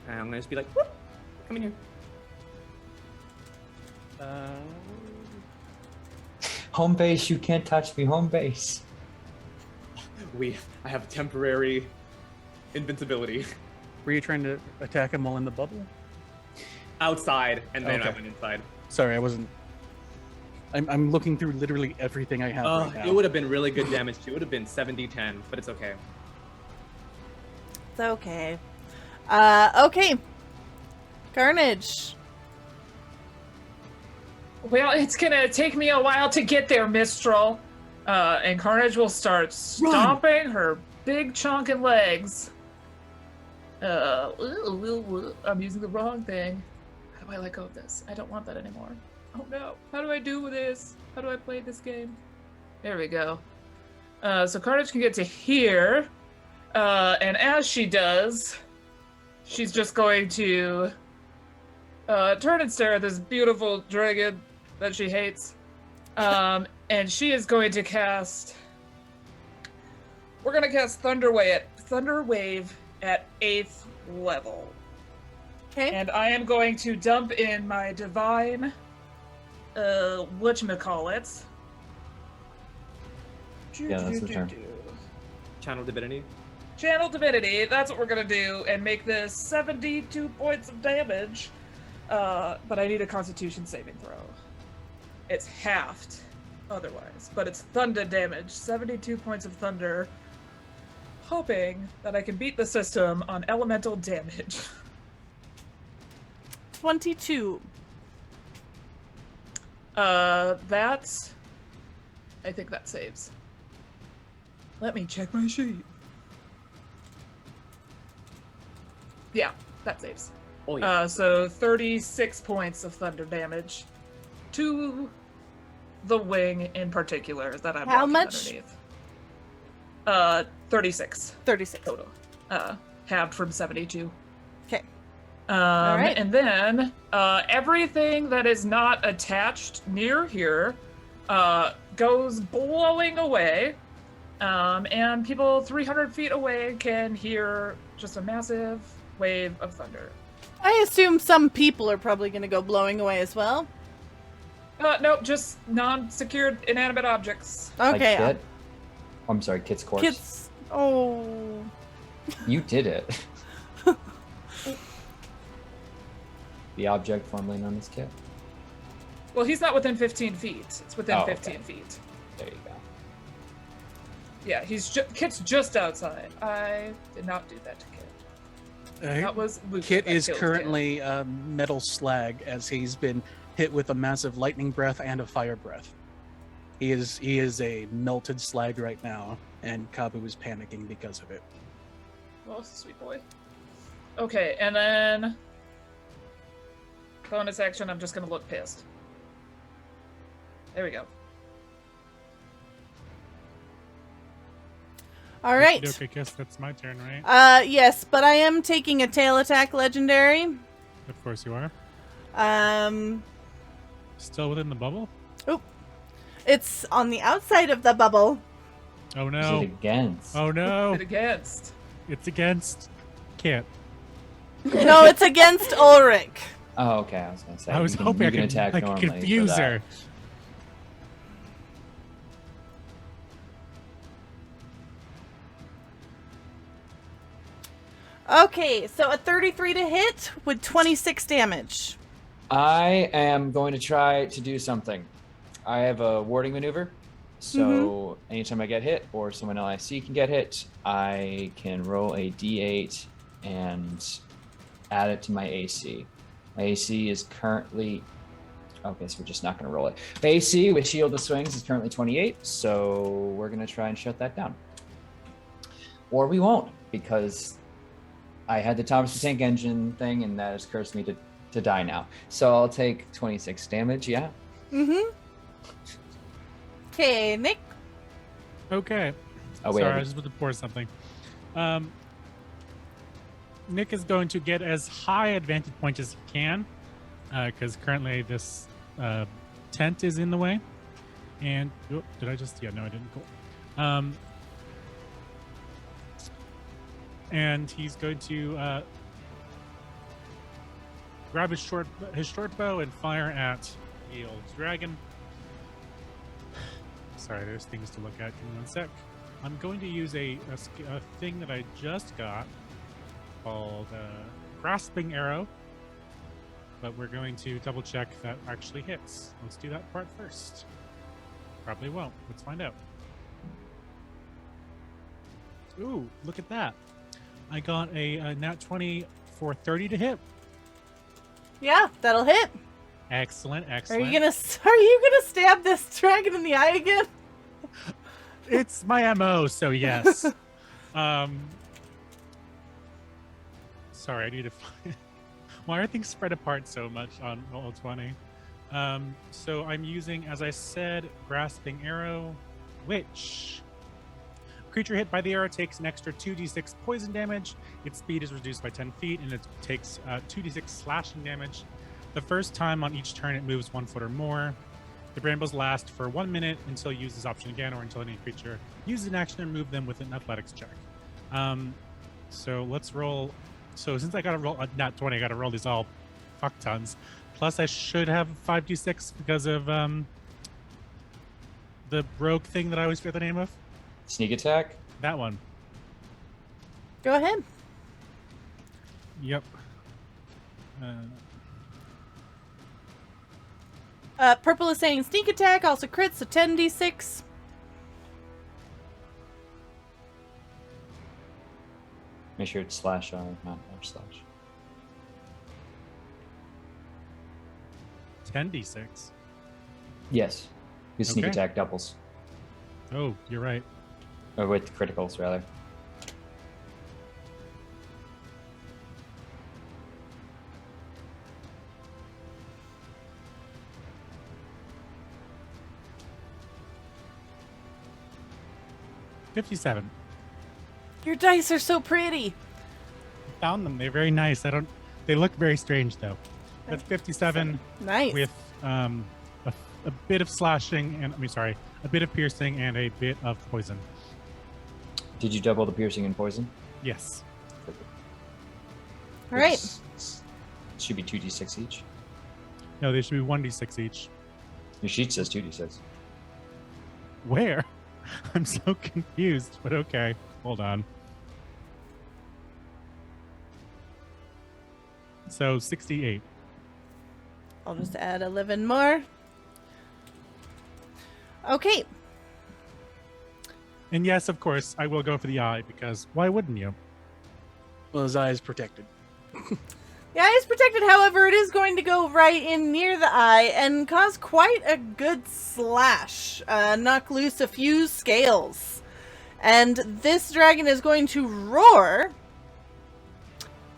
And I'm gonna just be like, whoop! Come in here. Home base, you can't touch me. Home base. I have temporary invincibility. Were you trying to attack him while in the bubble? Outside, and then I Okay. went inside. Sorry, I wasn't. I'm looking through literally everything I have right now. It would have been really good damage too. It would have been 7d10, but it's okay. It's okay. Okay. Carnage. Well, it's gonna take me a while to get there, Mistral. And Carnage will start stomping her big chunkin' legs. I'm using the wrong thing. How do I let go of this? I don't want that anymore. Oh no. How do I do this? How do I play this game? There we go. So Carnage can get to here. And as she does, she's just going to turn and stare at this beautiful dragon that she hates. And she is going to cast... We're going to cast Thunder Wave at 8th level. Okay. And I am going to dump in my divine... whatchamacallit. Yeah, that's the turn. Channel Divinity. Channel Divinity, that's what we're gonna do, and make this 72 points of damage. But I need a Constitution saving throw. It's halved otherwise, but it's thunder damage, 72 points of thunder. Hoping that I can beat the system on elemental damage. 22. That's... I think that saves. Let me check my sheet. Yeah, that saves. Oh yeah. So 36 points of thunder damage to the wing in particular that I'm How walking much? underneath. 36 36. total. Halved from 72. Okay. right. And then everything that is not attached near here goes blowing away. And people 300 feet away can hear just a massive wave of thunder. I assume some people are probably going to go blowing away as well. Nope, just non-secured inanimate objects. Okay. Like Kit? Oh, I'm sorry, Kit's corpse. Kids. Oh. You did it. The object formerly known as Kit. Well, he's not within 15 feet. It's within 15 okay. feet. There you go. Yeah, Kit's just outside. I did not do that to Kit. That was Luke Kit that is killed currently metal slag as he's been hit with a massive lightning breath and a fire breath. He is a melted slag right now, and Kabu is panicking because of it. Oh, sweet boy. Okay, and then bonus action, I'm just gonna look pissed. There we go. All right. Okay, guess that's my turn, right? Yes, but I am taking a tail attack legendary. Of course you are. Still within the bubble? It's on the outside of the bubble. Oh Who's no. it against? Oh no. Hit against. It's against Kit. No, it's against Ulrich. Oh, okay. I was gonna say. I was you can, hoping you I can could, attack I could normally confuse for that. her. Okay, so a 33 to hit with 26 damage. I am going to try to do something. I have a warding maneuver, so anytime I get hit or someone I see can get hit, I can roll a d8 and add it to my AC. My AC is currently... Okay, so we're just not going to roll it. My AC with Shield of Swings is currently 28, so we're going to try and shut that down. Or we won't, because I had the Thomas the Tank Engine thing, and that has cursed me to die now. So I'll take 26 damage, yeah? Okay, Nick. Okay. Oh, wait. Sorry, I was about to pour something. Nick is going to get as high advantage point as he can, because currently this tent is in the way. And did I just? Yeah, no, I didn't. Cool. And he's going to grab his short bow and fire at the old dragon. Sorry, there's things to look at. Give me 1 sec. I'm going to use a thing that I just got called Grasping Arrow, but we're going to double check that actually hits. Let's do that part first. Probably won't. Let's find out. Ooh, look at that. I got a nat 20 for 30 to hit. Yeah, that'll hit. Excellent, Are excellent. you gonna stab this dragon in the eye again? It's my MO, so yes. Sorry, I need to find... Why are things spread apart so much on Roll20? So I'm using, as I said, Grasping Arrow, which creature hit by the arrow takes an extra 2d6 poison damage. Its speed is reduced by 10 feet, and it takes 2d6 slashing damage. The first time on each turn it moves 1 foot or more. The brambles last for 1 minute until you use this option again, or until any creature uses an action and move them with an athletics check. So let's roll. So since I got to roll not 20, I got to roll these all fuck tons. Plus I should have 5d6 because of the rogue thing that I always forget the name of. Sneak attack? That one. Go ahead. Yep. Purple is saying sneak attack, also crits, so 10d6. Make sure it's slash R, not r/. 10d6. Yes. His sneak Okay. attack doubles. Oh, you're right. Or with criticals, rather. $57. Your dice are so pretty. Found them. They're very nice. They look very strange though. That's 57 Nice. with a bit of slashing and a bit of piercing and a bit of poison. Did you double the piercing and poison? Yes. All right. It should be 2d6 each. No, they should be 1d6 each. Your sheet says 2d6. Where? I'm so confused, but okay. Hold on. So 68. I'll just add 11 more. Okay. And yes, of course, I will go for the eye because why wouldn't you? Well, his eye is protected. The eye is protected, however, it is going to go right in near the eye and cause quite a good slash. Knock loose a few scales. And this dragon is going to roar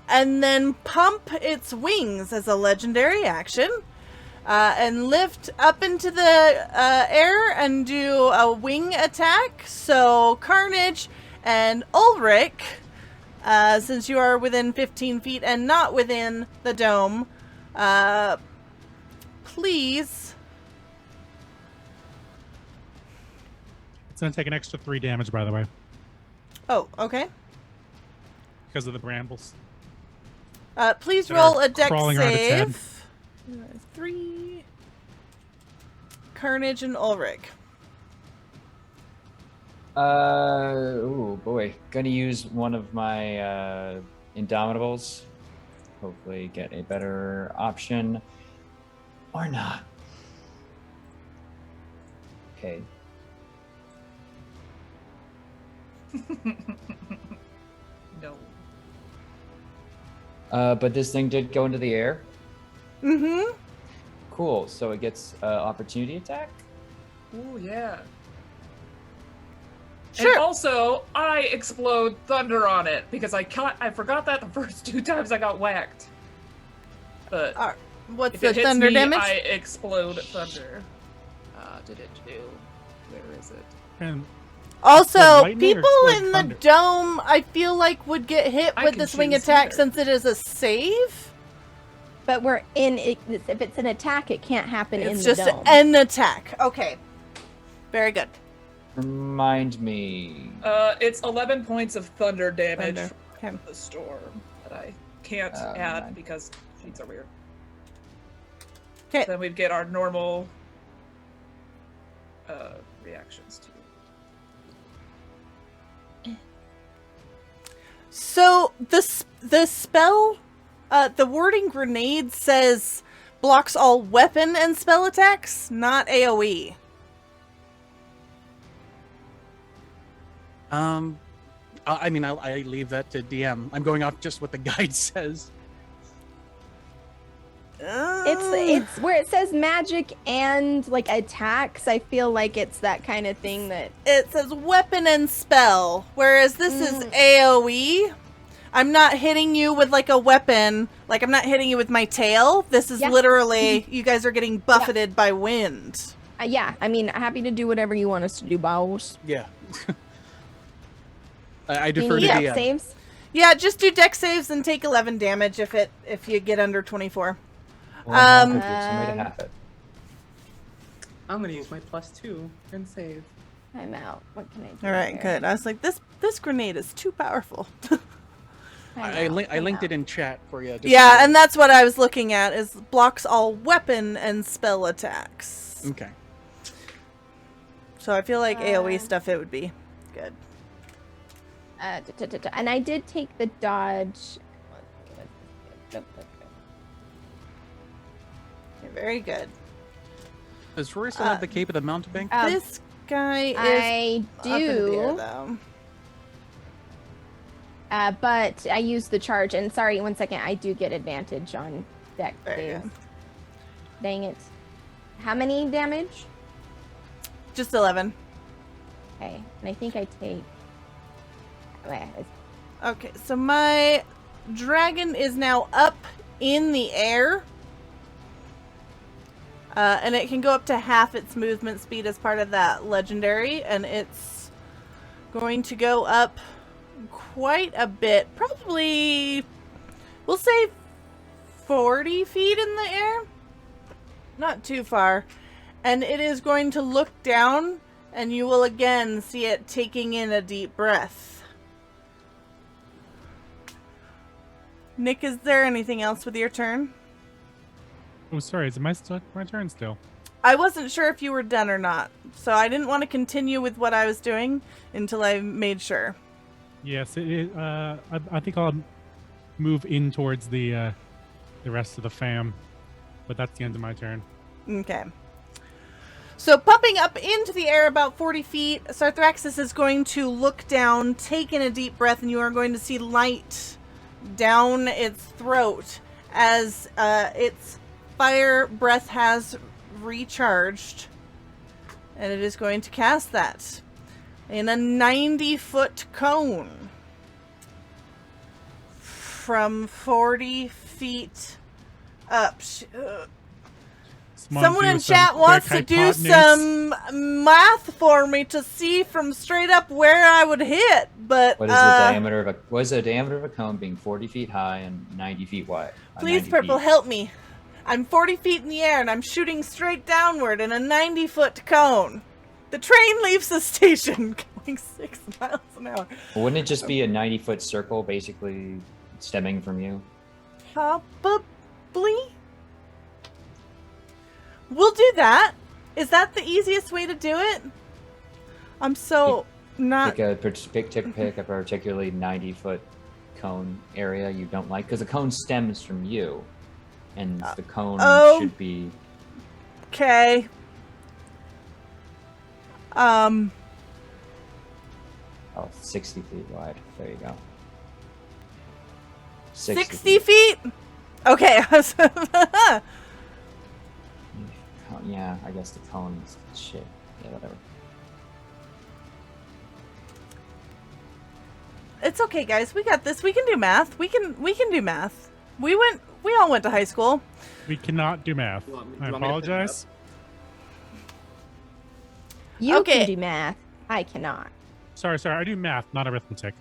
and then pump its wings as a legendary action. And lift up into the air and do a wing attack. So Carnage and Ulrich, since you are within 15 feet and not within the dome, please. It's going to take an extra 3 damage, by the way, Oh, okay. because of the brambles. Please That roll are a dex crawling around its head. save. 3. Carnage and Ulrich. Oh boy. Gonna use one of my Indomitables. Hopefully get a better option. Or not. Okay. No. But this thing did go into the air. Mm-hmm. Cool. So it gets opportunity attack. Ooh, yeah. Sure. And also, I explode thunder on it because I forgot that the first 2 times I got whacked. But What's if the it hits thunder me, damage? I explode thunder. Did it do? Where is it? And Also, lightning or people explode in thunder? the dome, I feel like, would get hit I with can this wing choose attack either. since it is a save. But we're in it. If it's an attack, it can't happen in It's the just dome. an attack. Okay. Very good. Remind me. It's 11 points of thunder damage Thunder. Okay. from the storm that I can't Oh, add man. because sheets are weird. Okay. Then we'd get our normal reactions too. So the spell, the wording grenade says blocks all weapon and spell attacks, not AoE. I mean, I leave that to DM. I'm going off just what the guide says. It's where it says magic and like attacks. I feel like it's that kind of thing that It says weapon and spell, whereas this is AoE. I'm not hitting you with like a weapon. Like I'm not hitting you with my tail. This is Yeah. literally you guys are getting buffeted by wind. yeah. I mean, happy to do whatever you want us to do, boss. Yeah. I Do you defer need to dex DM. saves? Yeah, just do dex saves and take 11 damage if you get under 24. Or half Um, if you have some way to half it. I'm gonna use my +2 and save. I'm out. What can I do? All right, here? good. I was like, this grenade is too powerful. I linked it in chat for you. Yeah, and that's what I was looking at, is blocks all weapon and spell attacks. Okay. So I feel like AoE stuff, it would be good. And I did take the dodge. Very good. Does Rory still have the Cape of the Mountebank? This guy is I up in the air, do, though. but I used the charge. And sorry, 1 second. I do get advantage on dex There you saves. go. Dang it. How many damage? Just 11. Okay, and I think I take. Okay, so my dragon is now up in the air. And it can go up to half its movement speed as part of that legendary. And it's going to go up quite a bit. Probably, we'll say 40 feet in the air. Not too far. And it is going to look down, and you will again see it taking in a deep breath. Nick, is there anything else with your turn? Oh, sorry. Is it my turn still? I wasn't sure if you were done or not, so I didn't want to continue with what I was doing until I made sure. Yes. I think I'll move in towards the rest of the fam, but that's the end of my turn. Okay. So popping up into the air about 40 feet, Sarthraxis is going to look down, take in a deep breath, and you are going to see light down its throat as its fire breath has recharged. And it is going to cast that in a 90-foot cone from 40 feet up. Someone in chat wants to do some math for me to see from straight up where I would hit, but What is the diameter of a cone being 40 feet high and 90 feet wide? Please, 90 Purple, feet. help me. I'm 40 feet in the air and I'm shooting straight downward in a 90-foot cone. The train leaves the station going 6 miles an hour. Wouldn't it just be a 90-foot circle, basically stemming from you? Probably. We'll do that. Is that the easiest way to do it? I'm so not... Pick a particularly 90-foot cone area you don't like, because the cone stems from you, and the cone should be... Okay. 60 feet wide. There you go. 60 feet? Okay. Yeah, I guess the cone's shit. Yeah, whatever. It's okay, guys. We got this. We can do math. We can do math. We all went to high school. We cannot do math. You want me- I you want me to pick it apologize. You Okay. can do math. I cannot. Sorry. I do math, not arithmetic.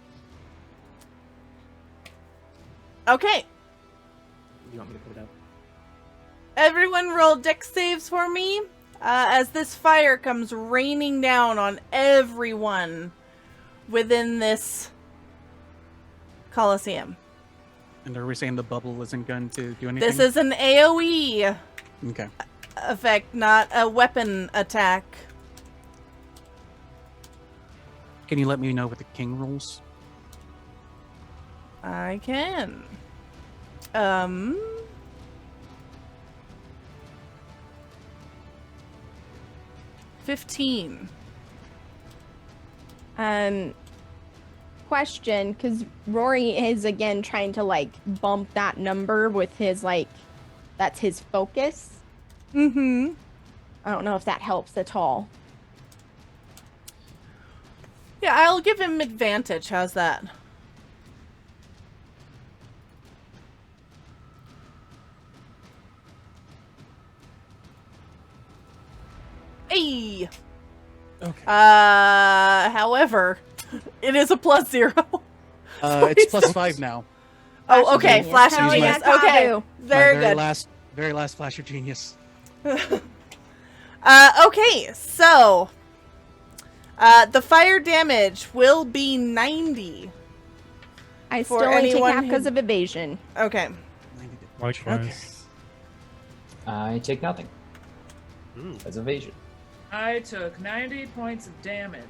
Okay. You want me to put it up? Everyone roll dex saves for me as this fire comes raining down on everyone within this Coliseum. And are we saying the bubble isn't going to do anything? This is an AoE Okay. effect, not a weapon attack. Can you let me know what the king rolls? I can. 15. Question, because Rory is again trying to like bump that number with his that's his focus. Mm-hmm. I don't know if that helps at all. Yeah, I'll give him advantage. How's that? Hey. Okay. However, It is a +0. It's +5 now. Oh, okay. Genius. Flash of Hell genius. yeah, Okay, Kabu. very My good. very last flash of genius. Okay, so the fire damage will be 90. I For still only take anyone half who- because of evasion. Okay. Likewise. I take nothing. Ooh. As evasion. I took 90 points of damage.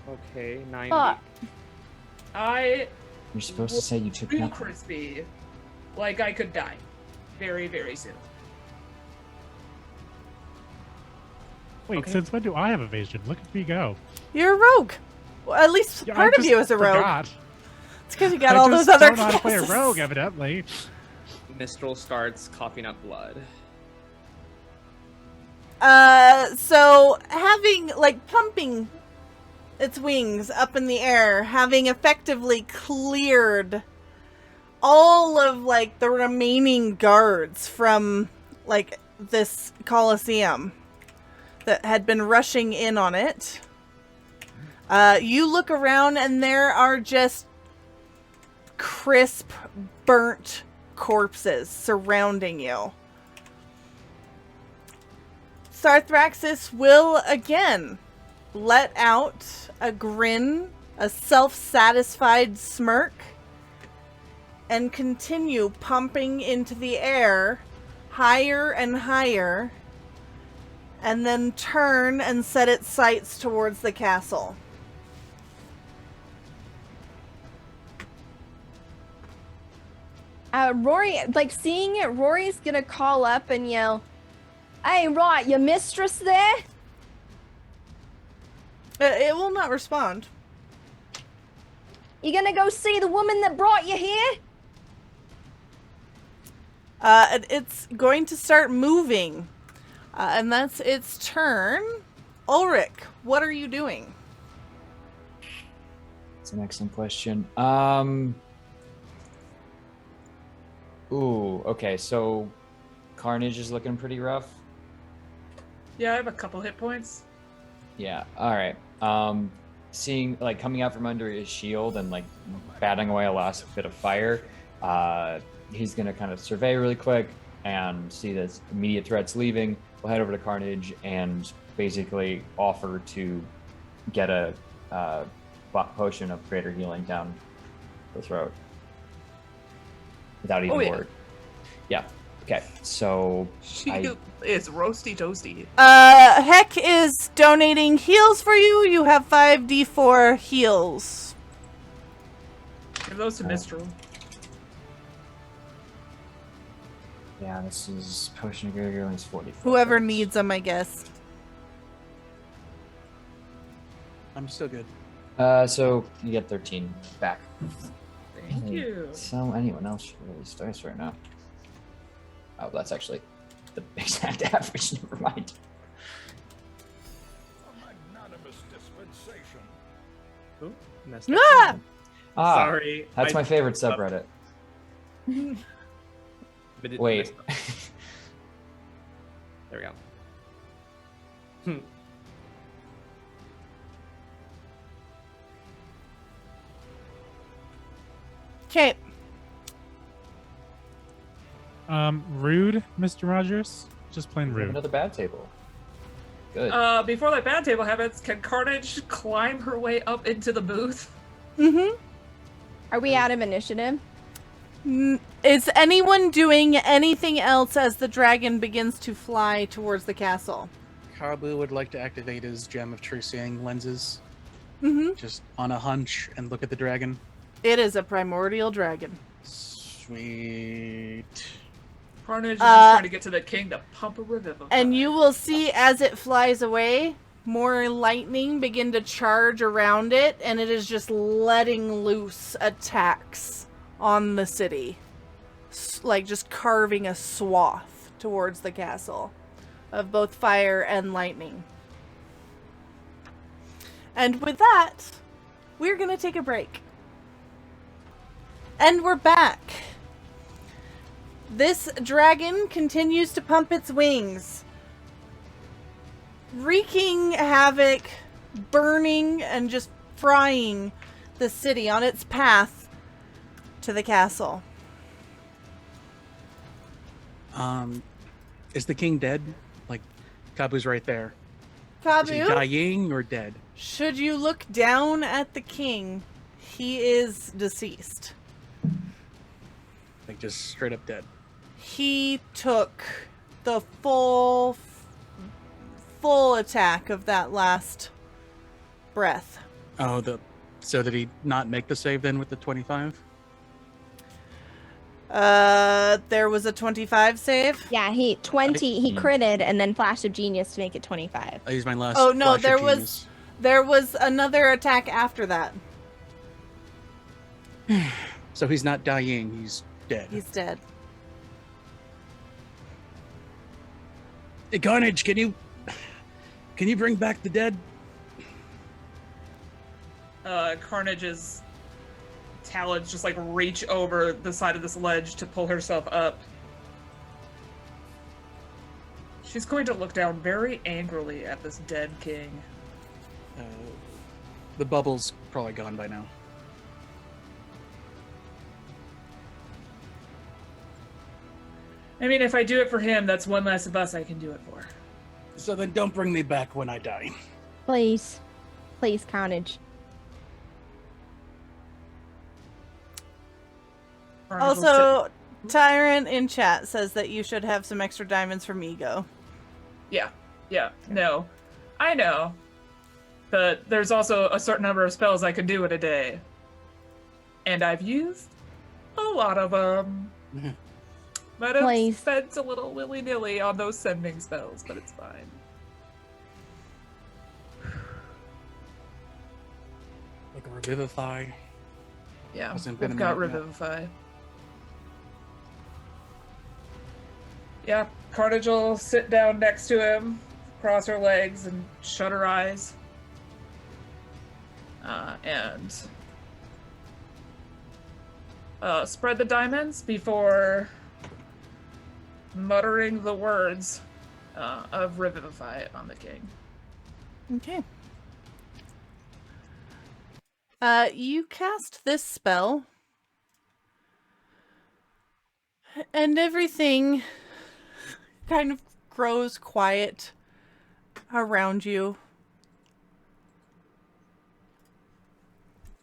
Okay, 90. Fuck. I You're supposed to say you took real nothing. crispy. Like I could die. Very, very soon. Wait, Okay. since when do I have evasion? Look at me go. You're a rogue. Well, at least Yeah, I part of just you is a rogue. forgot. It's because you got I all just those other don't know how to play a classes. rogue, evidently. Mistral starts coughing up blood. So having, like, pumping its wings up in the air, having effectively cleared all of, like, the remaining guards from, like, this Colosseum that had been rushing in on it, you look around and there are just crisp, burnt corpses surrounding you. Sarthraxis will again let out a grin, a self-satisfied smirk, and continue pumping into the air higher and higher, and then turn and set its sights towards the castle. Rory, like seeing it, Rory's gonna call up and yell, "Hey, right, your mistress there?" It will not respond. You gonna go see the woman that brought you here? It's going to start moving, and that's its turn. Ulrich, what are you doing? That's an excellent question. Ooh, okay, so Carnage is looking pretty rough. Yeah, I have a couple hit points. Yeah, alright. Seeing, like, coming out from under his shield and, like, batting away a last bit of fire, he's gonna kind of survey really quick and see that immediate threats leaving. We'll head over to Carnage and basically offer to get a potion of greater healing down the throat. Without even Oh, yeah. word. Yeah. Okay. So She I is roasty toasty. Heck is donating heals for you. You have 5d4 heals. Give those to Mistral. yeah, this is potion of greater healing is 40. Whoever needs them, I guess. I'm still good. So you get 13 back. Thank you. So anyone else should release dice right now. Oh, that's actually the exact average. Never mind. A magnanimous dispensation. Ooh, messed up. Ah! Ah, Sorry. that's I- my favorite subreddit. but it Wait. messed up. There we go. Okay. Rude, Mr. Rogers. Just plain We have rude. another bad table. Good. Before that bad table happens, can Carnage climb her way up into the booth? Mm-hmm. Are we out of initiative? Is anyone doing anything else as the dragon begins to fly towards the castle? Kabu would like to activate his Gem of True Seeing lenses, Mm-hmm. just on a hunch, and look at the dragon. It is a primordial dragon. Sweet. Carnage is just trying to get to the king to pump a revivify. And you will see as it flies away, more lightning begin to charge around it, and it is just letting loose attacks on the city. Like just carving a swath towards the castle of both fire and lightning. And with that, we're going to take a break. And we're back. This dragon continues to pump its wings, wreaking havoc, burning, and just frying the city on its path to the castle. Is the king dead? Like, Kabu's right there. Is he Kabu, dying or dead? should you look down at the king, he is deceased. Like, just straight up dead. He took the full attack of that last breath. Oh, so did he not make the save then with the 25? There was a 25 save. Yeah, he critted and then Flash of Genius to make it 25. I used my last. Oh no, Flash of Genius. there was another attack after that. So he's not dying, he's dead. He's dead. Hey, Carnage, can you bring back the dead? Carnage's talons just like reach over the side of this ledge to pull herself up. She's going to look down very angrily at this dead king. The bubble's probably gone by now. I mean, if I do it for him, that's one less of us I can do it for. So then don't bring me back when I die. Please. Please, Carnage. Carnage will Also, Tyrant in chat says that you should have some extra diamonds from Ego. Yeah, no. I know. But there's also a certain number of spells I can do in a day. And I've used a lot of them. Might have Please. spent a little willy-nilly on those sending spells, but it's fine. Like a Revivify. Yeah, Hasn't been we've a got minute yet. Revivify. Yeah, Carnage will sit down next to him, cross her legs, and shut her eyes. And spread the diamonds before muttering the words of Revivify on the king. Okay. You cast this spell, and everything kind of grows quiet around you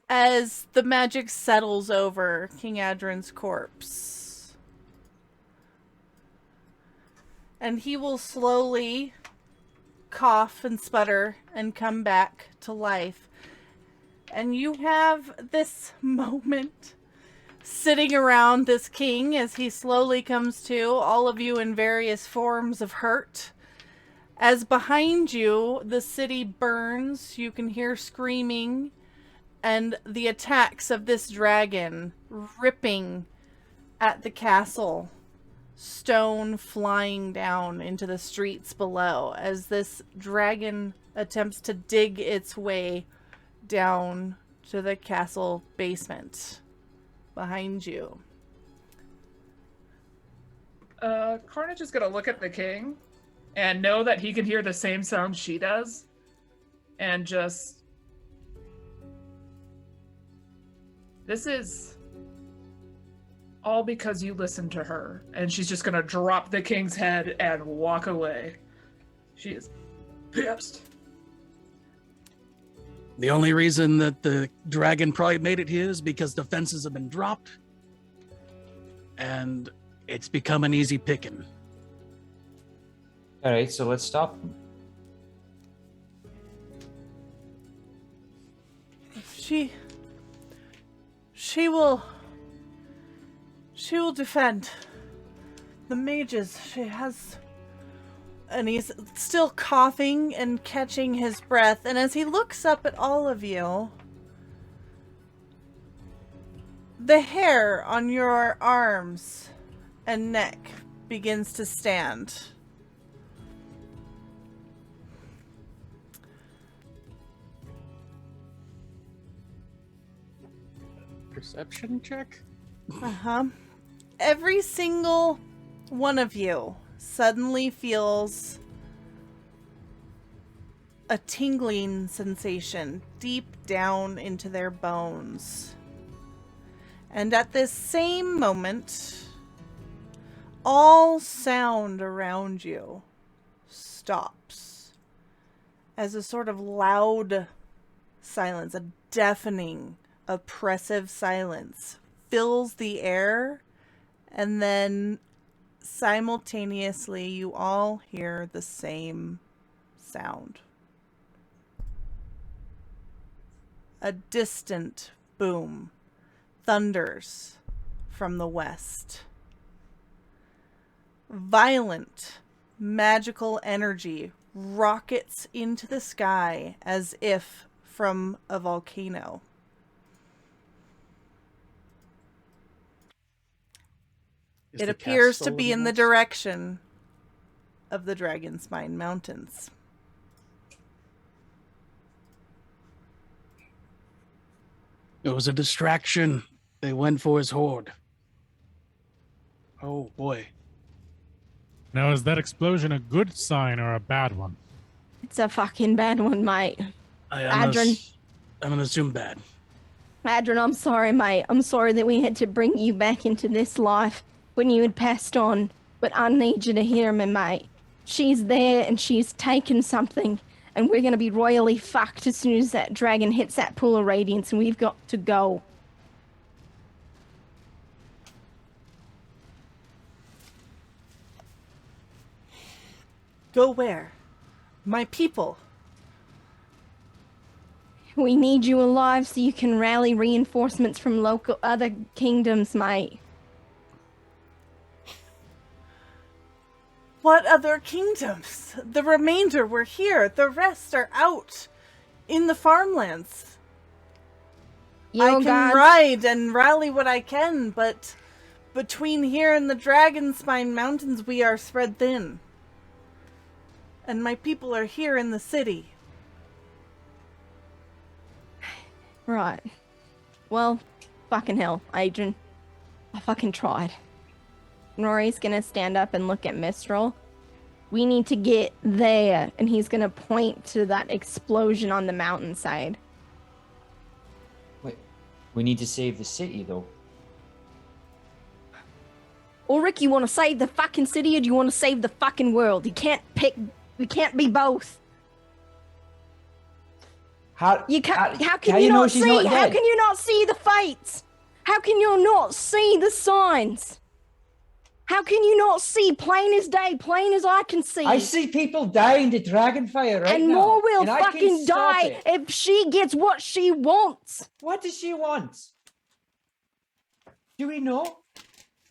as the magic settles over King Adrin's corpse. And he will slowly cough and sputter and come back to life. And you have this moment sitting around this king as he slowly comes to, all of you in various forms of hurt. As behind you, the city burns, you can hear screaming and the attacks of this dragon ripping at the castle. Stone flying down into the streets below as this dragon attempts to dig its way down to the castle basement behind you. Carnage is gonna look at the king and know that he can hear the same sound she does, and just... This is all because you listened to her, and she's just gonna drop the king's head and walk away. She is pissed. The only reason that the dragon probably made it here is because defenses have been dropped. And it's become an easy picking. All right, so let's stop them. She will defend the mages. She has... And he's still coughing and catching his breath. And as he looks up at all of you, the hair on your arms and neck begins to stand. Perception check? Every single one of you suddenly feels a tingling sensation deep down into their bones. And at this same moment, all sound around you stops as a sort of loud silence, a deafening, oppressive silence fills the air, and then simultaneously you all hear the same sound. A distant boom thunders from the west. Violent, magical energy rockets into the sky as if from a volcano. Is It the appears to castle be in the west? direction of the Dragon Spine Mountains. It was a distraction. They went for his horde. Oh boy. Now, is that explosion a good sign or a bad one? It's a fucking bad one, mate. I'm Adrian. gonna assume bad. Adrian, I'm sorry, mate. I'm sorry that we had to bring you back into this life when you had passed on. But I need you to hear me, mate. She's there and she's taken something. And we're going to be royally fucked as soon as that dragon hits that pool of radiance. And we've got to go. Go where? My people. We need you alive so you can rally reinforcements from local other kingdoms, mate. What other kingdoms? The remainder were here. The rest are out in the farmlands. I can ride and rally what I can, but between here and the Dragonspine Mountains, we are spread thin. And my people are here in the city. Right. Well, fucking hell, Adrian. I fucking tried. Rory's gonna stand up and look at Mistral. We need to get there, and he's gonna point to that explosion on the mountainside. Wait, we need to save the city, though. Ulrich, you want to save the fucking city, or do you want to save the fucking world? You can't pick. We can't be both. How You can't. How how can you you know not she's see? not How dead? can you not see the fights? How can you not see the signs? How can you not see plain as day, plain as I can see? I see people dying to Dragonfire right and now. more will and I can fucking stop die it. if she gets what she wants. What does she want? Do we know?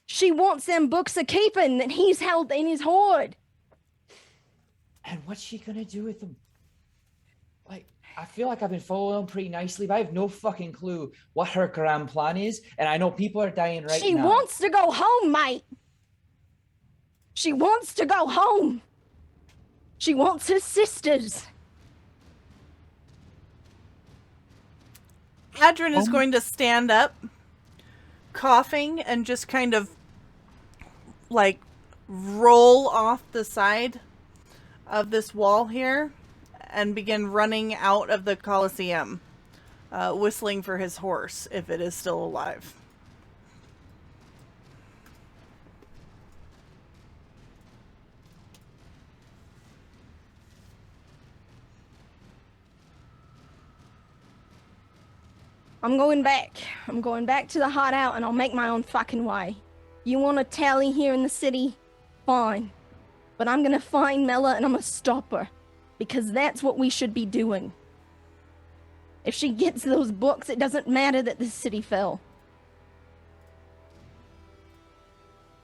She wants them books of keeping that he's held in his hoard. And what's she gonna do with them? Like, I feel like I've been following pretty nicely, but I have no fucking clue what her grand plan is. And I know people are dying right She now. wants to go home, mate. She wants to go home. She wants her sisters. Adrian is going to stand up, coughing, and just kind of like roll off the side of this wall here and begin running out of the Colosseum, whistling for his horse if it is still alive. I'm going back. I'm going back to the hideout and I'll make my own fucking way. You want a tally here in the city? Fine. But I'm gonna find Mela and I'm gonna stop her. Because that's what we should be doing. If she gets those books, it doesn't matter that the city fell.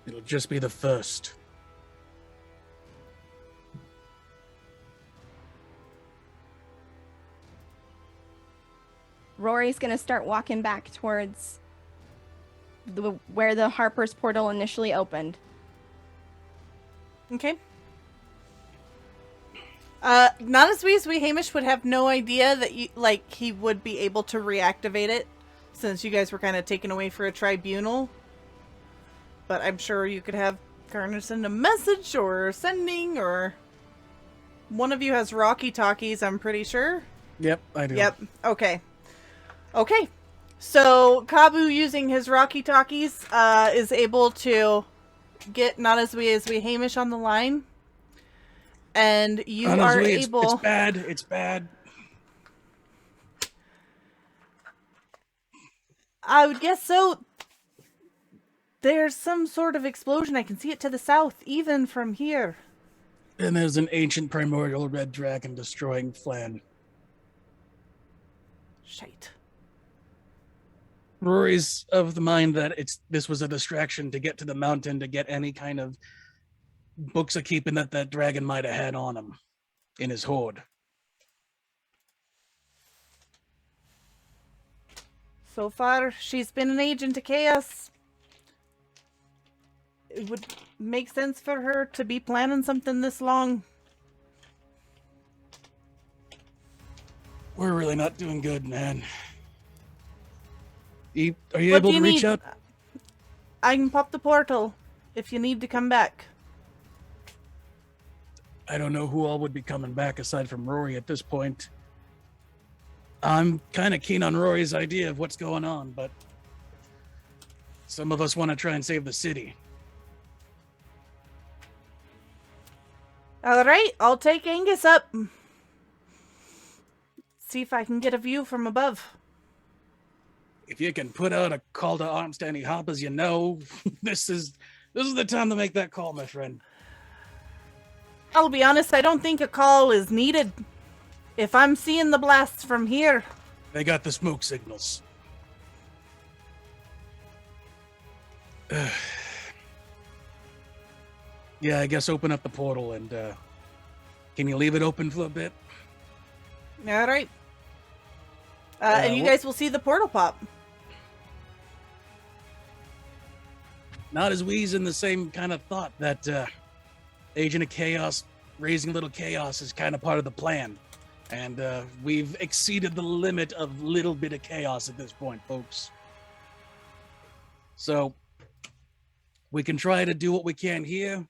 It'll just be the first. Rory's gonna start walking back towards where the Harper's portal initially opened. Okay. Not as we Hamish would have no idea that he would be able to reactivate it, since you guys were kind of taken away for a tribunal. But I'm sure you could have Karna send a message or sending or. one of you has Rocky Talkies, I'm pretty sure. Yep, I do. Yep. Okay. Okay. So Kabu, using his Rocky Talkies, is able to get not as we Hamish on the line, and you are able. It's bad. It's bad. I would guess so. There's some sort of explosion. I can see it to the south, even from here. And there's an ancient primordial red dragon destroying Phlan. Shite. Rory's of the mind that this was a distraction to get to the mountain to get any kind of books of keeping that dragon might have had on him in his hoard. So far, she's been an agent of chaos. It would make sense for her to be planning something this long. We're really not doing good, man. Are you able to reach out? I can pop the portal if you need to come back. I don't know who all would be coming back aside from Rory at this point. I'm kind of keen on Rory's idea of what's going on, but some of us want to try and save the city. All right, I'll take Angus up. See if I can get a view from above. If you can put out a call to arms to any Harpers, this is the time to make that call, my friend. I'll be honest, I don't think a call is needed. If I'm seeing the blasts from here. They got the smoke signals. Yeah, I guess open up the portal and can you leave it open for a bit? All right. And you guys will see the portal pop. Not as Wee's in the same kind of thought that Agent of Chaos, raising a little chaos is kind of part of the plan. And we've exceeded the limit of little bit of chaos at this point, folks. So we can try to do what we can here,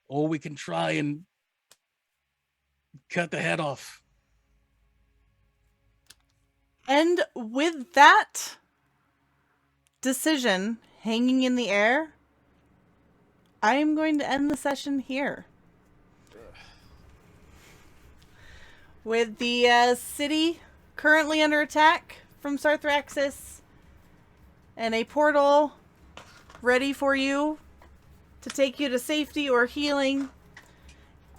or we can try and cut the head off. And with that decision hanging in the air, I am going to end the session here. With the city currently under attack from Sarthraxis, and a portal ready for you to take you to safety or healing,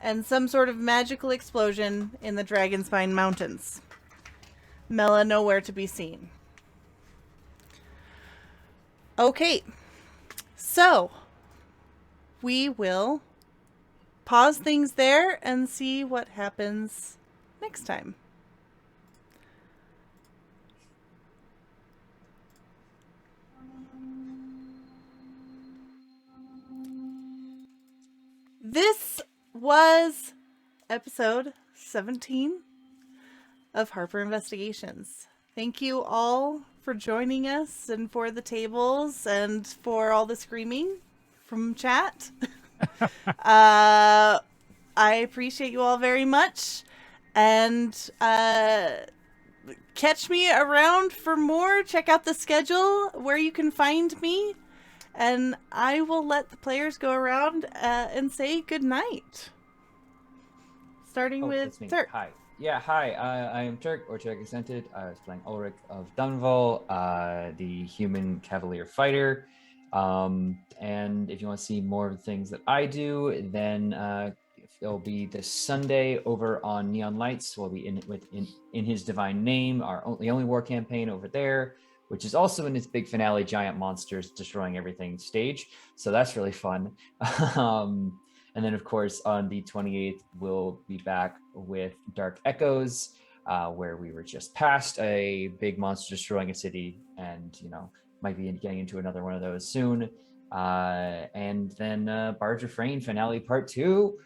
and some sort of magical explosion in the Dragonspine Mountains. Mela nowhere to be seen. Okay, so we will pause things there and see what happens next time. This was episode 17 of Harper Investigations. Thank you all for joining us and for the tables and for all the screaming from chat. I appreciate you all very much. And catch me around for more. Check out the schedule where you can find me. And I will let the players go around and say goodnight. Starting with Turk. Hi. Yeah, hi. I am Turk, or Turk Accented. I was playing Ulrich of Dunval, the human cavalier fighter. And if you want to see more of the things that I do, then it'll be this Sunday over on Neon Lights. We'll be in his divine name, the only war campaign over there, which is also in its big finale, giant monsters destroying everything stage. So that's really fun. And then, of course, on the 28th, we'll be back with Dark Echoes, where we were just past a big monster destroying a city, and might be getting into another one of those soon. And then Bard's Refrain finale part 2.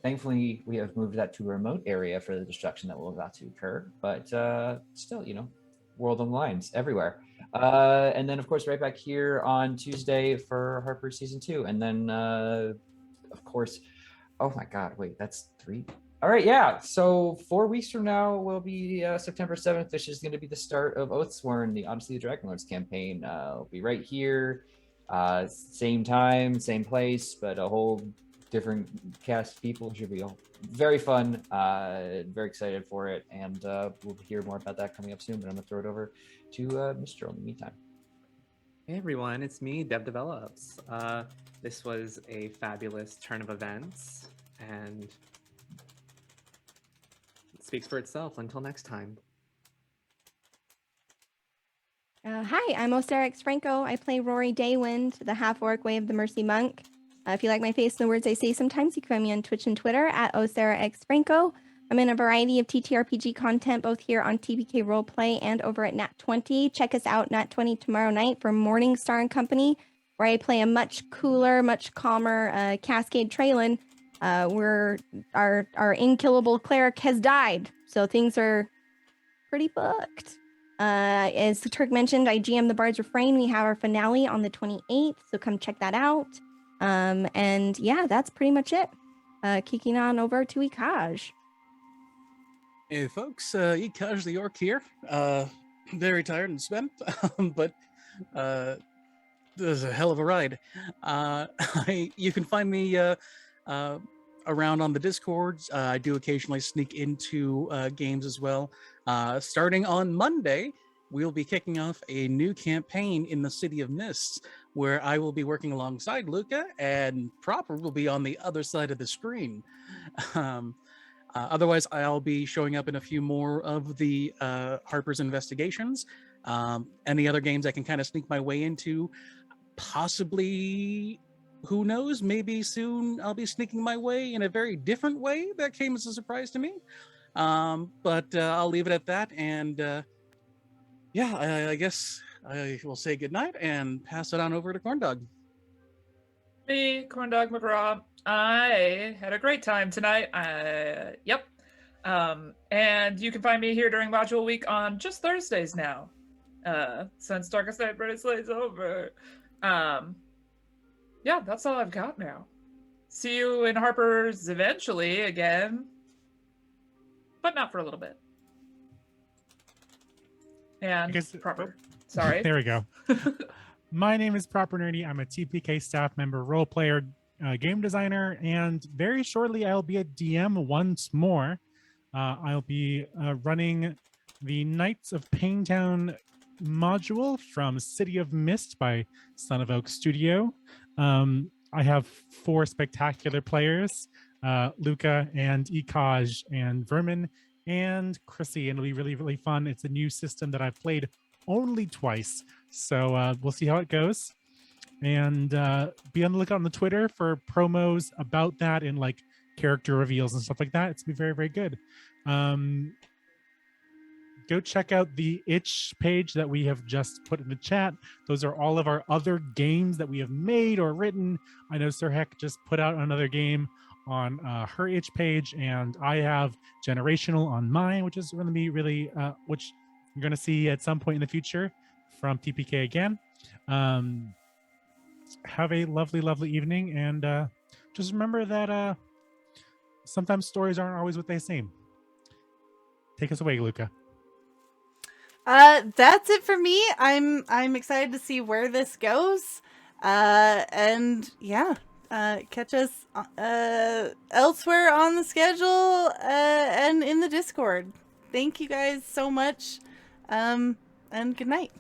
Thankfully, we have moved that to a remote area for the destruction that will about to occur, but still, world on the lines everywhere. And then, of course, right back here on Tuesday for Harper Season 2. And then, of course, Oh my God! Wait, that's 3. All right, yeah. So 4 weeks from now will be September 7th, which is going to be the start of Oathsworn, the Odyssey of the Dragonlords campaign. It'll be right here, same time, same place, but a whole different cast of people. It should be very fun. Very excited for it, and we'll hear more about that coming up soon. But I'm gonna throw it over to Mr. in the meantime. Hey everyone, it's me, Dev Develops. This was a fabulous turn of events, and it speaks for itself. Until next time. Hi, I'm Osirix Franco. I play Rory Daywind, the half-orc Way of the Mercy Monk. If you like my face and the words I say sometimes, you can find me on Twitch and Twitter at OsirixFranco. I'm in a variety of TTRPG content, both here on TPK Roleplay and over at Nat20. Check us out, Nat20, tomorrow night for Morningstar and Company, where I play a much cooler, much calmer Cascade Traylon. Our inkillable cleric has died, so things are pretty booked. As Turk mentioned, I GM the Bard's Refrain. We have our finale on the 28th, so come check that out. And yeah, that's pretty much it. Kicking on over to Ikaj. Hey folks, Ikaj the Orc here. Very tired and spent, but this is a hell of a ride. You can find me around on the Discords. I do occasionally sneak into games as well. Starting on Monday, we'll be kicking off a new campaign in the City of Mists, where I will be working alongside Luca, and Proper will be on the other side of the screen. Otherwise, I'll be showing up in a few more of the Harper's Investigations. Any other games I can kind of sneak my way into, possibly, who knows, maybe soon I'll be sneaking my way in a very different way that came as a surprise to me. But I'll leave it at that, and yeah, I guess I will say goodnight and pass it on over to Corndog. Me, Corndog McGraw. I had a great time tonight. Yep. And you can find me here during Module Week on just Thursdays now. Since Darkest Night Brightest Light's over. Yeah, that's all I've got now. See you in Harper's eventually again. But not for a little bit. And Proper. Sorry. There we go. My name is Proper Nerdy. I'm a TPK staff member, role player, game designer, and very shortly I'll be a DM once more. I'll be running the Knights of Paintown module from City of Mist by Son of Oak Studio. I have 4 spectacular players, Luca and Ikaj and Vermin and Chrissy, and it'll be really, really fun. It's a new system that I've played only twice, so we'll see how it goes. And be on the lookout on the Twitter for promos about that and like character reveals and stuff like that. It's gonna be very, very good. Go check out the itch page that we have just put in the chat. Those are all of our other games that we have made or written. I know Sir Heck just put out another game on her itch page, and I have Generational on mine, which is going to be really, which you're going to see at some point in the future from TPK again. Have a lovely, lovely evening, and just remember that sometimes stories aren't always what they seem. Take us away, Luca. That's it for me. I'm excited to see where this goes. And yeah, catch us elsewhere on the schedule and in the Discord. Thank you guys so much. And good night.